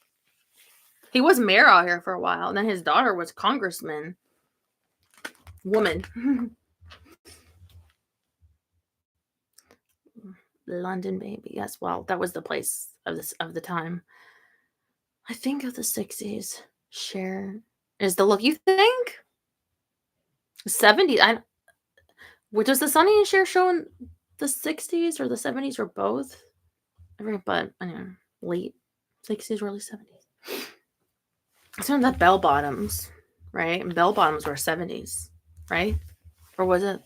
mayor out here for a while. And then his daughter was congressman. Woman. London baby. Yes, well, that was the place of the time. I think of the 60s. Cher is the look. You think? 70s. Does the Sonny and Cher show in the 60s or the 70s or both? But anyway, late 60s, early 70s. Some of that bell bottoms, right? And bell bottoms were 70s, right? Or was it?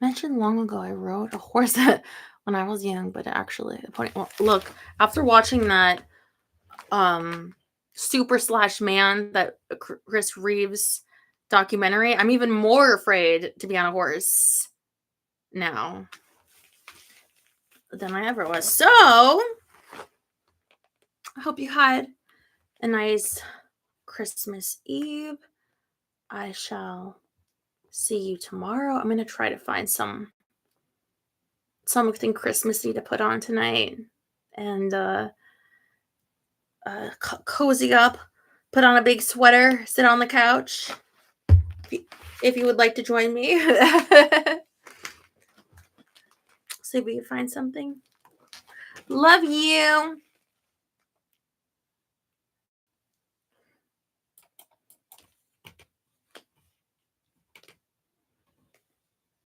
Mentioned long ago, I rode a horse when I was young, but actually, look, after watching that Super/Man, that Chris Reeves documentary, I'm even more afraid to be on a horse now than I ever was. So, I hope you had a nice Christmas Eve. I shall see you tomorrow. I'm going to try to find something Christmassy to put on tonight and cozy up, put on a big sweater, sit on the couch. If you would like to join me. See if we can find something. Love you.